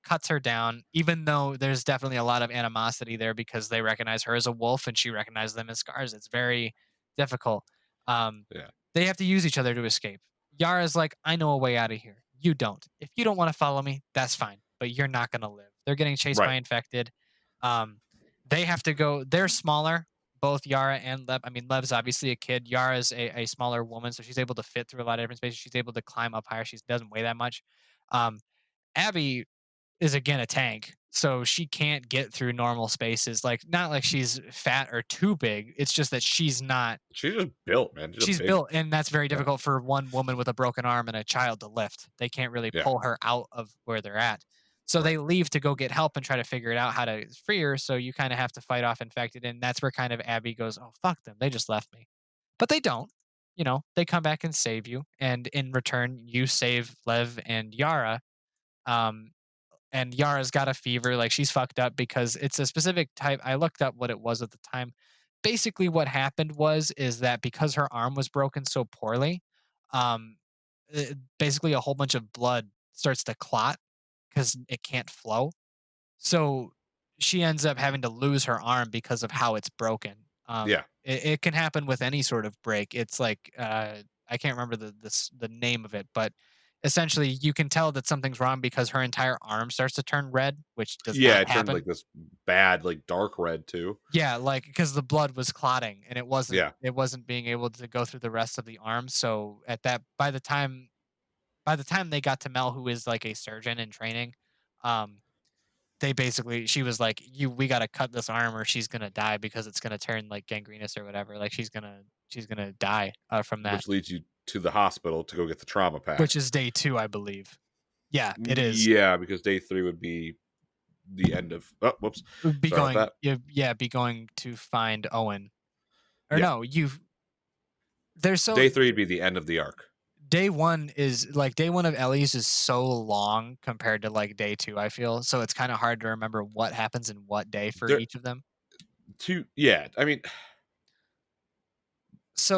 Speaker 3: cuts her down, even though there's definitely a lot of animosity there because they recognize her as a wolf and she recognizes them as scars. It's very difficult. Um,
Speaker 2: Yeah.
Speaker 3: they have to use each other to escape. Yara's like, I know a way out of here. You don't. If you don't want to follow me, that's fine, but you're not gonna live. They're getting chased by
Speaker 2: Right.
Speaker 3: infected. Um, they have to go. They're smaller, both Yara and Lev. I mean, Lev's obviously a kid. Yara's a smaller woman, so she's able to fit through a lot of different spaces. She's able to climb up higher. She doesn't weigh that much. Um, Abby is again a tank, so she can't get through normal spaces. Like, not like she's fat or too big. It's just that she's not.
Speaker 2: She's just built, man. She's a
Speaker 3: She's
Speaker 2: big
Speaker 3: built, and that's very
Speaker 2: yeah.
Speaker 3: difficult for one woman with a broken arm and a child to lift. They can't really
Speaker 2: Yeah.
Speaker 3: pull her out of where they're at. So
Speaker 2: Right.
Speaker 3: they leave to go get help and try to figure it out how to free her. So you kind of have to fight off infected. And that's where kind of Abby goes, oh, fuck them. They just left me. But they don't. They come back and save you. And in return, you save Lev and Yara. Um, and Yara's got a fever. Like she's fucked up because it's a specific type. I looked up what it was at the time. Basically, what happened is that because her arm was broken so poorly, um, basically a whole bunch of blood starts to clot because it can't flow. So she ends up having to lose her arm because of how it's broken.
Speaker 2: Yeah.
Speaker 3: It can happen with any sort of break. It's like I can't remember the name of it, but essentially you can tell that something's wrong because her entire arm starts to turn red, which does
Speaker 2: Yeah,
Speaker 3: not
Speaker 2: it turned
Speaker 3: happen.
Speaker 2: like this bad, like dark red too.
Speaker 3: Yeah, like because the blood was clotting and
Speaker 2: Yeah,
Speaker 3: it wasn't being able to go through the rest of the arm. So at that by the time they got to Mel, who is like a surgeon in training, um, they basically she was like, we gotta cut this arm or she's gonna die because it's gonna turn like gangrenous or whatever. Like she's gonna die from that.
Speaker 2: which leads you to the hospital to go get the trauma
Speaker 3: Which
Speaker 2: pack.
Speaker 3: is day 2, I believe. Yeah, it is.
Speaker 2: Yeah, because day 3 would be the end of. Oh, whoops.
Speaker 3: Be
Speaker 2: Sorry about
Speaker 3: going
Speaker 2: that.
Speaker 3: yeah, be going to find Owen. Or
Speaker 2: Yeah,
Speaker 3: no, you've there's so
Speaker 2: day 3 would be the end of the arc.
Speaker 3: day 1 of Ellie's is so long compared to like day 2, I feel. So it's kind of hard to remember what happens in what day for
Speaker 2: There,
Speaker 3: each of them.
Speaker 2: yeah. I mean,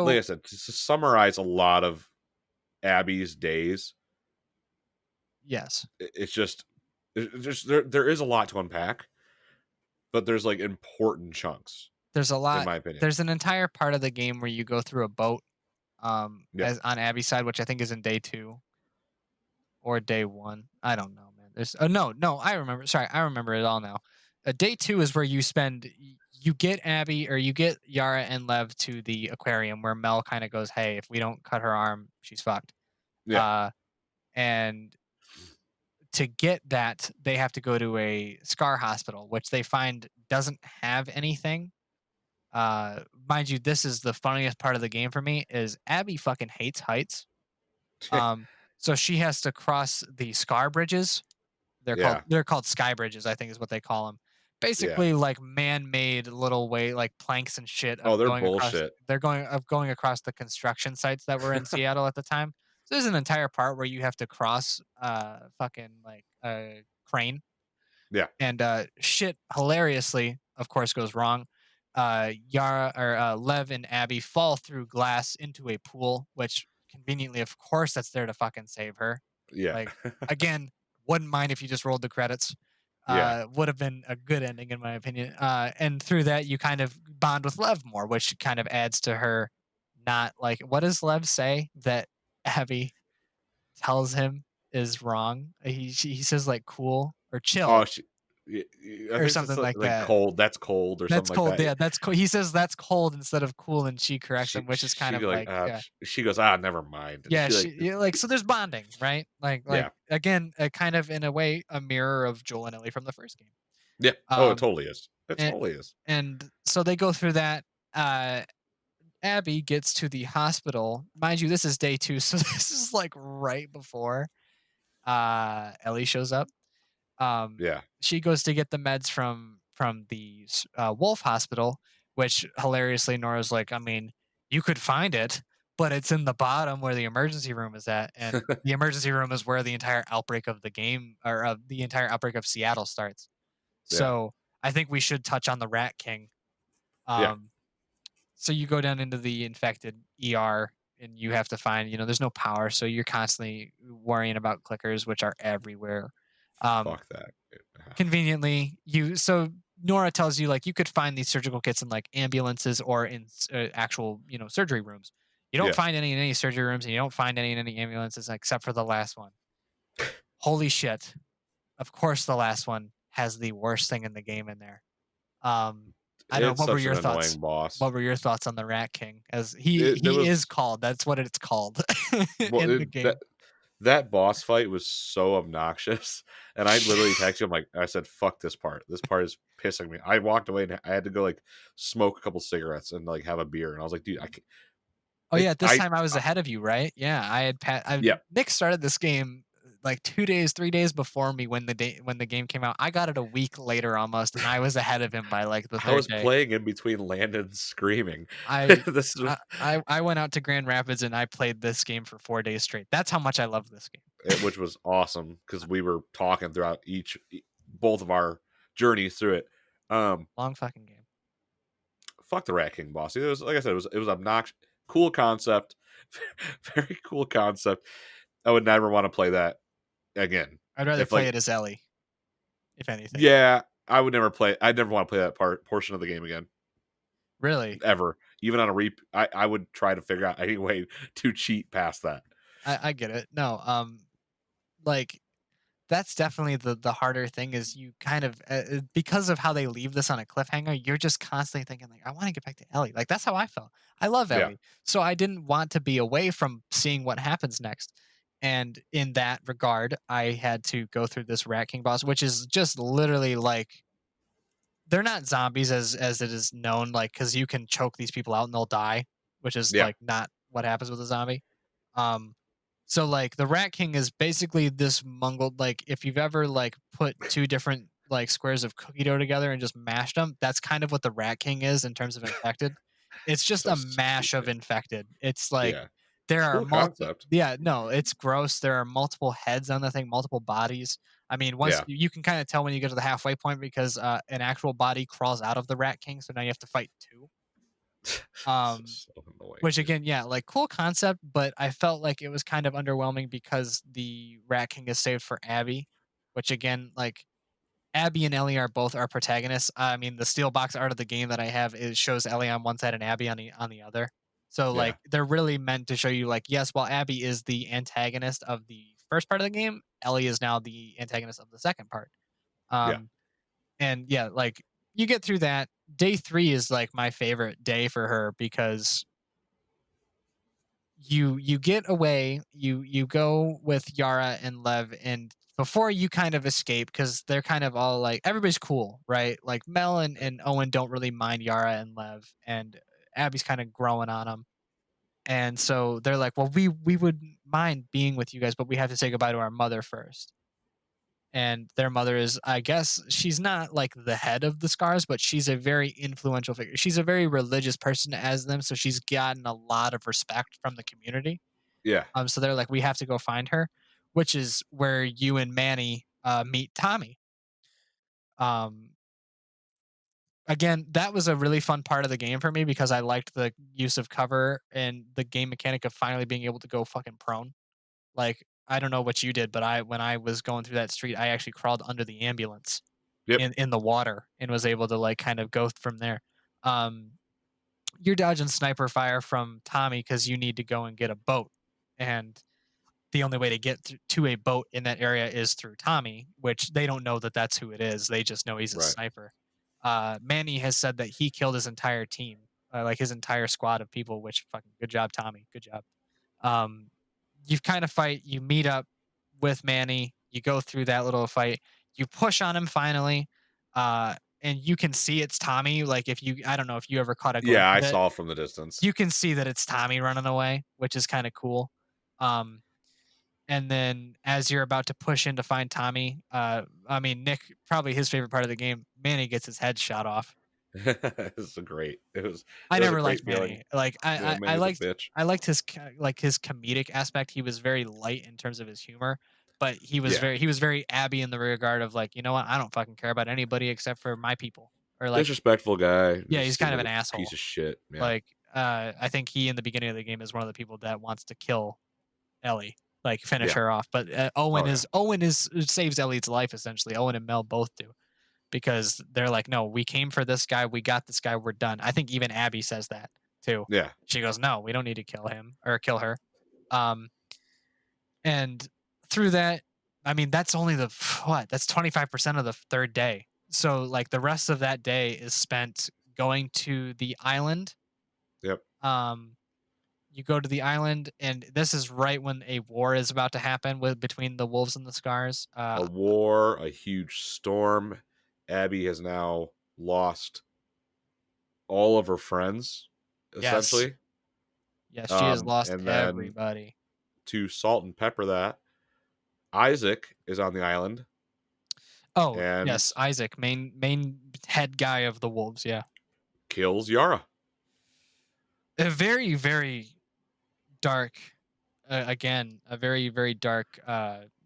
Speaker 2: like I
Speaker 3: So
Speaker 2: said, to summarize a lot of Abby's days,
Speaker 3: yes,
Speaker 2: it's just there is a lot to unpack, but there's like important chunks
Speaker 3: there's a
Speaker 2: in
Speaker 3: lot
Speaker 2: my opinion.
Speaker 3: there's an entire part of the game where you go through a boat
Speaker 2: Yeah,
Speaker 3: as on Abby's side, which I think is in day 2 or day 1. I don't know, man. There's no, I remember. Sorry, I remember it all now. Day 2 is where you get Abby or you get Yara and Lev to the aquarium where Mel kind of goes, "Hey, if we don't cut her arm, she's fucked."
Speaker 2: yeah.
Speaker 3: Uh, and to get that, they have to go to a scar hospital, which they find doesn't have anything. Mind you, this is the funniest part of the game for me is Abby fucking hates heights. Um, so she has to cross the scar bridges.
Speaker 2: Yeah,
Speaker 3: They're called sky bridges, I think is what they call them.
Speaker 2: yeah.
Speaker 3: Basically, like man-made little way, like planks and shit
Speaker 2: Oh,
Speaker 3: of
Speaker 2: they're
Speaker 3: going across.
Speaker 2: bullshit.
Speaker 3: Going across the construction sites that were in Seattle at the time. So there's an entire part where you have to cross, fucking like a crane
Speaker 2: Yeah,
Speaker 3: and shit hilariously of course goes wrong. Yara or Lev and Abby fall through glass into a pool, which conveniently of course that's there to fucking save her.
Speaker 2: yeah,
Speaker 3: Like, again, wouldn't mind if you just rolled the credits.
Speaker 2: yeah.
Speaker 3: Would have been a good ending in my opinion. And through that you kind of bond with Lev more, which kind of adds to her not like, what does Lev say that Abby tells him is wrong? He says like cool or
Speaker 2: Oh,
Speaker 3: chill
Speaker 2: I
Speaker 3: or
Speaker 2: think it's
Speaker 3: something like
Speaker 2: like
Speaker 3: that.
Speaker 2: cold. That's cold or something
Speaker 3: That's
Speaker 2: like
Speaker 3: cold.
Speaker 2: that.
Speaker 3: Yeah, that's cool. He says that's cold instead of cool, and she corrects
Speaker 2: She
Speaker 3: him, which is kind
Speaker 2: she
Speaker 3: of
Speaker 2: like
Speaker 3: like, yeah,
Speaker 2: she goes, ah, never mind, and
Speaker 3: yeah.
Speaker 2: she like,
Speaker 3: She yeah, like so. There's bonding, right? Like
Speaker 2: yeah,
Speaker 3: again, kind of in a way, a mirror of Joel and Ellie from the first game.
Speaker 2: yeah. Oh, it
Speaker 3: Um,
Speaker 2: totally is. It
Speaker 3: and
Speaker 2: totally is.
Speaker 3: and so they go through that. Uh, Abby gets to the hospital. Mind you, this is day 2, so this is like right before Ellie shows up. Um,
Speaker 2: Yeah,
Speaker 3: she goes to get the meds from the Wolf Hospital, which hilariously Nora's like, I mean, you could find it, but it's in the bottom where the emergency room is at, and the emergency room is where the entire outbreak of the game or of the entire outbreak of Seattle starts.
Speaker 2: yeah,
Speaker 3: So I think we should touch on the Rat King.
Speaker 2: yeah.
Speaker 3: Um, so you go down into the infected ER and you have to find, there's no power, so you're constantly worrying about clickers, which are everywhere. Um,
Speaker 2: Fuck that.
Speaker 3: Conveniently, Nora tells you like you could find these surgical kits in like ambulances or in actual surgery rooms. You don't
Speaker 2: Yeah,
Speaker 3: find any in any surgery rooms, and you don't find any in any ambulances except for the last one. Holy shit! Of course, the last one has the worst thing in the game in there. Um, I don't know.
Speaker 2: it's
Speaker 3: What were
Speaker 2: such an
Speaker 3: your thoughts?
Speaker 2: annoying boss.
Speaker 3: What were your thoughts on the Rat King? As he
Speaker 2: There
Speaker 3: he is
Speaker 2: was
Speaker 3: called. That's what it's called
Speaker 2: well,
Speaker 3: in the game.
Speaker 2: that boss fight was so obnoxious, and I literally texted him like I said, "Fuck this part. This part is pissing me." I walked away and I had to go like smoke a couple cigarettes and like have a beer, and I was like, "Dude, I can't."
Speaker 3: Oh yeah,
Speaker 2: Like,
Speaker 3: at this time I was ahead of you, right? Yeah,
Speaker 2: yeah,
Speaker 3: Nick started this game like 2 days, 3 days before me when the game came out. I got it a week later almost, and I was ahead of him by like the
Speaker 2: I
Speaker 3: 3rd
Speaker 2: was
Speaker 3: day.
Speaker 2: playing in between Landon screaming.
Speaker 3: I
Speaker 2: This is
Speaker 3: I went out to Grand Rapids and I played this game for 4 days straight. That's how much I love this game.
Speaker 2: which was awesome because we were talking throughout both of our journeys through it.
Speaker 3: Long fucking game.
Speaker 2: Fuck the Rat King boss. It was like I said, it was obnoxious. Cool concept, very cool concept. I would never want to play that again.
Speaker 3: I'd rather
Speaker 2: If
Speaker 3: play
Speaker 2: like,
Speaker 3: it as Ellie, if anything.
Speaker 2: yeah, I would never play. I'd never want to play that portion of the game again,
Speaker 3: Really.
Speaker 2: ever. Even on a I would try to figure out any way to cheat past that.
Speaker 3: I get it. No, like that's definitely the harder thing is you kind of because of how they leave this on a cliffhanger, you're just constantly thinking like, I want to get back to Ellie. Like that's how I felt. I love
Speaker 2: Yeah.
Speaker 3: Ellie, so I didn't want to be away from seeing what happens next. And in that regard, I had to go through this Rat King boss, which is just literally like they're not zombies as it is known, like because you can choke these people out and they'll die, which is
Speaker 2: Yeah.
Speaker 3: like not what happens with a zombie. Um, so like the Rat King is basically this mungled like if you've ever like put two different like squares of cookie dough together and just mashed them, that's kind of what the Rat King is in terms of infected. It's just
Speaker 2: So
Speaker 3: a mash of
Speaker 2: stupid.
Speaker 3: infected. It's like
Speaker 2: Yeah.
Speaker 3: there are
Speaker 2: Cool
Speaker 3: multiple
Speaker 2: concept.
Speaker 3: yeah, no, it's gross. There are multiple heads on the thing, multiple bodies. I mean, once
Speaker 2: Yeah.
Speaker 3: you can kind of tell when you get to the halfway point because an actual body crawls out of the Rat King, so now you have to fight two.
Speaker 2: This
Speaker 3: Um,
Speaker 2: is so annoying,
Speaker 3: which
Speaker 2: dude.
Speaker 3: again, yeah, like cool concept, but I felt like it was kind of underwhelming because the Rat King is saved for Abby, which again, like Abby and Ellie are both our protagonists. I mean, the steel box art of the game that I have is shows Ellie on one side and Abby on the other. So
Speaker 2: Yeah.
Speaker 3: like they're really meant to show you like yes, while Abby is the antagonist of the first part of the game, Ellie is now the antagonist of the second part.
Speaker 2: Yeah.
Speaker 3: Um and yeah, like you get through that. Day 3 is like my favorite day for her because you get away, you go with Yara and Lev, and before you kind of escape because they're kind of all like everybody's cool, right? Like Mel and Owen don't really mind Yara and Lev, and Abby's kind of growing on them. And so they're like, well, we would mind being with you guys, but we have to say goodbye to our mother first. And their mother is, I guess, she's not like the head of the Scars, but she's a very influential figure. She's a very religious person as them, so she's gotten a lot of respect from the community.
Speaker 2: Yeah.
Speaker 3: So they're like, we have to go find her, which is where you and Manny meet Tommy. Um, again, that was a really fun part of the game for me because I liked the use of cover and the game mechanic of finally being able to go fucking prone. Like, I don't know what you did, but I when I was going through that street, I actually crawled under the ambulance
Speaker 2: Yep.
Speaker 3: in the water and was able to like kind of go from there. Um, you're dodging sniper fire from Tommy because you need to go and get a boat, and the only way to get to a boat in that area is through Tommy, which they don't know that that's who it is. They just know he's a
Speaker 2: Right.
Speaker 3: sniper. Manny has said that he killed his entire team, like his entire squad of people. Which fucking good job, Tommy. Good job. Um, you kind of fight. You meet up with Manny. You go through that little fight. You push on him finally, and you can see it's Tommy. Like if you, I don't know if you ever caught a glimpse
Speaker 2: Yeah, I
Speaker 3: of it.
Speaker 2: saw it from the distance.
Speaker 3: You can see that it's Tommy running away, which is kind of cool. Um, and then as you're about to push in to find Tommy, I mean Nick, probably his favorite part of the game, Manny gets his head shot off.
Speaker 2: It's a great.
Speaker 3: I
Speaker 2: It was a
Speaker 3: never
Speaker 2: great
Speaker 3: liked
Speaker 2: feeling.
Speaker 3: Manny. Like
Speaker 2: Yeah,
Speaker 3: I
Speaker 2: Manny's a
Speaker 3: liked
Speaker 2: bitch.
Speaker 3: like his comedic aspect. He was very light in terms of his humor, but
Speaker 2: Yeah.
Speaker 3: he was very Abby in the regard of like, you know what, I don't fucking care about anybody except for my people. Or like,
Speaker 2: Disrespectful guy.
Speaker 3: yeah,
Speaker 2: Just
Speaker 3: he's
Speaker 2: seemed
Speaker 3: kind of
Speaker 2: like
Speaker 3: an
Speaker 2: a piece
Speaker 3: asshole.
Speaker 2: of shit. Yeah.
Speaker 3: Like, I think he in the beginning of the game is one of the people that wants to kill Ellie, like finish
Speaker 2: Yeah.
Speaker 3: her off. But
Speaker 2: Oh yeah.
Speaker 3: Owen is saves Ellie's life essentially. Owen and Mel both do because they're like, no, we came for this guy, we got this guy, we're done. I think even Abby says that too.
Speaker 2: Yeah.
Speaker 3: She goes, no, we don't need to kill him or kill her. Um, and through that, I mean, that's only the what? That's 25% of the third day. So like the rest of that day is spent going to the island.
Speaker 2: Yep.
Speaker 3: Um, you go to the island, and this is right when a war is about to happen with between the wolves and the scars.
Speaker 2: A war, a huge storm. Abby has now lost all of her friends,
Speaker 3: Yes,
Speaker 2: essentially.
Speaker 3: yes, she has lost
Speaker 2: And then
Speaker 3: everybody.
Speaker 2: to salt and pepper that, Isaac is on the island
Speaker 3: Oh
Speaker 2: and
Speaker 3: yes, Isaac, main head guy of the wolves. Yeah,
Speaker 2: kills Yara.
Speaker 3: a very dark. Again, a very dark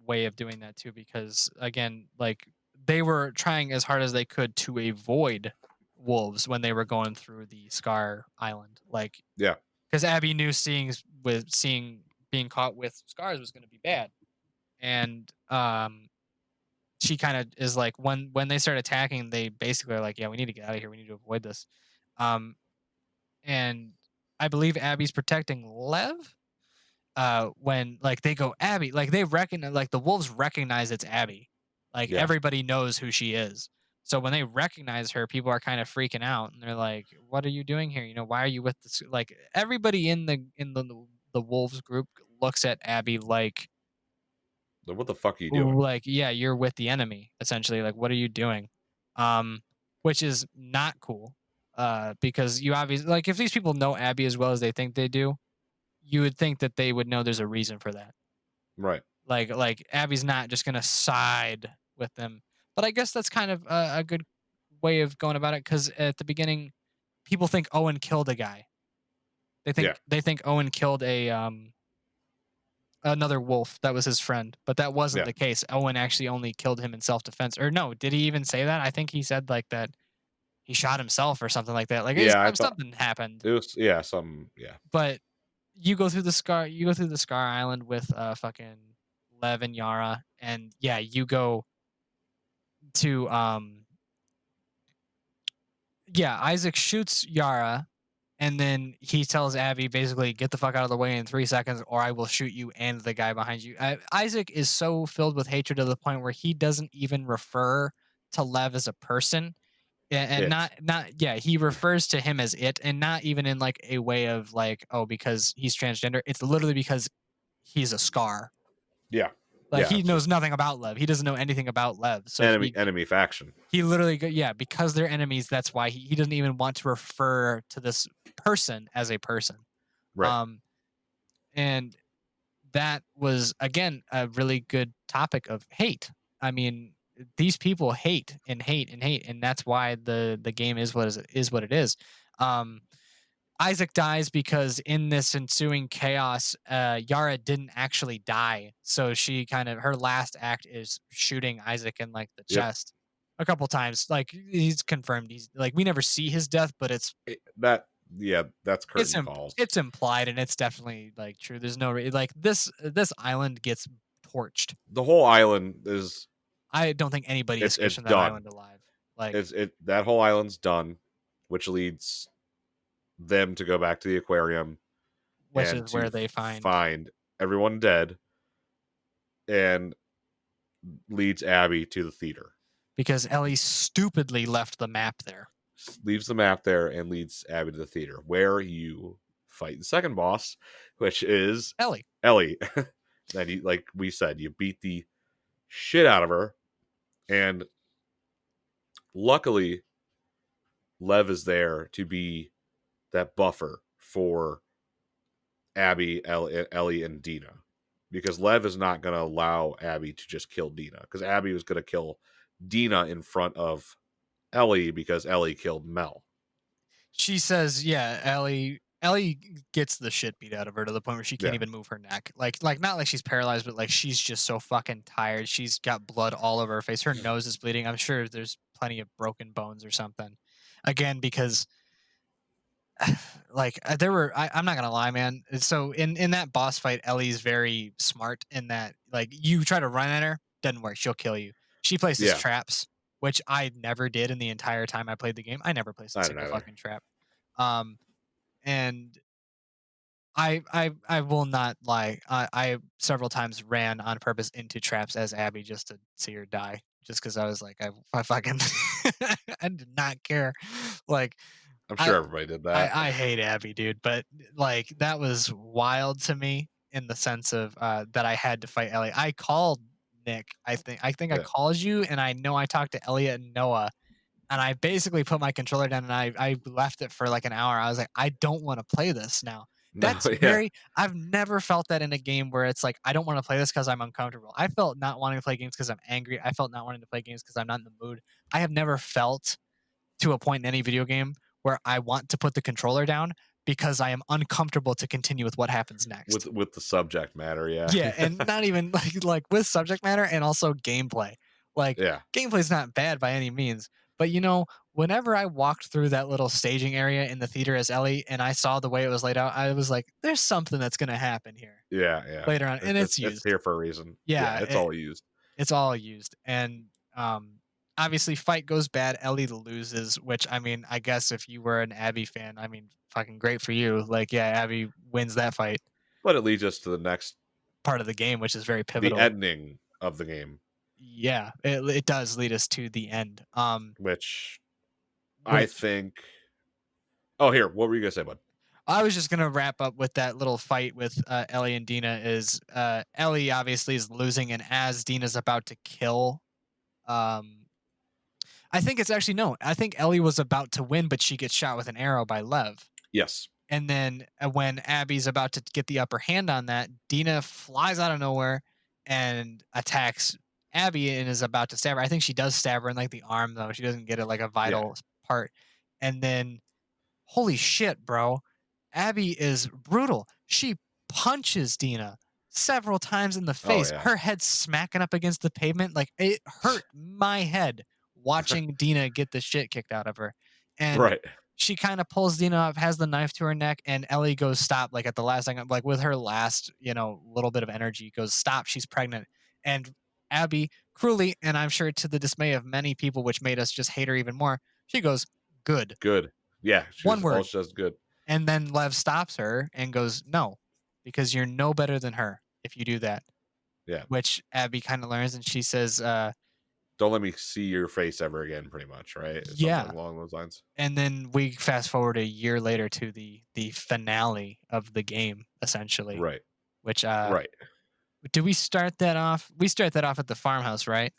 Speaker 3: way of doing that too, because again, like they were trying as hard as they could to avoid wolves when they were going through the Scar Island, like
Speaker 2: Yeah.
Speaker 3: because Abby knew seeing being caught with scars was going to be bad, and she kind of is like when they start attacking, they basically are like, yeah, we need to get out of here, we need to avoid this, um, and I believe Abby's protecting Lev, when like they go Abby, like they recognize, like the wolves recognize it's Abby. Like
Speaker 2: Yeah.
Speaker 3: everybody knows who she is. So when they recognize her, people are kind of freaking out and they're like, "What are you doing here? You know, why are you with this?" Like everybody in the wolves group looks at Abby
Speaker 2: Like, what the fuck are you doing?
Speaker 3: yeah, you're with the enemy essentially. Like, what are you doing? Um, which is not cool. Because you obviously, like, if these people know Abby as well as they think they do, you would think that they would know there's a reason for that.
Speaker 2: Right.
Speaker 3: Like Abby's not just gonna side with them. But I guess that's kind of a good way of going about it because at the beginning, people think Owen killed a guy.
Speaker 2: Yeah.
Speaker 3: They think Owen killed a another wolf that was his friend, but that wasn't
Speaker 2: Yeah.
Speaker 3: the case. Owen actually only killed him in self defense. Or no, did he even say that? I think he said like that he shot himself or something like that. Like
Speaker 2: Yeah. I thought
Speaker 3: something happened.
Speaker 2: it was, yeah, some, yeah.
Speaker 3: But you go through the Scar Island with fucking Lev and Yara, and yeah, you go to yeah, Isaac shoots Yara, and then he tells Abby basically, "Get the fuck out of the way in 3 seconds, or I will shoot you and the guy behind you." Isaac is so filled with hatred to the point where he doesn't even refer to Lev as a person, and
Speaker 2: It.
Speaker 3: not yeah, he refers to him as it, and not even in like a way of like, oh, because he's transgender. It's literally because he's a Scar.
Speaker 2: Yeah.
Speaker 3: Like
Speaker 2: Yeah.
Speaker 3: he
Speaker 2: It's just
Speaker 3: knows nothing about Lev. He doesn't know anything about Lev. So
Speaker 2: enemy faction.
Speaker 3: he literally yeah, because they're enemies, that's why he doesn't even want to refer to this person as a person.
Speaker 2: Right.
Speaker 3: Um and that was again a really good topic of hate. I mean, these people hate and hate and hate, and that's why the game is what it is. Um Isaac dies because in this ensuing chaos, Yara didn't actually die. So she kind of her last act is shooting Isaac in like the
Speaker 2: Yep.
Speaker 3: chest a couple times. Like he's confirmed he's like we never see his death, but
Speaker 2: That, yeah, that's
Speaker 3: it's
Speaker 2: curtain calls.
Speaker 3: it's implied and it's definitely like true. There's no like this island gets torched.
Speaker 2: The whole island is,
Speaker 3: I don't think anybody escapes
Speaker 2: it's
Speaker 3: from that
Speaker 2: done.
Speaker 3: island alive. Like
Speaker 2: It's that whole island's done, which leads them to go back to the aquarium
Speaker 3: which
Speaker 2: and
Speaker 3: is
Speaker 2: to
Speaker 3: where they find
Speaker 2: find everyone dead, and leads Abby to the theater.
Speaker 3: because Ellie stupidly left the map there.
Speaker 2: Leaves the map there and leads Abby to the theater, where you fight the second boss, which is
Speaker 3: Ellie.
Speaker 2: Ellie. And you, like we said, you beat the shit out of her, and luckily Lev is there to be that buffer for Abby, Ellie, and Dina, because Lev is not going to allow Abby to just kill Dina, because Abby was going to kill Dina in front of Ellie because Ellie killed Mel.
Speaker 3: She says, yeah, Ellie gets the shit beat out of her to the point where she can't
Speaker 2: Yeah.
Speaker 3: even move her neck. Like not like she's paralyzed, but like she's just so fucking tired. She's got blood all over her face. Her nose is bleeding. I'm sure there's plenty of broken bones or something. Again, because like there were I'm not gonna lie, man. So in that boss fight, Ellie's very smart in that like you try to run at her, doesn't work. She'll kill you. She places
Speaker 2: Yeah.
Speaker 3: traps, which I never did in the entire time I played the game. I never placed a
Speaker 2: I don't
Speaker 3: single
Speaker 2: know.
Speaker 3: fucking trap. Um, and I will not lie. I several times ran on purpose into traps as Abby just to see her die. Just because I was like, I fucking I did not care. Like
Speaker 2: I'm
Speaker 3: I
Speaker 2: sure everybody did that.
Speaker 3: I hate Abby, dude, but like that was wild to me in the sense of that I had to fight Ellie. I called Nick. I think I
Speaker 2: Yeah.
Speaker 3: called you, and I know I talked to Elliot and Noah, and I basically put my controller down and I left it for like an hour. I was like, I don't want to play this now.
Speaker 2: No,
Speaker 3: That's
Speaker 2: yeah.
Speaker 3: very I've never felt that in a game where it's like I don't want to play this because I'm uncomfortable. I felt not wanting to play games because I'm angry. I felt not wanting to play games because I'm not in the mood. I have never felt to a point in any video game where I want to put the controller down because I am uncomfortable to continue with what happens next.
Speaker 2: With the subject matter, yeah.
Speaker 3: Yeah, and not even like with subject matter and also gameplay. Like
Speaker 2: Yeah.
Speaker 3: gameplay's not bad by any means, but you know, whenever I walked through that little staging area in the theater as Ellie and I saw the way it was laid out, I was like, there's something that's gonna happen here
Speaker 2: Yeah, yeah.
Speaker 3: later on. And it's
Speaker 2: It's
Speaker 3: used.
Speaker 2: here for a reason. Yeah,
Speaker 3: Yeah,
Speaker 2: it's all used.
Speaker 3: it's all used. And obviously fight goes bad, Ellie loses, which I mean, I guess if you were an Abby fan, I mean, fucking great for you. Like, yeah, Abby wins that fight.
Speaker 2: But it leads us to the next,
Speaker 3: part of the game, which is very
Speaker 2: the
Speaker 3: pivotal.
Speaker 2: ending of the game,
Speaker 3: Yeah, it does lead us to the end.
Speaker 2: which I
Speaker 3: Which
Speaker 2: think. Oh, here, what were you gonna say, bud?
Speaker 3: I was just gonna wrap up with that little fight with Ellie and Dina. Is Ellie obviously is losing, and as Dina's about to kill, um, I think it's actually no. I think Ellie was about to win, but she gets shot with an arrow by Lev.
Speaker 2: Yes,
Speaker 3: And then when Abby's about to get the upper hand on that, Dina flies out of nowhere and attacks Abby and is about to stab her. I think she does stab her in like the arm though. She doesn't get it like a
Speaker 2: yeah,
Speaker 3: vital part. And then holy shit, bro. Abby is brutal. She punches Dina several times in the
Speaker 2: oh
Speaker 3: face.
Speaker 2: yeah,
Speaker 3: Her head smacking up against the pavement. Like it hurt my head watching Dina get the shit kicked out of her. And
Speaker 2: right,
Speaker 3: she kind of pulls Dina up, has the knife to her neck, and Ellie goes stop. Like at the last second, like with her last, little bit of energy, goes stop. She's pregnant. And Abby cruelly, and I'm sure to the dismay of many people, which made us just hate her even more, she goes, good.
Speaker 2: good. Yeah, she
Speaker 3: One
Speaker 2: was all
Speaker 3: word.
Speaker 2: she does good.
Speaker 3: And then Lev stops her and goes, "No, because you're no better than her if you do that."
Speaker 2: Yeah,
Speaker 3: Which Abby kind of learns, and she says,
Speaker 2: don't let me see your face ever again. Pretty much, right? Something
Speaker 3: "Yeah."
Speaker 2: along those lines.
Speaker 3: And then we fast forward a year later to the finale of the game, essentially.
Speaker 2: Right,
Speaker 3: Which
Speaker 2: right.
Speaker 3: do we start that off? We start that off at the farmhouse, right?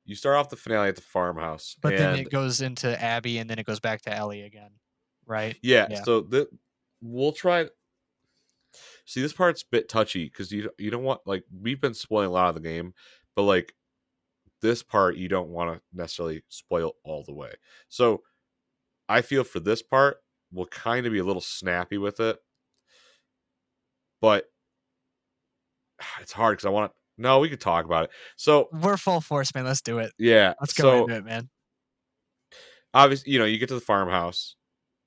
Speaker 2: You start off the finale at the farmhouse,
Speaker 3: But then
Speaker 2: and
Speaker 3: it goes into Abby, and then it goes back to Ellie again, right?
Speaker 2: yeah,
Speaker 3: Yeah.
Speaker 2: so we'll try. See, this part's a bit touchy because you don't want, like, we've been spoiling a lot of the game, but like this part you don't want to necessarily spoil all the way. So I feel for this part we'll kind of be a little snappy with it, but it's hard because I want to. No, we could talk about it. So
Speaker 3: We're full force, man. Let's do it.
Speaker 2: yeah,
Speaker 3: Let's go
Speaker 2: so
Speaker 3: into it, man.
Speaker 2: obviously you get to the farmhouse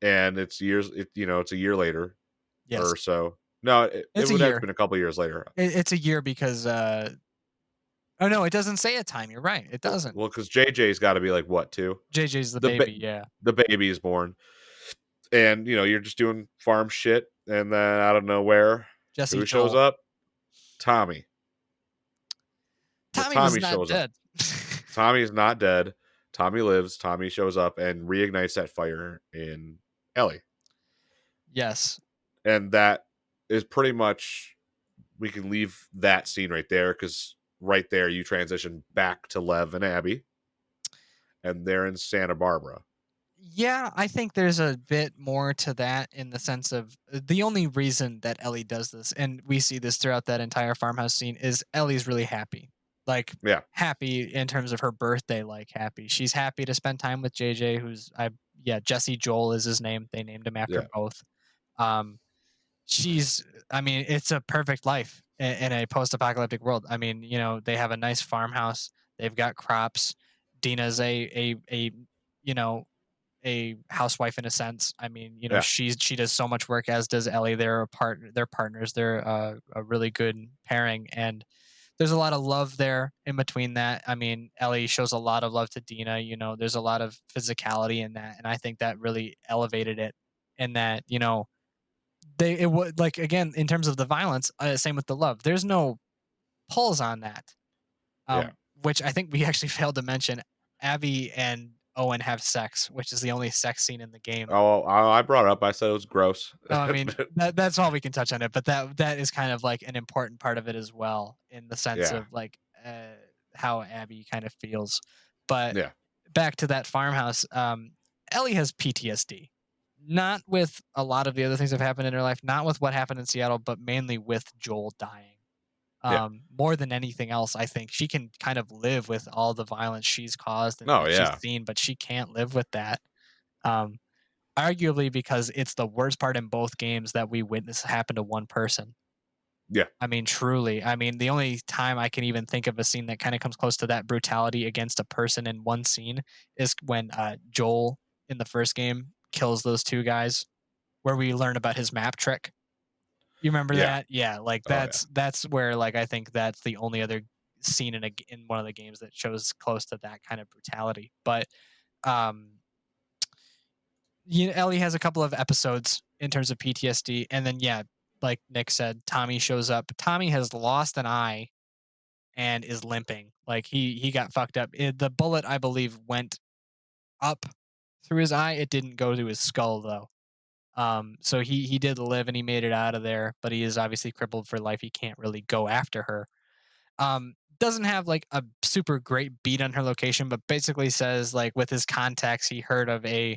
Speaker 2: and it's years. It's a year later
Speaker 3: Yes.
Speaker 2: or so. No, it
Speaker 3: It's a
Speaker 2: would have
Speaker 3: year.
Speaker 2: been a couple years later.
Speaker 3: It's a year because oh no, it doesn't say a time. You're right. It doesn't.
Speaker 2: Well, because JJ's got to be like what, two?
Speaker 3: JJ's the
Speaker 2: The ba-
Speaker 3: baby. Yeah.
Speaker 2: the baby is born, and you're just doing farm shit, and then out of nowhere,
Speaker 3: Jesse
Speaker 2: who shows
Speaker 3: Joel.
Speaker 2: up? Tommy. Well,
Speaker 3: Tommy was
Speaker 2: Tommy
Speaker 3: not
Speaker 2: shows up.
Speaker 3: dead.
Speaker 2: Tommy is not dead. Tommy lives. Tommy shows up and reignites that fire in Ellie,
Speaker 3: Yes.
Speaker 2: and that is pretty much, we can leave that scene right there because right there you transition back to Lev and Abby, and they're in Santa Barbara.
Speaker 3: Yeah, I think there's a bit more to that in the sense of the only reason that Ellie does this, and we see this throughout that entire farmhouse scene, is Ellie's really happy. Like
Speaker 2: Yeah,
Speaker 3: happy in terms of her birthday, like happy. She's happy to spend time with JJ, Jesse Joel is his name. They named him after
Speaker 2: yeah,
Speaker 3: both. Um, I mean, it's a perfect life in a post-apocalyptic world. I mean, they have a nice farmhouse, they've got crops. Dina's you know a housewife in a sense. I mean,
Speaker 2: yeah,
Speaker 3: she does so much work, as does Ellie. They're partners. They're a really good pairing, and there's a lot of love there in between that. I mean, Ellie shows a lot of love to Dina. There's a lot of physicality in that, and I think that really elevated it. In that, it would, like, again, in terms of the violence, same with the love. There's no pulls on that.
Speaker 2: yeah.
Speaker 3: Which I think we actually failed to mention. Abby and Owen have sex, which is the only sex scene in the game.
Speaker 2: Oh, I brought it up. I said it was gross.
Speaker 3: No, I mean that's all we can touch on it, but that is kind of like an important part of it as well, in the sense
Speaker 2: Yeah,
Speaker 3: of like how Abby kind of feels. But
Speaker 2: yeah,
Speaker 3: back to that farmhouse, Ellie has PTSD, not with a lot of the other things that have happened in her life, not with what happened in Seattle, but mainly with Joel dying.
Speaker 2: yeah.
Speaker 3: More than anything else, I think she can kind of live with all the violence she's caused and
Speaker 2: Oh
Speaker 3: that she's
Speaker 2: yeah,
Speaker 3: seen, but she can't live with that. Um, Arguably because it's the worst part in both games that we witness happen to one person.
Speaker 2: yeah,
Speaker 3: I mean, truly. I mean, the only time I can even think of a scene that kind of comes close to that brutality against a person in one scene is when Joel in the first game kills those two guys, where we learn about his map trick. You remember
Speaker 2: yeah.
Speaker 3: that? Yeah, like
Speaker 2: Oh yeah,
Speaker 3: that's where, like, I think that's the only other scene in one of the games that shows close to that kind of brutality. But um Ellie has a couple of episodes in terms of PTSD, and then yeah, like Nick said, Tommy shows up. Tommy has lost an eye and is limping. Like he got fucked up. The bullet, I believe, went up through his eye. It didn't go to his skull though. So he did live and he made it out of there, but he is obviously crippled for life. He can't really go after her. Doesn't have like a super great beat on her location, but basically says like with his contacts, he heard of a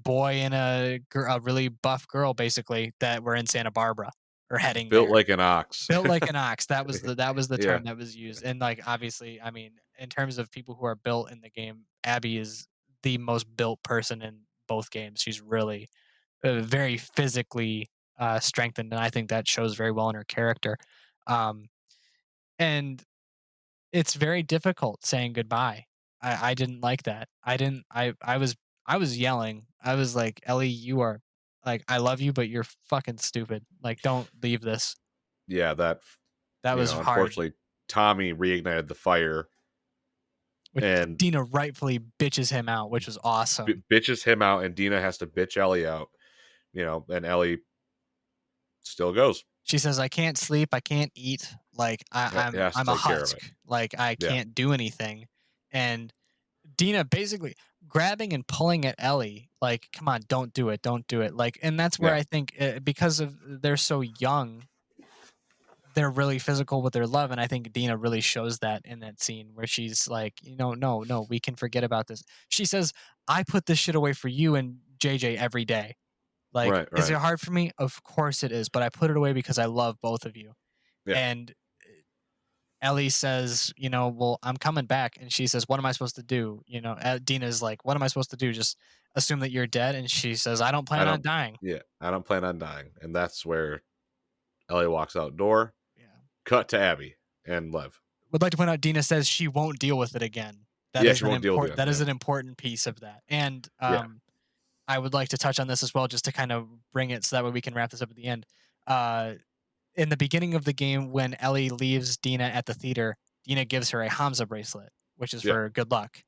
Speaker 3: boy and a really buff girl basically that were in Santa Barbara or heading
Speaker 2: Built
Speaker 3: there.
Speaker 2: like an ox.
Speaker 3: Built like an ox. That was the
Speaker 2: Yeah.
Speaker 3: term that was used. And like obviously, I mean, in terms of people who are built in the game, Abby is the most built person in both games. She's really very physically strengthened, and I think that shows very well in her character. Um, and it's very difficult saying goodbye. I didn't like that. I didn't. I was yelling. I was like, Ellie, you are like I love you, but you're fucking stupid. Like, don't leave this.
Speaker 2: Yeah, that
Speaker 3: That was hard.
Speaker 2: unfortunately, Tommy reignited the fire
Speaker 3: Which
Speaker 2: and
Speaker 3: Dina rightfully bitches him out, which was awesome.
Speaker 2: bitches him out, and Dina has to bitch Ellie out. And Ellie still goes.
Speaker 3: She says, "I can't sleep. I can't eat. Like
Speaker 2: It has to
Speaker 3: I'm a
Speaker 2: take care of
Speaker 3: husk.
Speaker 2: it.
Speaker 3: Like I
Speaker 2: Yeah.
Speaker 3: can't do anything." And Dina basically grabbing and pulling at Ellie, like, "Come on, don't do it, don't do it." Like, and that's where
Speaker 2: Yeah.
Speaker 3: I think because of they're so young, they're really physical with their love, and I think Dina really shows that in that scene where she's like, no, no, we can forget about this. She says, "I put this shit away for you and JJ every day. Like,
Speaker 2: Right.
Speaker 3: is
Speaker 2: Right.
Speaker 3: it hard for me? Of course it is, but I put it away because I love both of you."
Speaker 2: Yeah.
Speaker 3: And Ellie says, "Well, I'm coming back." And she says, "What am I supposed to do?" Dina's like, "What am I supposed to do? Just assume that you're dead?" And she says, "I don't
Speaker 2: I
Speaker 3: plan on
Speaker 2: don't.
Speaker 3: dying."
Speaker 2: Yeah. I don't plan on dying, and that's where Ellie walks out door.
Speaker 3: Yeah.
Speaker 2: Cut to Abby and Lev.
Speaker 3: Would like to point out Dina says she won't deal with it again. That
Speaker 2: Yeah,
Speaker 3: is
Speaker 2: she
Speaker 3: an
Speaker 2: won't deal with
Speaker 3: important
Speaker 2: it.
Speaker 3: that is
Speaker 2: Yeah.
Speaker 3: an important piece of that. And
Speaker 2: Yeah.
Speaker 3: I would like to touch on this as well, just to kind of bring it so that way we can wrap this up at the end. Uh, in the beginning of the game, when Ellie leaves Dina at the theater, Dina gives her a Hamza bracelet, which is
Speaker 2: Yeah.
Speaker 3: for good luck.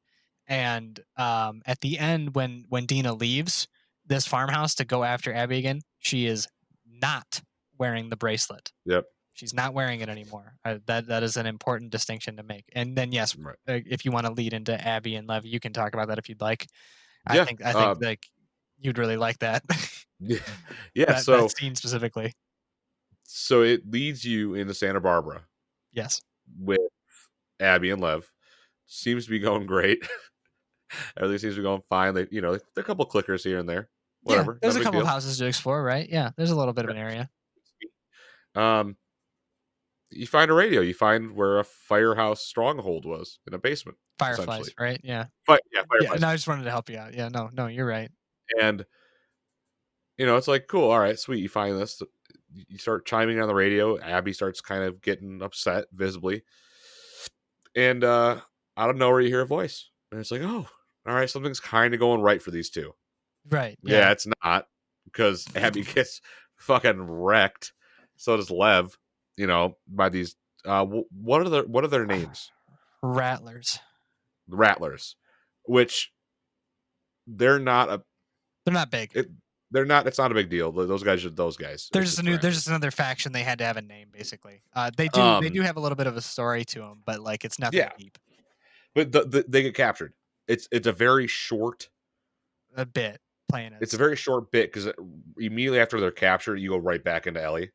Speaker 3: And at the end, when Dina leaves this farmhouse to go after Abby again, she is not wearing the bracelet.
Speaker 2: Yep.
Speaker 3: She's not wearing it anymore. That is an important distinction to make. And then yes,
Speaker 2: Right.
Speaker 3: if you want to lead into Abby and Lev, you can talk about that if you'd like. I
Speaker 2: Yeah.
Speaker 3: think I think like you'd really like that
Speaker 2: Yeah. Yeah.
Speaker 3: that scene specifically.
Speaker 2: So it leads you into Santa Barbara
Speaker 3: Yes.
Speaker 2: with Abby and Lev. Seems to be going great. Everything seems to be going fine. A couple clickers here and there.
Speaker 3: Yeah,
Speaker 2: Whatever.
Speaker 3: there's
Speaker 2: No
Speaker 3: a
Speaker 2: big
Speaker 3: couple of
Speaker 2: deal.
Speaker 3: houses to explore, right? Yeah, there's a little bit of an area.
Speaker 2: Um, you find a radio. You find where a firehouse stronghold was in a basement,
Speaker 3: Fireflies,
Speaker 2: essentially.
Speaker 3: right? Yeah.
Speaker 2: Yeah,
Speaker 3: Yeah,
Speaker 2: fireflies.
Speaker 3: no, I just wanted to help you out. Yeah, no, you're right.
Speaker 2: And it's like, cool. All right, sweet. You find this. You start chiming on the radio. Abby starts kind of getting upset visibly. And out of nowhere, you hear a voice. And it's like, oh, all right, something's kind of going right for these two.
Speaker 3: Right.
Speaker 2: Yeah, it's not, because Abby gets fucking wrecked. So does Lev, by these. What are their names?
Speaker 3: Rattlers.
Speaker 2: The Rattlers, which they're not a.
Speaker 3: They're not big.
Speaker 2: They're not. It's not a big deal. Those guys are those guys.
Speaker 3: They're
Speaker 2: It's
Speaker 3: just There's just another faction. They had to have a name, basically. They do have a little bit of a story to them, but like it's nothing
Speaker 2: Yeah.
Speaker 3: deep.
Speaker 2: But they get captured. It's a very short.
Speaker 3: A bit playing
Speaker 2: It's a
Speaker 3: as
Speaker 2: very short bit, because immediately after they're captured, you go right back into Ellie,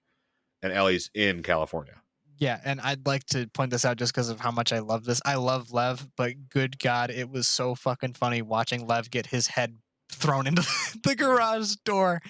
Speaker 2: and Ellie's in California.
Speaker 3: yeah, and I'd like to point this out just because of how much I love this. I love Lev, but good God, it was so fucking funny watching Lev get his head thrown into the garage door.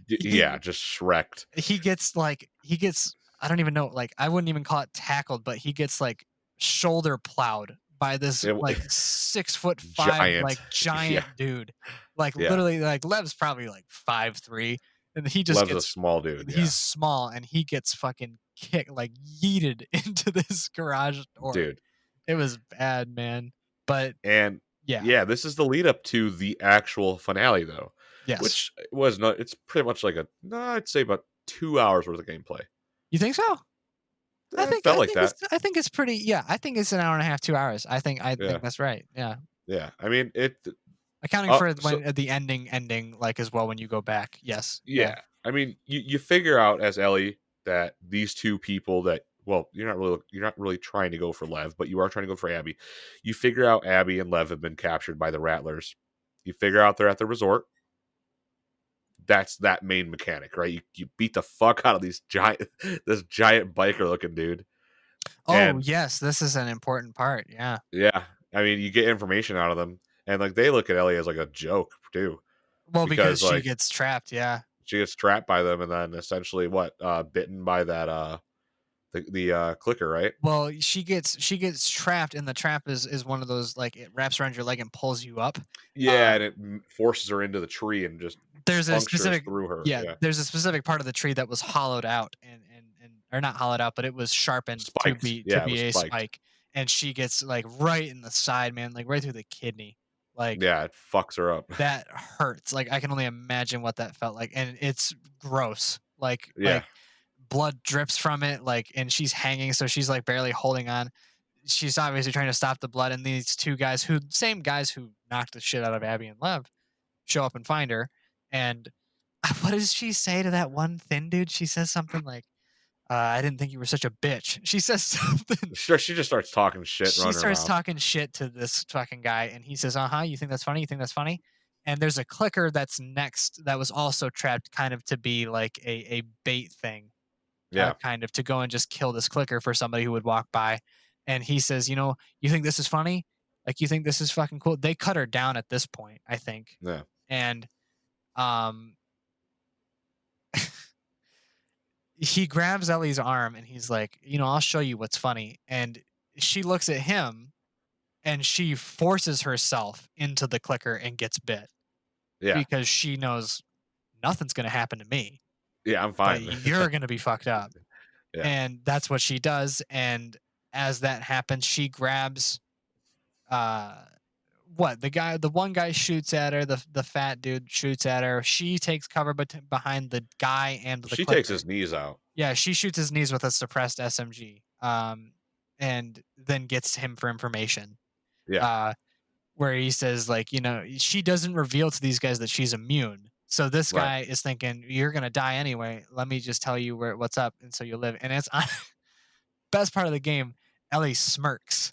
Speaker 2: Yeah, just shreked.
Speaker 3: He gets I don't even know, like I wouldn't even call it tackled, but he gets like shoulder plowed by this like 6'5"
Speaker 2: Giant.
Speaker 3: like giant
Speaker 2: Yeah.
Speaker 3: dude. Like
Speaker 2: Yeah.
Speaker 3: literally, like Lev's probably like 5'3", and he just
Speaker 2: Lev's a
Speaker 3: gets
Speaker 2: small dude.
Speaker 3: he's small and he gets fucking kicked, like yeeted into this garage door.
Speaker 2: Dude.
Speaker 3: It was bad, man. But
Speaker 2: And
Speaker 3: yeah,
Speaker 2: this is the lead up to the actual finale, though.
Speaker 3: yes.
Speaker 2: Which was not. It's pretty much like I'd say about 2 hours worth of gameplay.
Speaker 3: You think so?
Speaker 2: It felt like that.
Speaker 3: I think it's pretty. Yeah, I think it's an hour and a half, 2 hours. I think that's right. Yeah.
Speaker 2: Yeah, I mean it.
Speaker 3: Accounting for when the ending like as well when you go back. Yes.
Speaker 2: Yeah. I mean, you figure out as Ellie that these two people that, well, you're not really trying to go for Lev, but you are trying to go for Abby. You figure out Abby and Lev have been captured by the Rattlers. You figure out they're at the resort. That's that main mechanic, right? You beat the fuck out of this giant biker looking dude.
Speaker 3: Oh,
Speaker 2: And
Speaker 3: yes, this is an important part. Yeah.
Speaker 2: yeah, I mean, you get information out of them, and like they look at Ellie as like a joke too,
Speaker 3: Well, because
Speaker 2: because
Speaker 3: she
Speaker 2: like
Speaker 3: gets trapped. Yeah.
Speaker 2: she gets trapped by them, and then essentially bitten by that the clicker, right?
Speaker 3: Well, she gets trapped, and the trap is one of those, like, it wraps around your leg and pulls you up.
Speaker 2: Yeah,
Speaker 3: Uh,
Speaker 2: and it forces her into the tree and just
Speaker 3: there's a
Speaker 2: punctures
Speaker 3: specific
Speaker 2: through her.
Speaker 3: yeah,
Speaker 2: Yeah,
Speaker 3: there's a specific part of the tree that was hollowed out and or not hollowed out, but it was sharpened to
Speaker 2: spiked.
Speaker 3: be
Speaker 2: Yeah, it was
Speaker 3: a
Speaker 2: spiked.
Speaker 3: spike, and she gets, like, right in the side, man, like, right through the kidney. Like,
Speaker 2: Yeah, it fucks her up.
Speaker 3: that hurts. Like, I can only imagine what that felt like, and it's gross.
Speaker 2: Yeah,
Speaker 3: Blood drips from it, like, and she's hanging, so she's, like, barely holding on. She's obviously trying to stop the blood, and these two guys, who same guys who knocked the shit out of Abby and Lev, show up and find her. And what does she say to that one thin dude? She says something like, "I didn't think you were such a bitch." She says something.
Speaker 2: sure. She just starts talking shit,
Speaker 3: She
Speaker 2: running her
Speaker 3: starts
Speaker 2: mouth.
Speaker 3: talking shit to this fucking guy, and he says, "Uh huh. You think that's funny? You think that's funny?" And there's a clicker that's next that was also trapped, kind of to be like a bait thing,
Speaker 2: Yeah,
Speaker 3: kind of to go and just kill this clicker for somebody who would walk by. And he says, "You think this is funny? Like, you think this is fucking cool?" They cut her down at this point, I think.
Speaker 2: yeah.
Speaker 3: And um, he grabs Ellie's arm and he's like, "I'll show you what's funny." And she looks at him and she forces herself into the clicker and gets bit
Speaker 2: Yeah.
Speaker 3: because she knows nothing's going to happen to me,
Speaker 2: Yeah, I'm
Speaker 3: but
Speaker 2: fine.
Speaker 3: you're going to be fucked up.
Speaker 2: Yeah.
Speaker 3: And that's what she does. And as that happens, she grabs uh the one guy shoots at her, the fat dude shoots at her. She takes cover behind the guy and the
Speaker 2: She takes
Speaker 3: clicker.
Speaker 2: his knees out.
Speaker 3: Yeah, she shoots his knees with a suppressed SMG. And then gets him for information.
Speaker 2: Yeah.
Speaker 3: Uh where he says, like, she doesn't reveal to these guys that she's immune. So this
Speaker 2: Right.
Speaker 3: guy is thinking, "You're gonna die anyway. Let me just tell you what's up, and so you live." And it's best part of the game. Ellie smirks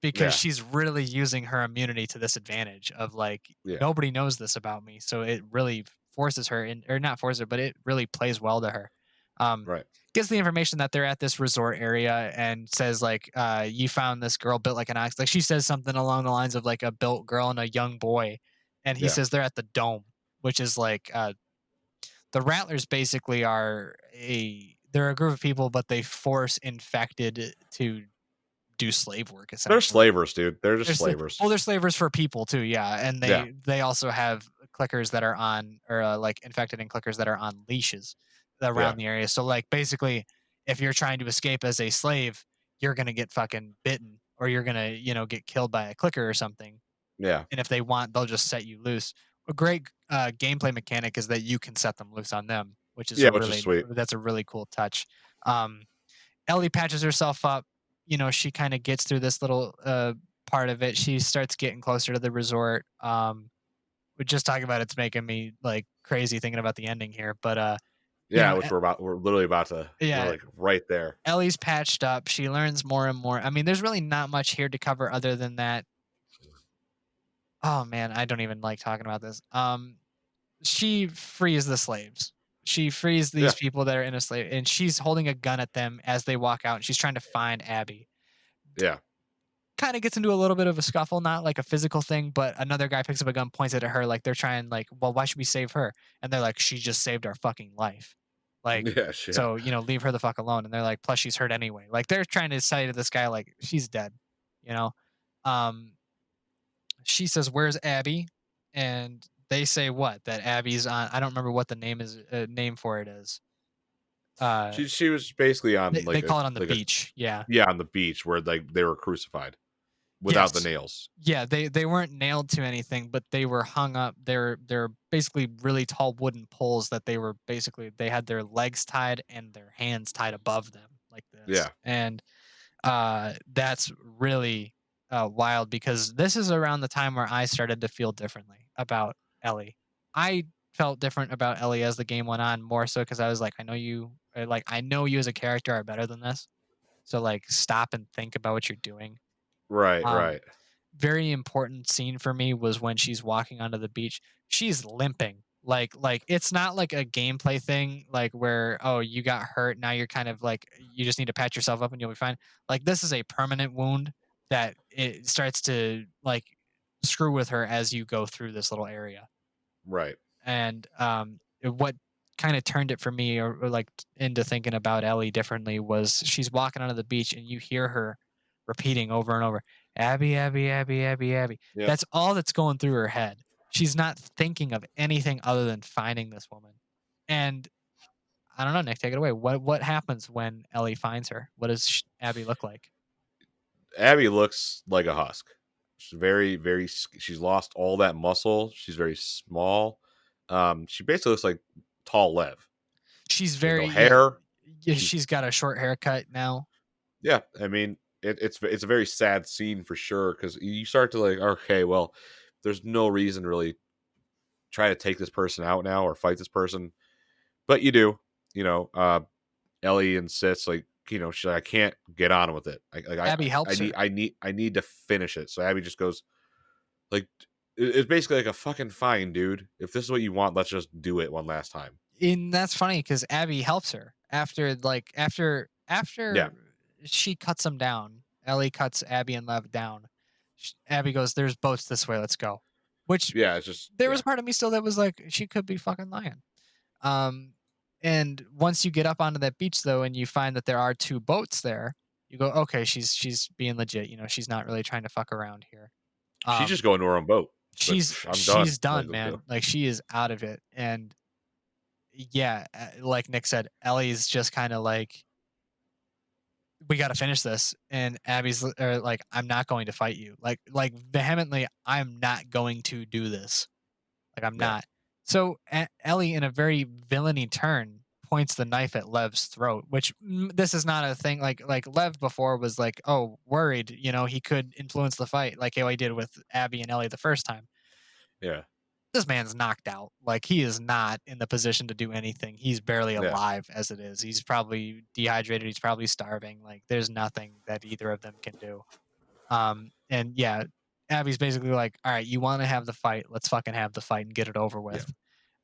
Speaker 3: because
Speaker 2: Yeah.
Speaker 3: she's really using her immunity to this advantage of, like,
Speaker 2: Yeah.
Speaker 3: nobody knows this about me, so it really forces her in, or not forces her, but it really plays well to her. Um,
Speaker 2: Right.
Speaker 3: Gets the information that they're at this resort area and says, like, "You found this girl built like an ox." Like, she says something along the lines of, like, a built girl and a young boy, and he
Speaker 2: Yeah.
Speaker 3: says they're at the Dome, which is like, the Rattlers basically they're a group of people, but they force infected to do slave work,
Speaker 2: They're
Speaker 3: essentially.
Speaker 2: slavers, dude. They're just slavers.
Speaker 3: They're slavers for people too, yeah, and
Speaker 2: Yeah.
Speaker 3: they also have clickers that are on, or, like, infected and clickers that are on leashes
Speaker 2: Yeah.
Speaker 3: around the area. So, like, basically, if you're trying to escape as a slave, you're gonna get fucking bitten, or you're gonna, get killed by a clicker or something.
Speaker 2: Yeah.
Speaker 3: And if they want, they'll just set you loose. A great gameplay mechanic is that you can set them loose on them, which is
Speaker 2: Yeah, which is sweet.
Speaker 3: that's a really cool touch. Um, Ellie patches herself up. She kind of gets through this little part of it. She starts getting closer to the resort. We're just talking about it's making me, like, crazy thinking about the ending here. But you
Speaker 2: Yeah,
Speaker 3: know,
Speaker 2: which we're literally about to, we're
Speaker 3: yeah,
Speaker 2: like right there.
Speaker 3: Ellie's patched up. She learns more and more. I mean, there's really not much here to cover other than that. Oh man, I don't even like talking about this. She frees the slaves. She frees these
Speaker 2: Yeah.
Speaker 3: people that are in a slave, and she's holding a gun at them as they walk out. And she's trying to find Abby.
Speaker 2: Yeah.
Speaker 3: Kind of gets into a little bit of a scuffle, not like a physical thing, but another guy picks up a gun, points it at her, like they're trying, like, "Well, why should we save her?" And they're like, "She just saved our fucking life. Like,
Speaker 2: Yeah, shit.
Speaker 3: so, leave her the fuck alone." And they're like, "Plus, she's hurt anyway." Like, they're trying to say to this guy, like, she's dead. You know. Um, she says, "Where's Abby?" And they say what? That Abby's on. I don't remember what the name for it is. Uh,
Speaker 2: She was basically
Speaker 3: they
Speaker 2: on
Speaker 3: they
Speaker 2: like
Speaker 3: call it on the
Speaker 2: a
Speaker 3: beach. Yeah.
Speaker 2: yeah, on the beach where like they were crucified without the
Speaker 3: Yes.
Speaker 2: nails.
Speaker 3: Yeah, they weren't nailed to anything, but they were hung up. They're basically really tall wooden poles that they had their legs tied and their hands tied above them like this.
Speaker 2: Yeah.
Speaker 3: And that's really wild because this is around the time where I started to feel differently about Ellie. I felt different about Ellie as the game went on, more so because I was like, I know you as a character are better than this. So like, stop and think about what you're doing.
Speaker 2: Right,
Speaker 3: Um,
Speaker 2: right,
Speaker 3: very important scene for me was when she's walking onto the beach. She's limping. Like it's not like a gameplay thing like where oh you got hurt now you're kind of like you just need to patch yourself up and you'll be fine. Like this is a permanent wound that it starts to like screw with her as you go through this little area.
Speaker 2: right.
Speaker 3: And what kind of turned it for me or like into thinking about Ellie differently was she's walking onto the beach and you hear her repeating over and over, Abby, Abby, Abby, Abby, Abby.
Speaker 2: Yep.
Speaker 3: That's all that's going through her head. She's not thinking of anything other than finding this woman. And I don't know, Nick, take it away. What happens when Ellie finds her? What does Abby look like?
Speaker 2: Abby looks like a husk. She's very, very. She's lost all that muscle. She's very small. She basically looks like tall Lev.
Speaker 3: She's
Speaker 2: She has
Speaker 3: very
Speaker 2: no
Speaker 3: yeah,
Speaker 2: hair.
Speaker 3: yeah.
Speaker 2: She's
Speaker 3: She's got a short haircut now.
Speaker 2: yeah. I mean, it's a very sad scene for sure because you start to like, okay, well, there's no reason to really try to take this person out now or fight this person, but you do. You know, Ellie insists, like, she's like, I can't get on with it.
Speaker 3: Abby
Speaker 2: I
Speaker 3: helps
Speaker 2: need,
Speaker 3: her.
Speaker 2: I need to finish it. So Abby just goes, like, it's basically like a fucking fine, dude. If this is what you want, let's just do it one last time.
Speaker 3: And that's funny because Abby helps her after
Speaker 2: Yeah,
Speaker 3: she cuts him down. Ellie cuts Abby and Lev down. Abby goes, "There's boats this way. Let's go." Which
Speaker 2: yeah. It's just
Speaker 3: there was
Speaker 2: yeah,
Speaker 3: a part of me still that was like, she could be fucking lying. Um, and once you get up onto that beach though, and you find that there are two boats there, you go, "Okay, she's being legit. You know, she's not really trying to fuck around here."
Speaker 2: she's
Speaker 3: Um,
Speaker 2: just going to her own boat. She's like,
Speaker 3: she's
Speaker 2: I'm done.
Speaker 3: she's
Speaker 2: Like,
Speaker 3: done,
Speaker 2: let's go.
Speaker 3: man. Like she is out of it, and yeah, like Nick said, Ellie's just kind of like, we got to finish this, and like, I'm not going to fight you, like vehemently, I'm not going to do this, like I'm
Speaker 2: Yeah,
Speaker 3: not. So Ellie, in a very villainy turn, points the knife at Lev's throat, which this is not a thing. Like Lev before was like, oh, worried, he could influence the fight, like how he did with Abby and Ellie the first time.
Speaker 2: yeah,
Speaker 3: This man's knocked out. Like he is not in the position to do anything. He's barely
Speaker 2: yeah.
Speaker 3: alive as it is. He's probably dehydrated. He's probably starving. Like there's nothing that either of them can do. And yeah, Abby's basically like, all right, you want to have the fight? Let's fucking have the fight and get it over
Speaker 2: Yeah.
Speaker 3: with.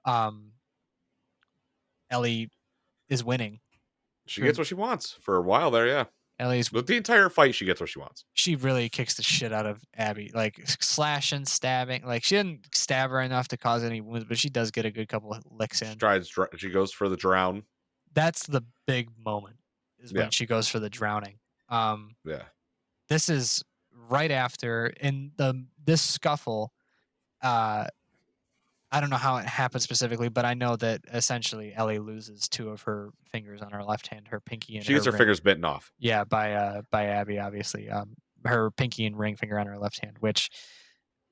Speaker 3: Um, Ellie is winning.
Speaker 2: She gets what she wants for a while there. Yeah,
Speaker 3: Ellie's
Speaker 2: but the entire fight, she gets what she wants.
Speaker 3: she really kicks the shit out of Abby, like slashing, stabbing. Like she didn't stab her enough to cause any wounds, but she does get a good couple of licks
Speaker 2: She
Speaker 3: in.
Speaker 2: tries. She goes for the drown.
Speaker 3: That's the big moment, is when
Speaker 2: Yeah,
Speaker 3: she goes for the drowning. Um,
Speaker 2: yeah.
Speaker 3: this is right after in this scuffle. Uh, I don't know how it happened specifically, but I know that essentially Ellie loses two of her fingers on her left hand, her pinky and
Speaker 2: She
Speaker 3: her
Speaker 2: gets her
Speaker 3: ring.
Speaker 2: fingers bitten off.
Speaker 3: Yeah, by Abby, obviously. Her pinky and ring finger on her left hand, which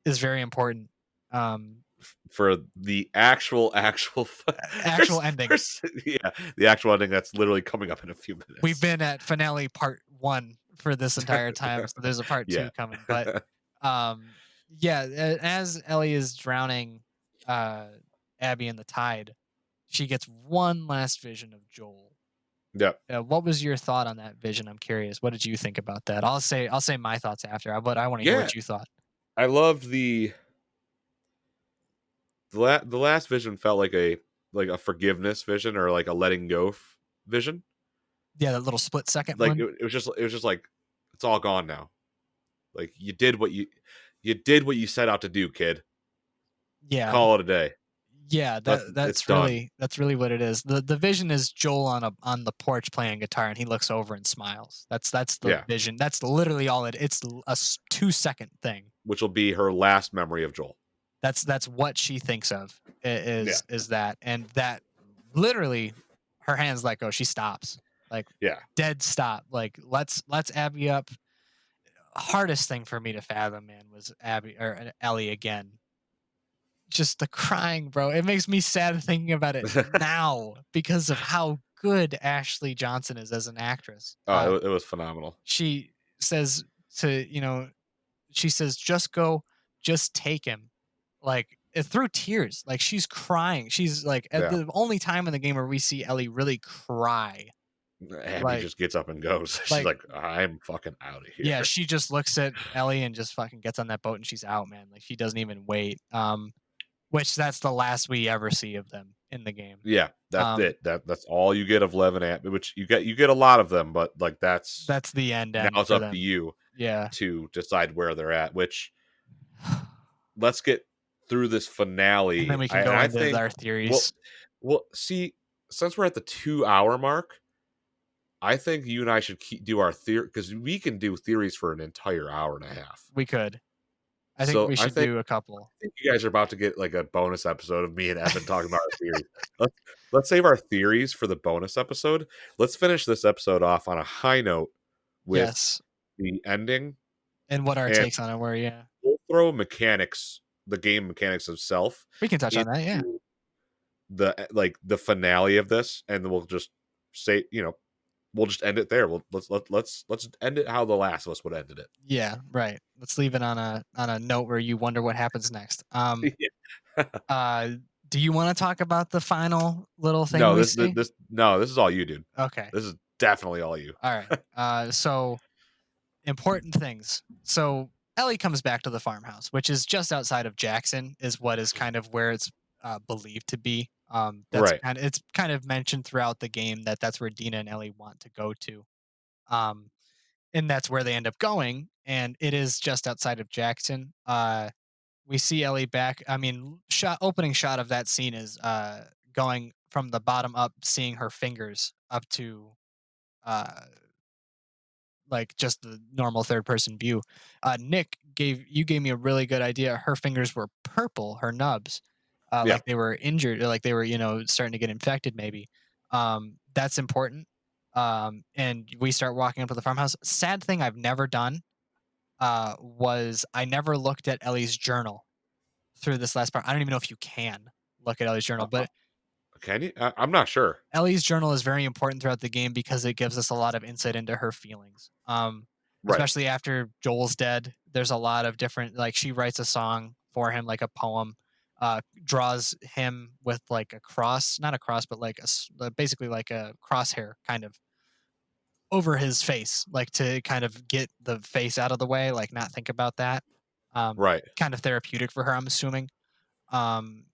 Speaker 3: is very important. Um,
Speaker 2: For the actual
Speaker 3: actual ending.
Speaker 2: yeah, the actual ending that's literally coming up in a few minutes.
Speaker 3: We've been at finale part 1 for this entire time, so there's a part 2
Speaker 2: yeah.
Speaker 3: coming. But yeah, as Ellie is drowning uh, Abby in the tide, she gets one last vision of Joel.
Speaker 2: Yep.
Speaker 3: What was your thought on that vision? I'm curious. What did you think about that? I'll say my thoughts after, but I want to hear
Speaker 2: Yeah.
Speaker 3: what you thought.
Speaker 2: I loved the last vision felt like a forgiveness vision or like a letting go vision.
Speaker 3: Yeah, that little split second
Speaker 2: Like
Speaker 3: one.
Speaker 2: it was just like it's all gone now. Like you did what you set out to do, kid.
Speaker 3: Yeah,
Speaker 2: Call it a day.
Speaker 3: yeah,
Speaker 2: It's done.
Speaker 3: that's really what it is. The vision is Joel on the porch playing guitar, and he looks over and smiles. That's the
Speaker 2: Yeah.
Speaker 3: vision. That's literally all it's a 2-second thing.
Speaker 2: Which will be her last memory of Joel.
Speaker 3: That's what she thinks of
Speaker 2: Yeah.
Speaker 3: is that, and that literally her hands let go. She stops, like
Speaker 2: Yeah.
Speaker 3: dead stop. Like let's Abby up. Hardest thing for me to fathom, man, was Abby or Ellie again. Just the crying, bro. It makes me sad thinking about it now because of how good Ashley Johnson is as an actress.
Speaker 2: Oh, it was phenomenal.
Speaker 3: She says to, she says, just go, just take him. Like through tears. Like she's crying. She's like at
Speaker 2: Yeah.
Speaker 3: the only time in the game where we see Ellie really cry.
Speaker 2: Abby
Speaker 3: Like
Speaker 2: just gets up and goes. She's
Speaker 3: like
Speaker 2: like, I'm fucking out of here.
Speaker 3: yeah, she just looks at Ellie and just fucking gets on that boat and she's out, man. Like she doesn't even wait. Which that's the last we ever see of them in the game.
Speaker 2: Yeah, that's
Speaker 3: Um,
Speaker 2: it. That's all you get of Lev and Abby, which you get a lot of them, but like that's
Speaker 3: that's the
Speaker 2: now
Speaker 3: end
Speaker 2: it's
Speaker 3: for
Speaker 2: up to
Speaker 3: them.
Speaker 2: you
Speaker 3: Yeah.
Speaker 2: to decide where they're at, which let's get through this
Speaker 3: And then
Speaker 2: finale.
Speaker 3: we can
Speaker 2: And
Speaker 3: go
Speaker 2: I
Speaker 3: into
Speaker 2: think
Speaker 3: our
Speaker 2: well
Speaker 3: theories.
Speaker 2: well see, since we're at the 2 hour mark, I think you and I should do our theory because we can do theories for an entire hour and a half.
Speaker 3: We could. I think
Speaker 2: So
Speaker 3: we
Speaker 2: I
Speaker 3: should
Speaker 2: think
Speaker 3: do a couple.
Speaker 2: think you guys are about to get like a bonus episode of me and Evan talking about our theories. Let's let's save our theories for the bonus episode. Let's finish this episode off on a high note with
Speaker 3: Yes.
Speaker 2: the ending,
Speaker 3: And what our
Speaker 2: and
Speaker 3: takes on it were, yeah.
Speaker 2: we'll throw mechanics, the game mechanics itself,
Speaker 3: We can touch on that, yeah.
Speaker 2: into the finale of this, and then we'll just say, we'll just end it there. Let's end it how The Last of Us would have ended it.
Speaker 3: Yeah, right. Let's leave it on a note where you wonder what happens next.
Speaker 2: Yeah.
Speaker 3: Uh, do you wanna talk about the final little thing
Speaker 2: No,
Speaker 3: we
Speaker 2: this
Speaker 3: see?
Speaker 2: this no, this is all you, dude.
Speaker 3: Okay.
Speaker 2: This is definitely all you.
Speaker 3: Alright. So important things. So Ellie comes back to the farmhouse, which is just outside of Jackson, is what is kind of where it's believed to be.
Speaker 2: Right.
Speaker 3: It's kind of mentioned throughout the game that that's where Dina and Ellie want to go to, um, and that's where they end up going. And it is just outside of Jackson. We see Ellie back. I mean, opening shot of that scene is going from the bottom up, seeing her fingers up to uh, like just the normal third person view. Nick gave me a really good idea. Her fingers were purple, her nubs,
Speaker 2: Yeah.
Speaker 3: like they were injured, or like they were starting to get infected. Maybe that's important. And we start walking up to the farmhouse. Sad thing I've never done was I never looked at Ellie's journal through this last part. I don't even know if you can look at Ellie's journal,
Speaker 2: Uh,
Speaker 3: but
Speaker 2: can you? I'm not sure.
Speaker 3: Ellie's journal is very important throughout the game because it gives us a lot of insight into her feelings.
Speaker 2: Right.
Speaker 3: Especially after Joel's dead, there's a lot of different, like she writes a song for him, like a poem, draws him with like a cross, not a cross, but like basically like a crosshair kind of over his face, like to kind of get the face out of the way, like not think about that.
Speaker 2: Right.
Speaker 3: Kind of therapeutic for her, I'm assuming. Um,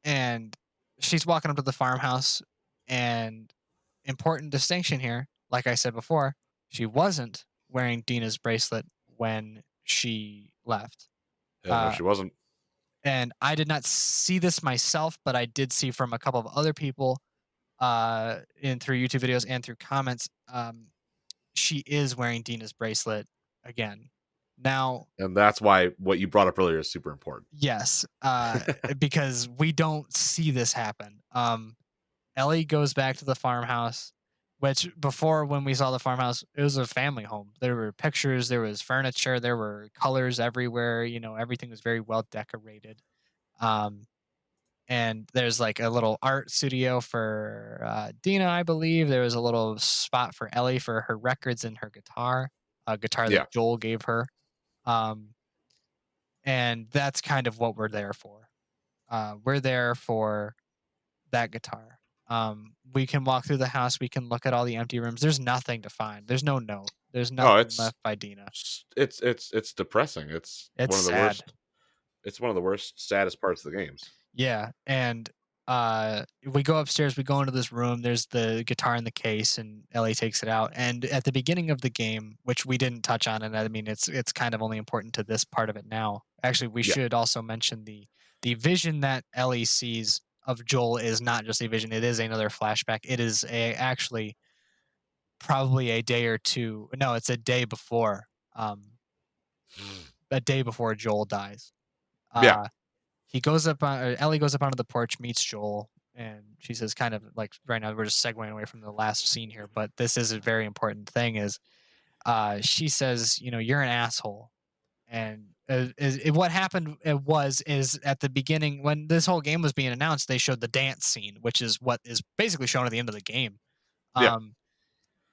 Speaker 3: and she's walking up to the farmhouse, and important distinction here, like I said before, she wasn't wearing Dina's bracelet when she left.
Speaker 2: Yeah, no,
Speaker 3: uh,
Speaker 2: she wasn't.
Speaker 3: and I did not see this myself, but I did see from a couple of other people in through YouTube videos and through comments. She is wearing Dina's bracelet again now.
Speaker 2: And that's why what you brought up earlier is super important.
Speaker 3: Yes, because we don't see this happen. Ellie goes back to the farmhouse, which before when we saw the farmhouse, it was a family home. There were pictures, there was furniture, there were colors everywhere. Everything was very well decorated. Um, and there's like a little art studio for Dina, I believe. There was a little spot for Ellie for her records and her guitar, a guitar
Speaker 2: Yeah.
Speaker 3: that Joel gave her. Um, and that's kind of what we're there for. We're there for that guitar. We can walk through the house. We can look at all the empty rooms. There's nothing to find. There's no note. There's
Speaker 2: Oh,
Speaker 3: nothing left by Dina.
Speaker 2: it's depressing.
Speaker 3: It's sad.
Speaker 2: It's one of the worst, saddest parts of the games.
Speaker 3: Yeah, and we go upstairs. We go into this room. There's the guitar in the case, and Ellie takes it out. And at the beginning of the game, which we didn't touch on, and I mean it's kind of only important to this part of it now. Actually, we
Speaker 2: Yeah.
Speaker 3: should also mention the vision that Ellie sees of Joel is not just a vision. It is another flashback. It is actually probably a day or two. No, it's um a day before Joel dies.
Speaker 2: Yeah.
Speaker 3: He goes up on or Ellie goes up onto the porch, meets Joel, and she says kind of like right now we're just segueing away from the last scene here, but this is a very important thing is she says, you're an asshole. And what happened is at the beginning when this whole game was being announced, they showed the dance scene, which is what is basically shown at the end of the game.
Speaker 2: Yeah.
Speaker 3: Um,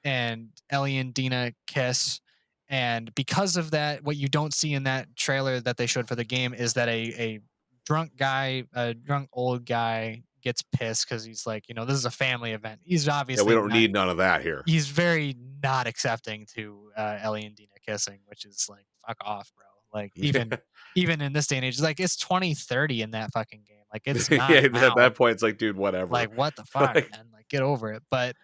Speaker 3: and Ellie and Dina kiss. And because of that, what you don't see in that trailer that they showed for the game is that a drunk old guy gets pissed because he's like, this is a family event. He's
Speaker 2: Yeah, we
Speaker 3: obviously
Speaker 2: don't
Speaker 3: not.
Speaker 2: need none of that here.
Speaker 3: He's very not accepting to Ellie and Dina kissing, which is like, fuck off, bro. Like even in this day and age, like it's 2030 in that fucking game. Like it's not
Speaker 2: Yeah, at
Speaker 3: now.
Speaker 2: that point, it's like, dude, whatever.
Speaker 3: Like what the fuck,
Speaker 2: Like,
Speaker 3: man? Like get over it. But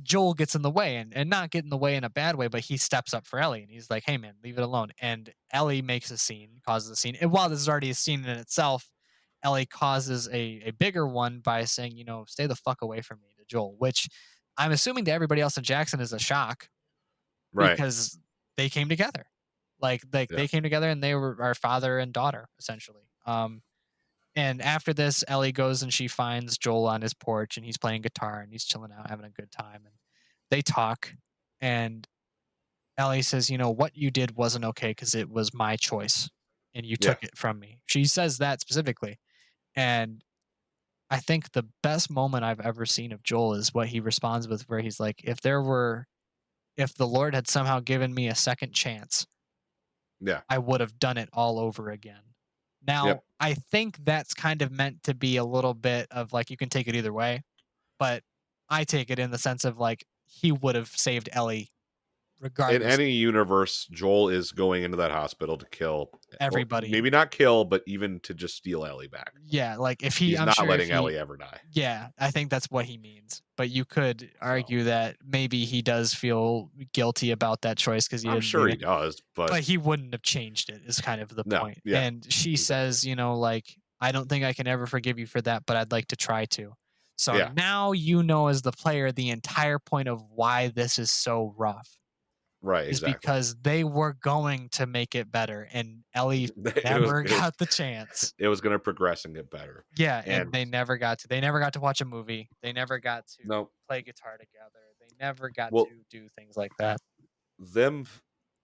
Speaker 3: Joel gets in the way and not get in the way in a bad way, but he steps up for Ellie and he's like, hey man, leave it alone. And Ellie makes a scene, causes a scene. And while this is already a scene in itself, Ellie causes a bigger one by saying, stay the fuck away from me to Joel, which I'm assuming to everybody else in Jackson is a shock
Speaker 2: right.
Speaker 3: because they came together. Like
Speaker 2: Yeah.
Speaker 3: they came together and they were our father and daughter, essentially. And after this, Ellie goes and she finds Joel on his porch and he's playing guitar and he's chilling out, having a good time. And they talk. And Ellie says, what you did wasn't okay because it was my choice and you
Speaker 2: Yeah.
Speaker 3: took it from me. She says that specifically. And I think the best moment I've ever seen of Joel is what he responds with, where he's like, if the Lord had somehow given me a second chance,
Speaker 2: Yeah.
Speaker 3: I would have done it all over again. Now,
Speaker 2: Yep.
Speaker 3: I think that's kind of meant to be a little bit of like you can take it either way, but I take it in the sense of like he would have saved Ellie
Speaker 2: In
Speaker 3: regardless of
Speaker 2: any universe, Joel is going into that hospital to kill, or
Speaker 3: everybody.
Speaker 2: maybe not kill, but even to just steal Ellie back.
Speaker 3: Yeah, like
Speaker 2: He's
Speaker 3: I'm
Speaker 2: not
Speaker 3: sure if
Speaker 2: letting
Speaker 3: he
Speaker 2: Ellie ever die.
Speaker 3: yeah, I think that's what he means. But you could
Speaker 2: So
Speaker 3: argue that maybe he does feel guilty about that choice because he
Speaker 2: I'm
Speaker 3: didn't do
Speaker 2: sure he
Speaker 3: it.
Speaker 2: does, but
Speaker 3: But he wouldn't have changed it is kind of the
Speaker 2: no.
Speaker 3: point.
Speaker 2: Yeah.
Speaker 3: And she
Speaker 2: Exactly.
Speaker 3: says, like, I don't think I can ever forgive you for that, but I'd like to try to. So
Speaker 2: Yeah.
Speaker 3: now as the player the entire point of why this is so rough
Speaker 2: Right.
Speaker 3: is
Speaker 2: Exactly.
Speaker 3: because they were going to make it better and Ellie
Speaker 2: It was.
Speaker 3: never
Speaker 2: It was.
Speaker 3: got the chance.
Speaker 2: It was going to progress and get better.
Speaker 3: Yeah, and
Speaker 2: And
Speaker 3: they never got to watch a movie. They never got to
Speaker 2: no.
Speaker 3: play guitar together. They never got
Speaker 2: Well,
Speaker 3: to do things like that.
Speaker 2: them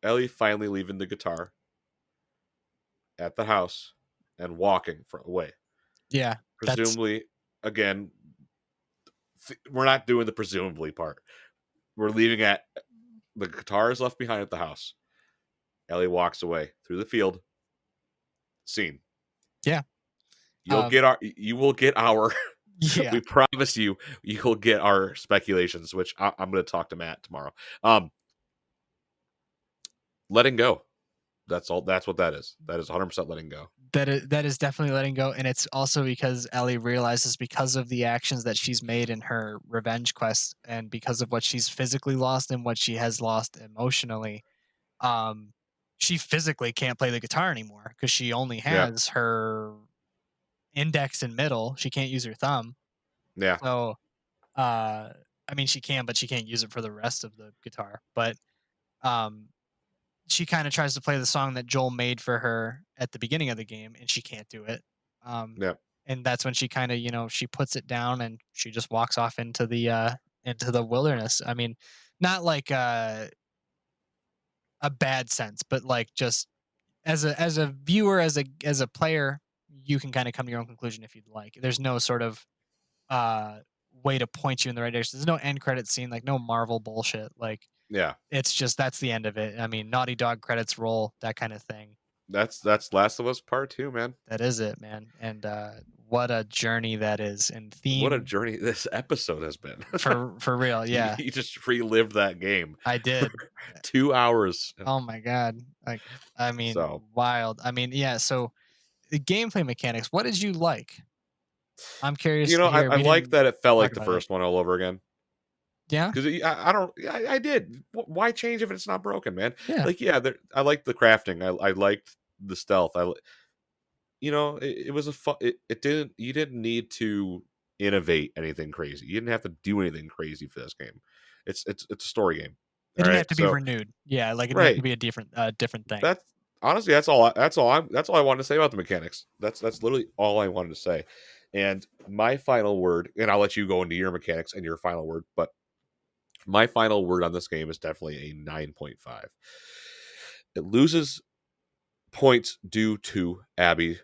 Speaker 2: Ellie finally leaving the guitar at the house and walking away.
Speaker 3: Yeah, that's
Speaker 2: Presumably, again, we're not doing the presumably part. We're leaving at the guitar is left behind at the house. Ellie walks away through the field. Scene.
Speaker 3: yeah.
Speaker 2: You will get our
Speaker 3: Yeah.
Speaker 2: we promise you will get our speculations, which I'm going to talk to Matt tomorrow. Letting go. That's all. That's what that is. That is 100% letting go.
Speaker 3: That is definitely letting go, and it's also because Ellie realizes because of the actions that she's made in her revenge quest, and because of what she's physically lost and what she has lost emotionally, um, she physically can't play the guitar anymore because she only
Speaker 2: Yeah.
Speaker 3: has her index and middle. She can't use her thumb.
Speaker 2: Yeah.
Speaker 3: So, uh, I mean, she can, but she can't use it for the rest of the guitar. But um, she kind of tries to play the song that Joel made for her at the beginning of the game, and she can't do it. Um,
Speaker 2: Yeah.
Speaker 3: and that's when she kind of, she puts it down and she just walks off into the wilderness. I mean, not like a bad sense, but like just as a viewer, as a player, you can kind of come to your own conclusion if you'd like. There's no sort of uh way to point you in the right direction. There's no end credit scene, like no Marvel bullshit. Like
Speaker 2: Yeah.
Speaker 3: it's just that's the end of it. I mean, Naughty Dog credits roll, that kind of thing.
Speaker 2: That's Last of Us Part 2, man.
Speaker 3: That is it, man. And what a journey that is. And
Speaker 2: What a
Speaker 3: theme
Speaker 2: journey this episode has been.
Speaker 3: for real. Yeah,
Speaker 2: You just relived that game
Speaker 3: I
Speaker 2: for
Speaker 3: did.
Speaker 2: 2 hours.
Speaker 3: Oh my god. Like I mean,
Speaker 2: So,
Speaker 3: wild. I mean, yeah, so the gameplay mechanics, what did you like? I'm curious to hear.
Speaker 2: I
Speaker 3: We
Speaker 2: like
Speaker 3: didn't
Speaker 2: that it felt
Speaker 3: talk
Speaker 2: like the
Speaker 3: about it.
Speaker 2: first one all over again.
Speaker 3: Yeah?
Speaker 2: Because I don't, I did. Why change if it's not broken, man?
Speaker 3: Yeah.
Speaker 2: Like, yeah, I liked the crafting. I liked the stealth. It was a fun. It didn't. You didn't need to innovate anything crazy. You didn't have to do anything crazy for this game. It's a story game.
Speaker 3: It
Speaker 2: All
Speaker 3: didn't
Speaker 2: right.
Speaker 3: have to be
Speaker 2: So
Speaker 3: renewed. Yeah, like it didn't have to
Speaker 2: right.
Speaker 3: be a different thing.
Speaker 2: That's honestly that's all. That's all I wanted to say about the mechanics. That's literally all I wanted to say. And my final word, and I'll let you go into your mechanics and your final word, but my final word on this game is definitely a 9.5. It loses points due to Abby,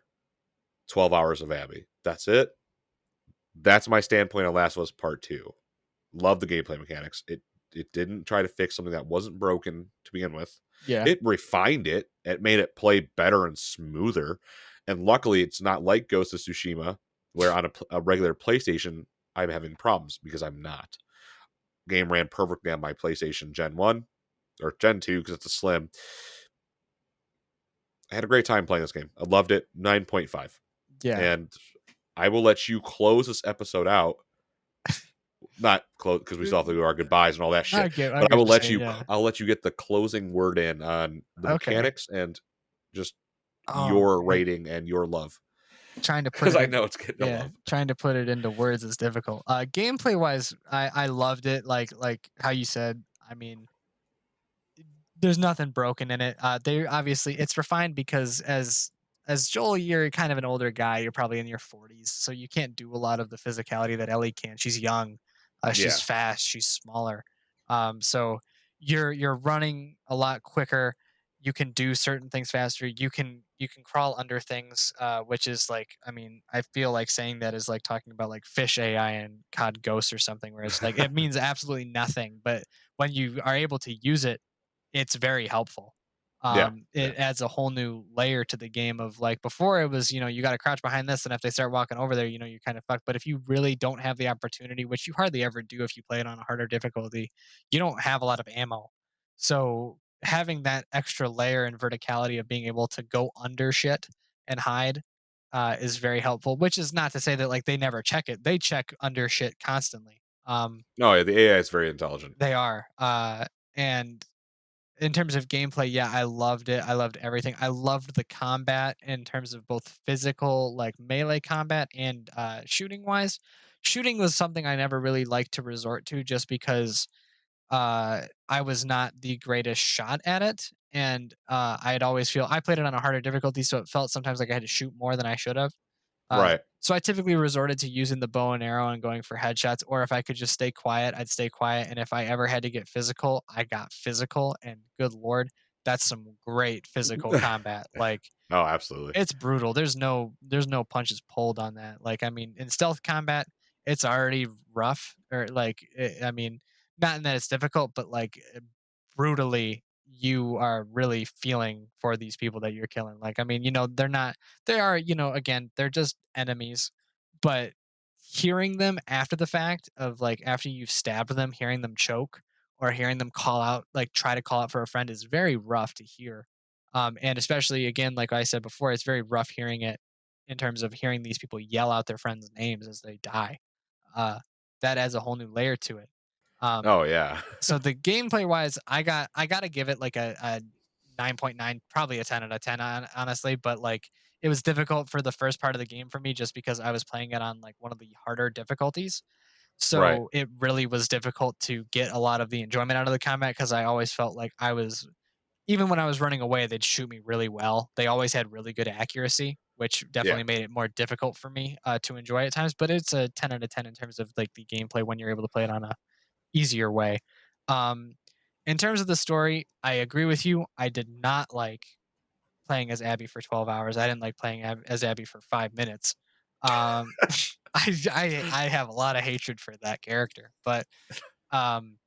Speaker 2: 12 hours of Abby. That's it. That's my standpoint on Last of Us Part 2. Love the gameplay mechanics. It didn't try to fix something that wasn't broken to begin with.
Speaker 3: Yeah.
Speaker 2: It refined it. It made it play better and smoother. And luckily, it's not like Ghost of Tsushima, where on a regular PlayStation, I'm having problems because I'm not. Game ran perfectly on my PlayStation Gen 1 or Gen 2 because it's a slim. I had a great time playing this game. I loved it. 9.5.
Speaker 3: Yeah.
Speaker 2: And I will let you close this episode out. Not close because we still have to do our goodbyes and all that shit.
Speaker 3: I
Speaker 2: But I
Speaker 3: get
Speaker 2: will
Speaker 3: what you're
Speaker 2: let
Speaker 3: saying,
Speaker 2: you.
Speaker 3: yeah.
Speaker 2: I'll let you get the closing word in on the
Speaker 3: Okay.
Speaker 2: mechanics and just
Speaker 3: Oh,
Speaker 2: your
Speaker 3: man.
Speaker 2: rating and your love,
Speaker 3: Trying to put
Speaker 2: because
Speaker 3: it
Speaker 2: I
Speaker 3: in
Speaker 2: know it's getting a
Speaker 3: yeah,
Speaker 2: love.
Speaker 3: trying to put it into words is difficult. Gameplay wise, I loved it, like how you said. I mean, there's nothing broken in it. They obviously it's refined because as Joel, you're kind of an older guy. You're probably in your 40s, so you can't do a lot of the physicality that Ellie can. She's young, she's
Speaker 2: Yeah,
Speaker 3: fast, she's smaller. So you're running a lot quicker. You can do certain things faster. You can crawl under things, which is like, I mean, I feel like saying that is like talking about like fish AI and COD Ghost or something, where it's like it means absolutely nothing, but when you are able to use it, it's very helpful.
Speaker 2: yeah, yeah.
Speaker 3: It adds a whole new layer to the game of like before it was, you got to crouch behind this, and if they start walking over there, you're kind of fucked. But if you really don't have the opportunity, which you hardly ever do if you play it on a harder difficulty, you don't have a lot of ammo. So having that extra layer and verticality of being able to go under shit and hide is very helpful. Which is not to say that like they never check it; they check under shit constantly.
Speaker 2: No, yeah, the AI is very intelligent.
Speaker 3: They are, and in terms of gameplay, yeah, I loved it. I loved everything. I loved the combat in terms of both physical, like melee combat, and shooting wise. Shooting was something I never really liked to resort to just because I was not the greatest shot at it. And I'd always feel I played it on a harder difficulty, so it felt sometimes like I had to shoot more than I should have.
Speaker 2: Right.
Speaker 3: So I typically resorted to using the bow and arrow and going for headshots, or if I could just stay quiet, I'd stay quiet. And if I ever had to get physical, I got physical. And good lord, that's some great physical combat. Like
Speaker 2: Oh, absolutely.
Speaker 3: it's brutal. There's no punches pulled on that. Like, I mean, in stealth combat, it's already rough, or like I mean, not in that it's difficult, but like brutally you are really feeling for these people that you're killing. Like, I mean, they are, again, they're just enemies, but hearing them after the fact of like after you've stabbed them, hearing them choke or hearing them call out, like try to call out for a friend is very rough to hear. And especially again, like I said before, it's very rough hearing it in terms of hearing these people yell out their friends' names as they die. Uh, that adds a whole new layer to it. Um,
Speaker 2: Oh, yeah.
Speaker 3: so the gameplay wise, I gotta give it like a 9.9, probably a 10 out of 10, honestly. But like it was difficult for the first part of the game for me just because I was playing it on like one of the harder difficulties.
Speaker 2: Right.
Speaker 3: So it really was difficult to get a lot of the enjoyment out of the combat because I always felt like I was, even when I was running away, they'd shoot me really well. They always had really good accuracy, which
Speaker 2: Yeah.
Speaker 3: definitely made it more difficult for me to enjoy at times. But it's a 10 out of 10 in terms of like the gameplay when you're able to play it on a easier way. Um, in terms of the story, I agree with you. I did not like playing as Abby for 12 hours. I didn't like playing as Abby for 5 minutes. Um, I have a lot of hatred for that character, but um,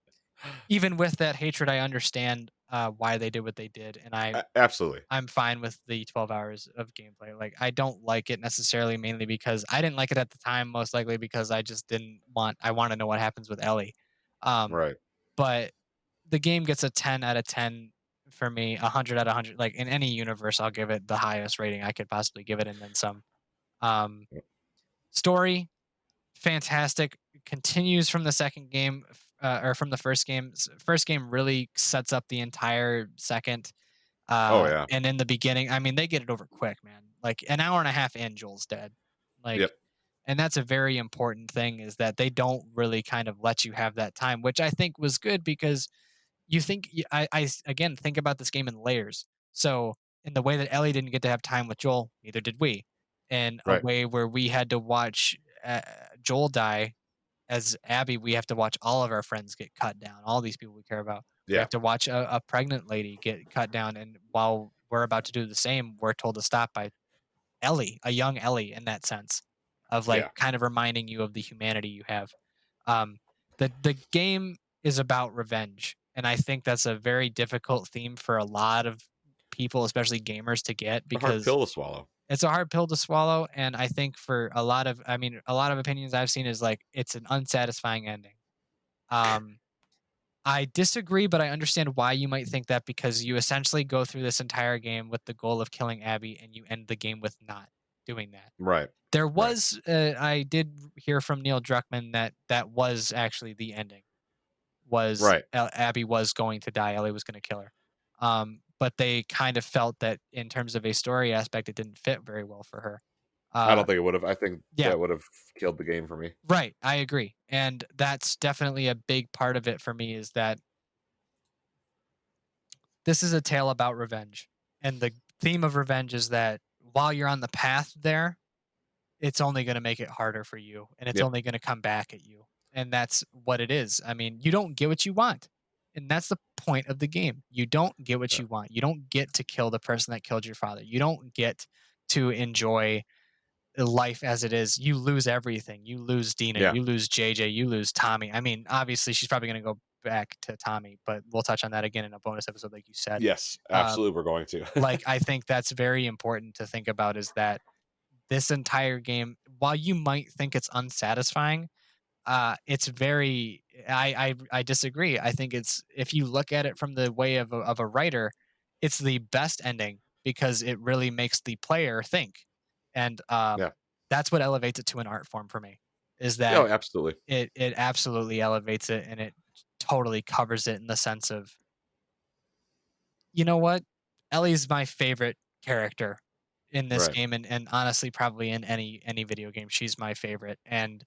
Speaker 3: even with that hatred, I understand why they did what they did, and
Speaker 2: Absolutely.
Speaker 3: I'm fine with the 12 hours of gameplay. Like, I don't like it necessarily mainly because I didn't like it at the time, most likely because I just didn't I want to know what happens with Ellie. Um,
Speaker 2: Right.
Speaker 3: but the game gets a 10 out of 10 for me, 100 out of 100. Like in any universe, I'll give it the highest rating I could possibly give it, and then some. Um, Story, fantastic. Continues from the second game, or from the first game. First game really sets up the entire second.
Speaker 2: Oh, yeah.
Speaker 3: And in the beginning, I mean, they get it over quick, man. Like an hour and a half in, Joel's dead. Like,
Speaker 2: Yep.
Speaker 3: and that's a very important thing is that they don't really kind of let you have that time, which I think was good because you think again think about this game in layers. So in the way that Ellie didn't get to have time with Joel, neither did we. In a
Speaker 2: Right.
Speaker 3: way where we had to watch Joel die as Abby, we have to watch all of our friends get cut down. All these people we care about. We
Speaker 2: Yeah.
Speaker 3: have to watch a pregnant lady get cut down, and while we're about to do the same, we're told to stop by Ellie, a young Ellie, in that sense of like
Speaker 2: Yeah.
Speaker 3: kind of reminding you of the humanity you have. Um, the game is about revenge, and I think that's a very difficult theme for a lot of people, especially gamers, to get
Speaker 2: A hard
Speaker 3: because
Speaker 2: pill to swallow.
Speaker 3: It's a hard pill to swallow, and I think for a lot of, I mean, a lot of opinions I've seen is like it's an unsatisfying ending. Um, I disagree, but I understand why you might think that because you essentially go through this entire game with the goal of killing Abby, and you end the game with not doing that.
Speaker 2: Right.
Speaker 3: There
Speaker 2: Right.
Speaker 3: was, I did hear from Neil Druckmann that that was actually the ending. Was
Speaker 2: Right.
Speaker 3: Abby was going to die, Ellie was gonna kill her. But they kind of felt that in terms of a story aspect, it didn't fit very well for her.
Speaker 2: I
Speaker 3: Uh,
Speaker 2: don't think it would have. I think
Speaker 3: yeah,
Speaker 2: that would have killed the game for me.
Speaker 3: right, I agree, and that's definitely a big part of it for me is that this is a tale about revenge, and the theme of revenge is that while you're on the path there, it's only gonna make it harder for you, and it's
Speaker 2: Yep.
Speaker 3: only gonna come back at you, and that's what it is. I mean, you don't get what you want, and that's the point of the game. You don't get what
Speaker 2: Yeah.
Speaker 3: you want. You don't get to kill the person that killed your father. You don't get to enjoy life as it is. You lose everything. You lose Dina,
Speaker 2: Yeah.
Speaker 3: you lose JJ, you lose Tommy. I mean, obviously, she's probably gonna go back to Tommy, but we'll touch on that again in a bonus episode, like you said.
Speaker 2: Yes.
Speaker 3: Um,
Speaker 2: Absolutely. We're going to.
Speaker 3: like, I think that's very important to think about is that this entire game, while you might think it's unsatisfying, it's very. I disagree. I think it's if you look at it from the way of a writer, it's the best ending because it really makes the player think, and
Speaker 2: Yeah.
Speaker 3: that's what elevates it to an art form for me. Is
Speaker 2: Oh,
Speaker 3: that
Speaker 2: absolutely.
Speaker 3: it absolutely elevates it and it totally covers it in the sense of you know what? Ellie's my favorite character in this
Speaker 2: Right.
Speaker 3: game and honestly probably in any video game. She's my favorite and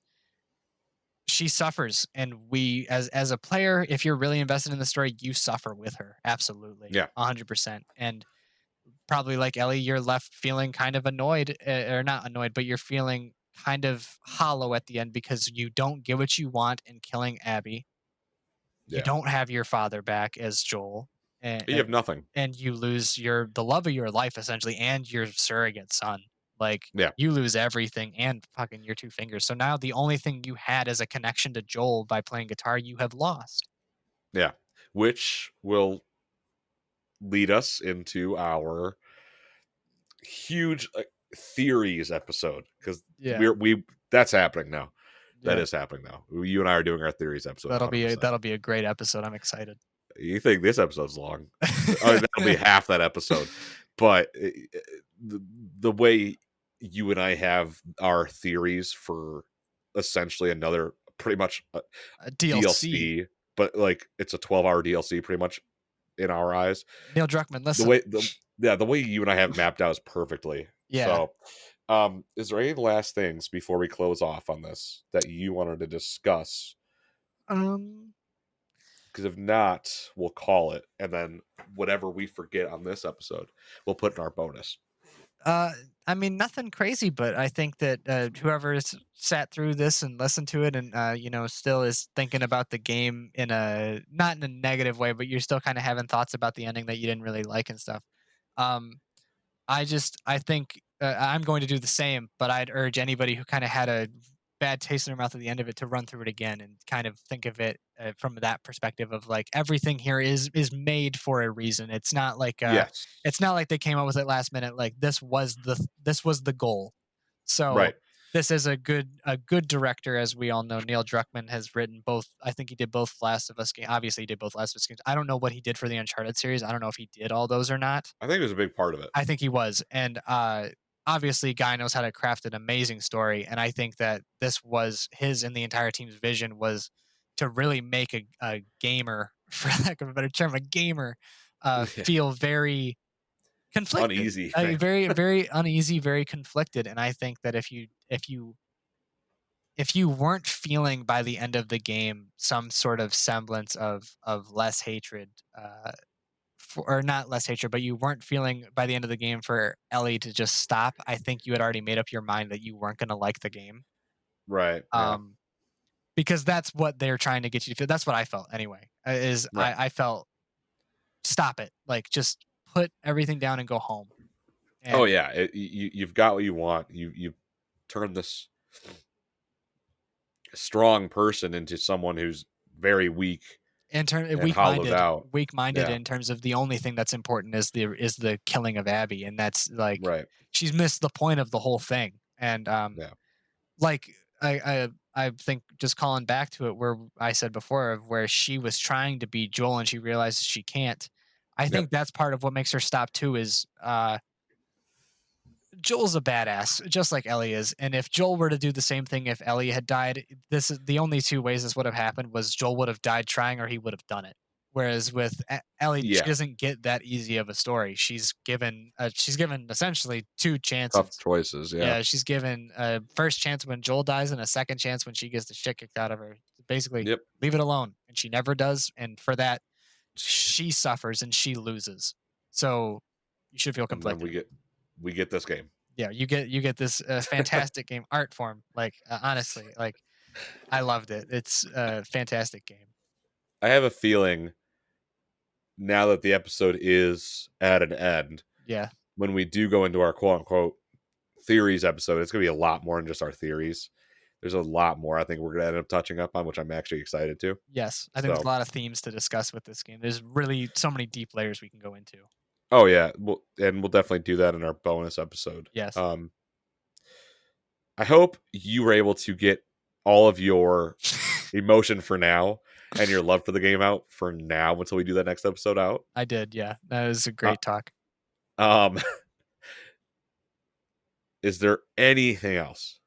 Speaker 3: she suffers and we as a player, if you're really invested in the story, you suffer with her. Absolutely.
Speaker 2: Yeah.
Speaker 3: 100%. And probably like Ellie, you're left feeling kind of annoyed or not annoyed, but you're feeling kind of hollow at the end because you don't get what you want in killing Abby. You
Speaker 2: Yeah.
Speaker 3: don't have your father back as Joel,
Speaker 2: You have nothing.
Speaker 3: and you lose the love of your life essentially, and your surrogate son. Like
Speaker 2: Yeah.
Speaker 3: you lose everything and fucking your two fingers. So now the only thing you had as a connection to Joel by playing guitar, you have lost.
Speaker 2: Yeah. Which will lead us into our huge theories episode because
Speaker 3: Yeah,
Speaker 2: we that's happening now. That
Speaker 3: yeah.
Speaker 2: is happening now. You and I are doing our theories episode
Speaker 3: That'll be
Speaker 2: 100%.
Speaker 3: a great episode. I'm excited.
Speaker 2: You think this episode's long? That'll be half that episode. But the, the way you and I have our theories for essentially another pretty much
Speaker 3: DLC.
Speaker 2: DLC, but like it's a 12-hour DLC pretty much in our eyes.
Speaker 3: Neil Druckmann,
Speaker 2: The
Speaker 3: listen.
Speaker 2: way the way you and I have mapped out is perfectly.
Speaker 3: Yeah.
Speaker 2: So, is there any last things before we close off on this that you wanted to discuss?
Speaker 3: Um.
Speaker 2: Because if not, we'll call it, and then whatever we forget on this episode, we'll put in our bonus.
Speaker 3: Uh, I mean, nothing crazy, but I think that whoever has sat through this and listened to it, and still is thinking about the game in a not in a negative way, but you're still kind of having thoughts about the ending that you didn't really like and stuff. Um, I think I'm going to do the same, but I'd urge anybody who kind of had a bad taste in their mouth at the end of it to run through it again and kind of think of it from that perspective of like everything here is made for a reason.
Speaker 2: Yes.
Speaker 3: It's not like they came up with it last minute. Like this was the goal. So
Speaker 2: Right.
Speaker 3: this is a good director, as we all know. Neil Druckmann has written both. I think he did both Last of Us games. Obviously, he did both Last of Us games. I don't know what he did for the Uncharted series. I don't know if he did all those or not.
Speaker 2: I think it was a big part of it.
Speaker 3: I think he was, and obviously, Guy knows how to craft an amazing story. And I think that this was his and the entire team's vision was to really make a gamer, for lack of a better term, a gamer
Speaker 2: Yeah.
Speaker 3: feel very conflicted,
Speaker 2: Uneasy, man.
Speaker 3: very uneasy, very conflicted. And I think that if you weren't feeling by the end of the game some sort of semblance of less hatred, or not less hatred, but you weren't feeling by the end of the game for Ellie to just stop, I think you had already made up your mind that you weren't going to like the game.
Speaker 2: Right. Yeah.
Speaker 3: Um, because that's what they're trying to get you to feel. That's what I felt anyway.
Speaker 2: Right.
Speaker 3: I felt stop it, like just put everything down and go home.
Speaker 2: Oh
Speaker 3: And
Speaker 2: yeah. You've got what you want. You turn this strong person into someone who's very weak and hollowed out.
Speaker 3: weak-minded
Speaker 2: Yeah,
Speaker 3: in terms of the only thing that's important is the killing of Abby, and that's like
Speaker 2: right.
Speaker 3: she's missed the point of the whole thing. And
Speaker 2: Yeah,
Speaker 3: like I think just calling back to it where I said before of where she was trying to be Joel and she realizes she can't. I
Speaker 2: yep,
Speaker 3: think that's part of what makes her stop too is Joel's a badass, just like Ellie is. And if Joel were to do the same thing if Ellie had died, this is the only two ways this would have happened was Joel would have died trying or he would have done it. Whereas with Ellie, she
Speaker 2: yeah.
Speaker 3: doesn't get that easy of a story. She's given essentially two
Speaker 2: Tough
Speaker 3: chances.
Speaker 2: choices. Yeah,
Speaker 3: Yeah, she's given a first chance when Joel dies and a second chance when she gets the shit kicked out of her. Basically,
Speaker 2: yep.
Speaker 3: leave it alone. And she never does. And for that, she suffers and she loses. So you should feel
Speaker 2: And then
Speaker 3: conflicted.
Speaker 2: we get this game.
Speaker 3: Yeah, you get this fantastic game art form. Like honestly, like I loved it. It's a fantastic game.
Speaker 2: I have a feeling now that the episode is at an end,
Speaker 3: Yeah.
Speaker 2: when we do go into our quote unquote theories episode, it's going to be a lot more than just our theories. There's a lot more I think we're going to end up touching up on, which I'm actually excited to.
Speaker 3: Yes, I think there's a
Speaker 2: So,
Speaker 3: lot of themes to discuss with this game. There's really so many deep layers we can go into.
Speaker 2: oh yeah, we'll definitely do that in our bonus episode.
Speaker 3: Yes.
Speaker 2: I hope you were able to get all of your emotion for now and your love for the game out for now until we do that next episode out.
Speaker 3: I did. Yeah, that was a
Speaker 2: Uh,
Speaker 3: great talk.
Speaker 2: um, is there anything else?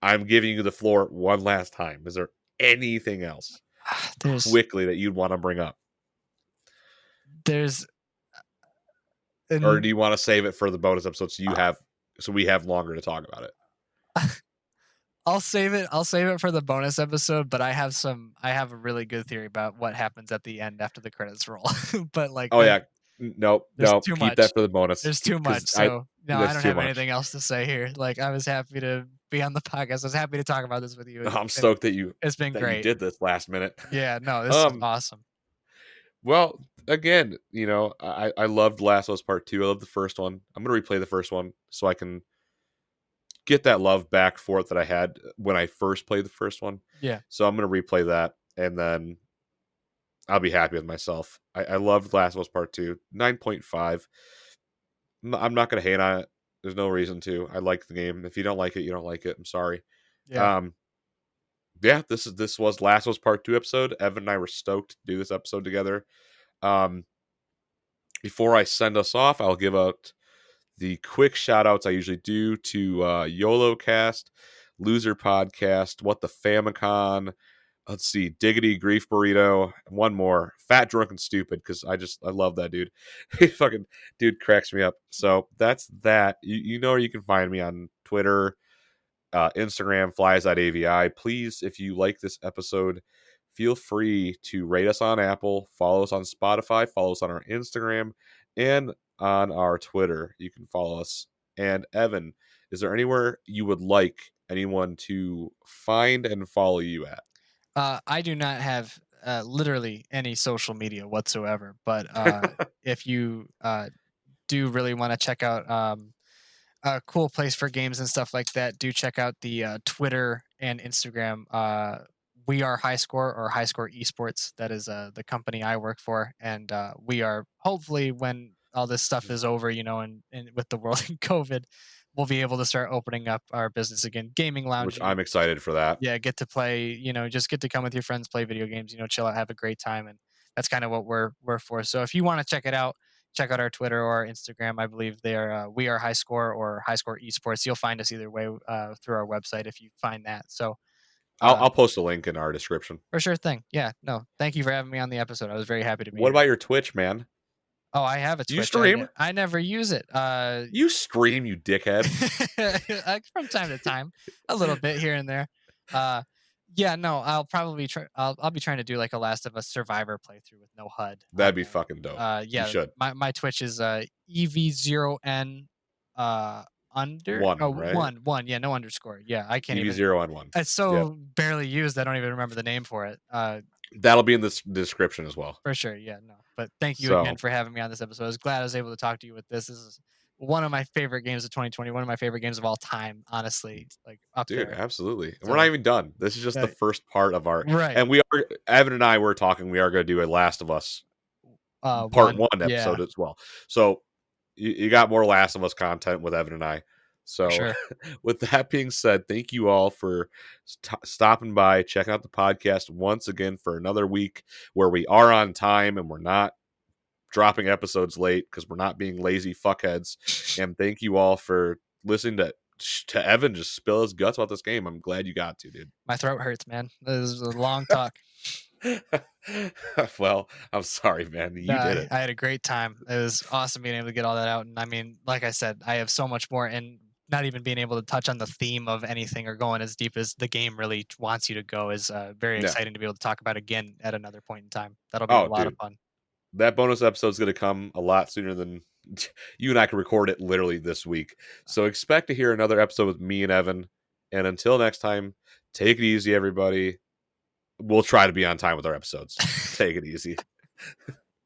Speaker 2: I'm giving you the floor one last time. Is there anything else
Speaker 3: There's
Speaker 2: quickly that you'd want to bring up?
Speaker 3: there's
Speaker 2: Or
Speaker 3: and
Speaker 2: do you want to save it for the bonus episode so we have longer to talk about it?
Speaker 3: I'll save it. I'll save it for the bonus episode, but I have a really good theory about what happens at the end after the credits roll. But like
Speaker 2: Oh yeah. Nope,
Speaker 3: there's
Speaker 2: nope.
Speaker 3: too
Speaker 2: Keep that
Speaker 3: much.
Speaker 2: for the bonus.
Speaker 3: There's too much.
Speaker 2: Because I
Speaker 3: So no, I
Speaker 2: that's
Speaker 3: don't
Speaker 2: too
Speaker 3: have
Speaker 2: much.
Speaker 3: anything else to say here. Like I was happy to be on the podcast. I was happy to talk about this with you.
Speaker 2: I'm stoked
Speaker 3: It's been
Speaker 2: that you
Speaker 3: great.
Speaker 2: did this last minute.
Speaker 3: Yeah, no, this is awesome.
Speaker 2: Well, again, I loved Last of Us Part 2. I love the first one. I'm gonna replay the first one so I can get that love back for it that I had when I first played the first one.
Speaker 3: Yeah.
Speaker 2: So I'm gonna replay that and then I'll be happy with myself. I loved Last of Us Part 2. 9.5. I'm not gonna hate on it. There's no reason to. I like the game. If you don't like it, you don't like it. I'm sorry.
Speaker 3: Yeah.
Speaker 2: Um yeah, this was Last of Us Part 2 episode. Evan and I were stoked to do this episode together. Um Before I send us off, I'll give out the quick shout outs I usually do to YOLO Cast, Loser Podcast, What the Famicon, let's see, Diggity Grief Burrito, and one more, Fat Drunk and Stupid, because I love that dude. He fucking dude cracks me up. So that's that. You know where you can find me on Twitter, Instagram, flies.avi. Please, if you like this episode, feel free to rate us on Apple, follow us on Spotify, follow us on our Instagram, and on our Twitter. You can follow us. And Evan, is there anywhere you would like anyone to find and follow you at?
Speaker 3: I do not have literally any social media whatsoever, but if you do really want to check out a cool place for games and stuff like that, do check out the Twitter and Instagram. We are High Score or High Score Esports. That is the company I work for, and we are hopefully when all this stuff is over, and with the world in COVID, we'll be able to start opening up our business again. Gaming lounge,
Speaker 2: Which I'm excited for that.
Speaker 3: yeah, get to play, just get to come with your friends, play video games, chill out, have a great time, and that's kind of what we're for. So if you want to check it out, check out our Twitter or our Instagram. I believe they are We Are High Score or High Score Esports. You'll find us either way through our website if you find that. So uh,
Speaker 2: I'll post a link in our description.
Speaker 3: for sure thing. Yeah, no, thank you for having me on the episode. I was very happy to be
Speaker 2: What
Speaker 3: here.
Speaker 2: about your Twitch, man?
Speaker 3: Oh, I have a
Speaker 2: Do you
Speaker 3: Twitch.
Speaker 2: stream?
Speaker 3: I never use it.
Speaker 2: You stream, you dickhead.
Speaker 3: From time to time, a little bit here and there. Yeah, no, I'll probably try. I'll be trying to do like a Last of Us Survivor playthrough with no HUD.
Speaker 2: That'd be fucking dope. You
Speaker 3: Yeah,
Speaker 2: should.
Speaker 3: my Twitch is EV0N under
Speaker 2: One, right?
Speaker 3: one. Yeah, no underscore. Yeah, I can't even.
Speaker 2: EV0N1.
Speaker 3: It's
Speaker 2: Yep.
Speaker 3: so barely used. I don't even remember the name for it.
Speaker 2: That'll be in the description as well.
Speaker 3: For sure. Yeah, no. But thank you
Speaker 2: So
Speaker 3: again for having me on this episode. I was glad I was able to talk to you with this. This is one of my favorite games of 2020, one of my favorite games of all time, honestly, like up
Speaker 2: Dude,
Speaker 3: there.
Speaker 2: absolutely. And we're not
Speaker 3: So,
Speaker 2: even done. This is just the
Speaker 3: uh,
Speaker 2: first part of our,
Speaker 3: right.
Speaker 2: and we are, Evan and I were talking, we are going to do a Last of Us part
Speaker 3: One.
Speaker 2: 1
Speaker 3: Yeah,
Speaker 2: episode as well. So you got more Last of Us content with Evan and I.
Speaker 3: for
Speaker 2: So
Speaker 3: sure.
Speaker 2: with that being said, thank you all for stopping by, checking out the podcast once again for another week where we are on time and we're not dropping episodes late because we're not being lazy fuckheads. And thank you all for listening to Evan just spill his guts about this game. I'm glad you got to, dude.
Speaker 3: My throat hurts, man. This is a long talk.
Speaker 2: Well, I'm sorry, man. You
Speaker 3: Nah,
Speaker 2: did it.
Speaker 3: I had a great time. It was awesome being able to get all that out. And I mean, like I said, I have so much more, and not even being able to touch on the theme of anything or going as deep as the game really wants you to go is very
Speaker 2: Yeah.
Speaker 3: exciting to be able to talk about again at another point in time. That'll be a
Speaker 2: Oh,
Speaker 3: lot of
Speaker 2: dude.
Speaker 3: fun.
Speaker 2: That bonus episode is going to come a lot sooner than you and I can record it literally this week. So expect to hear another episode with me and Evan. And until next time, take it easy, everybody. We'll try to be on time with our episodes. Take it easy.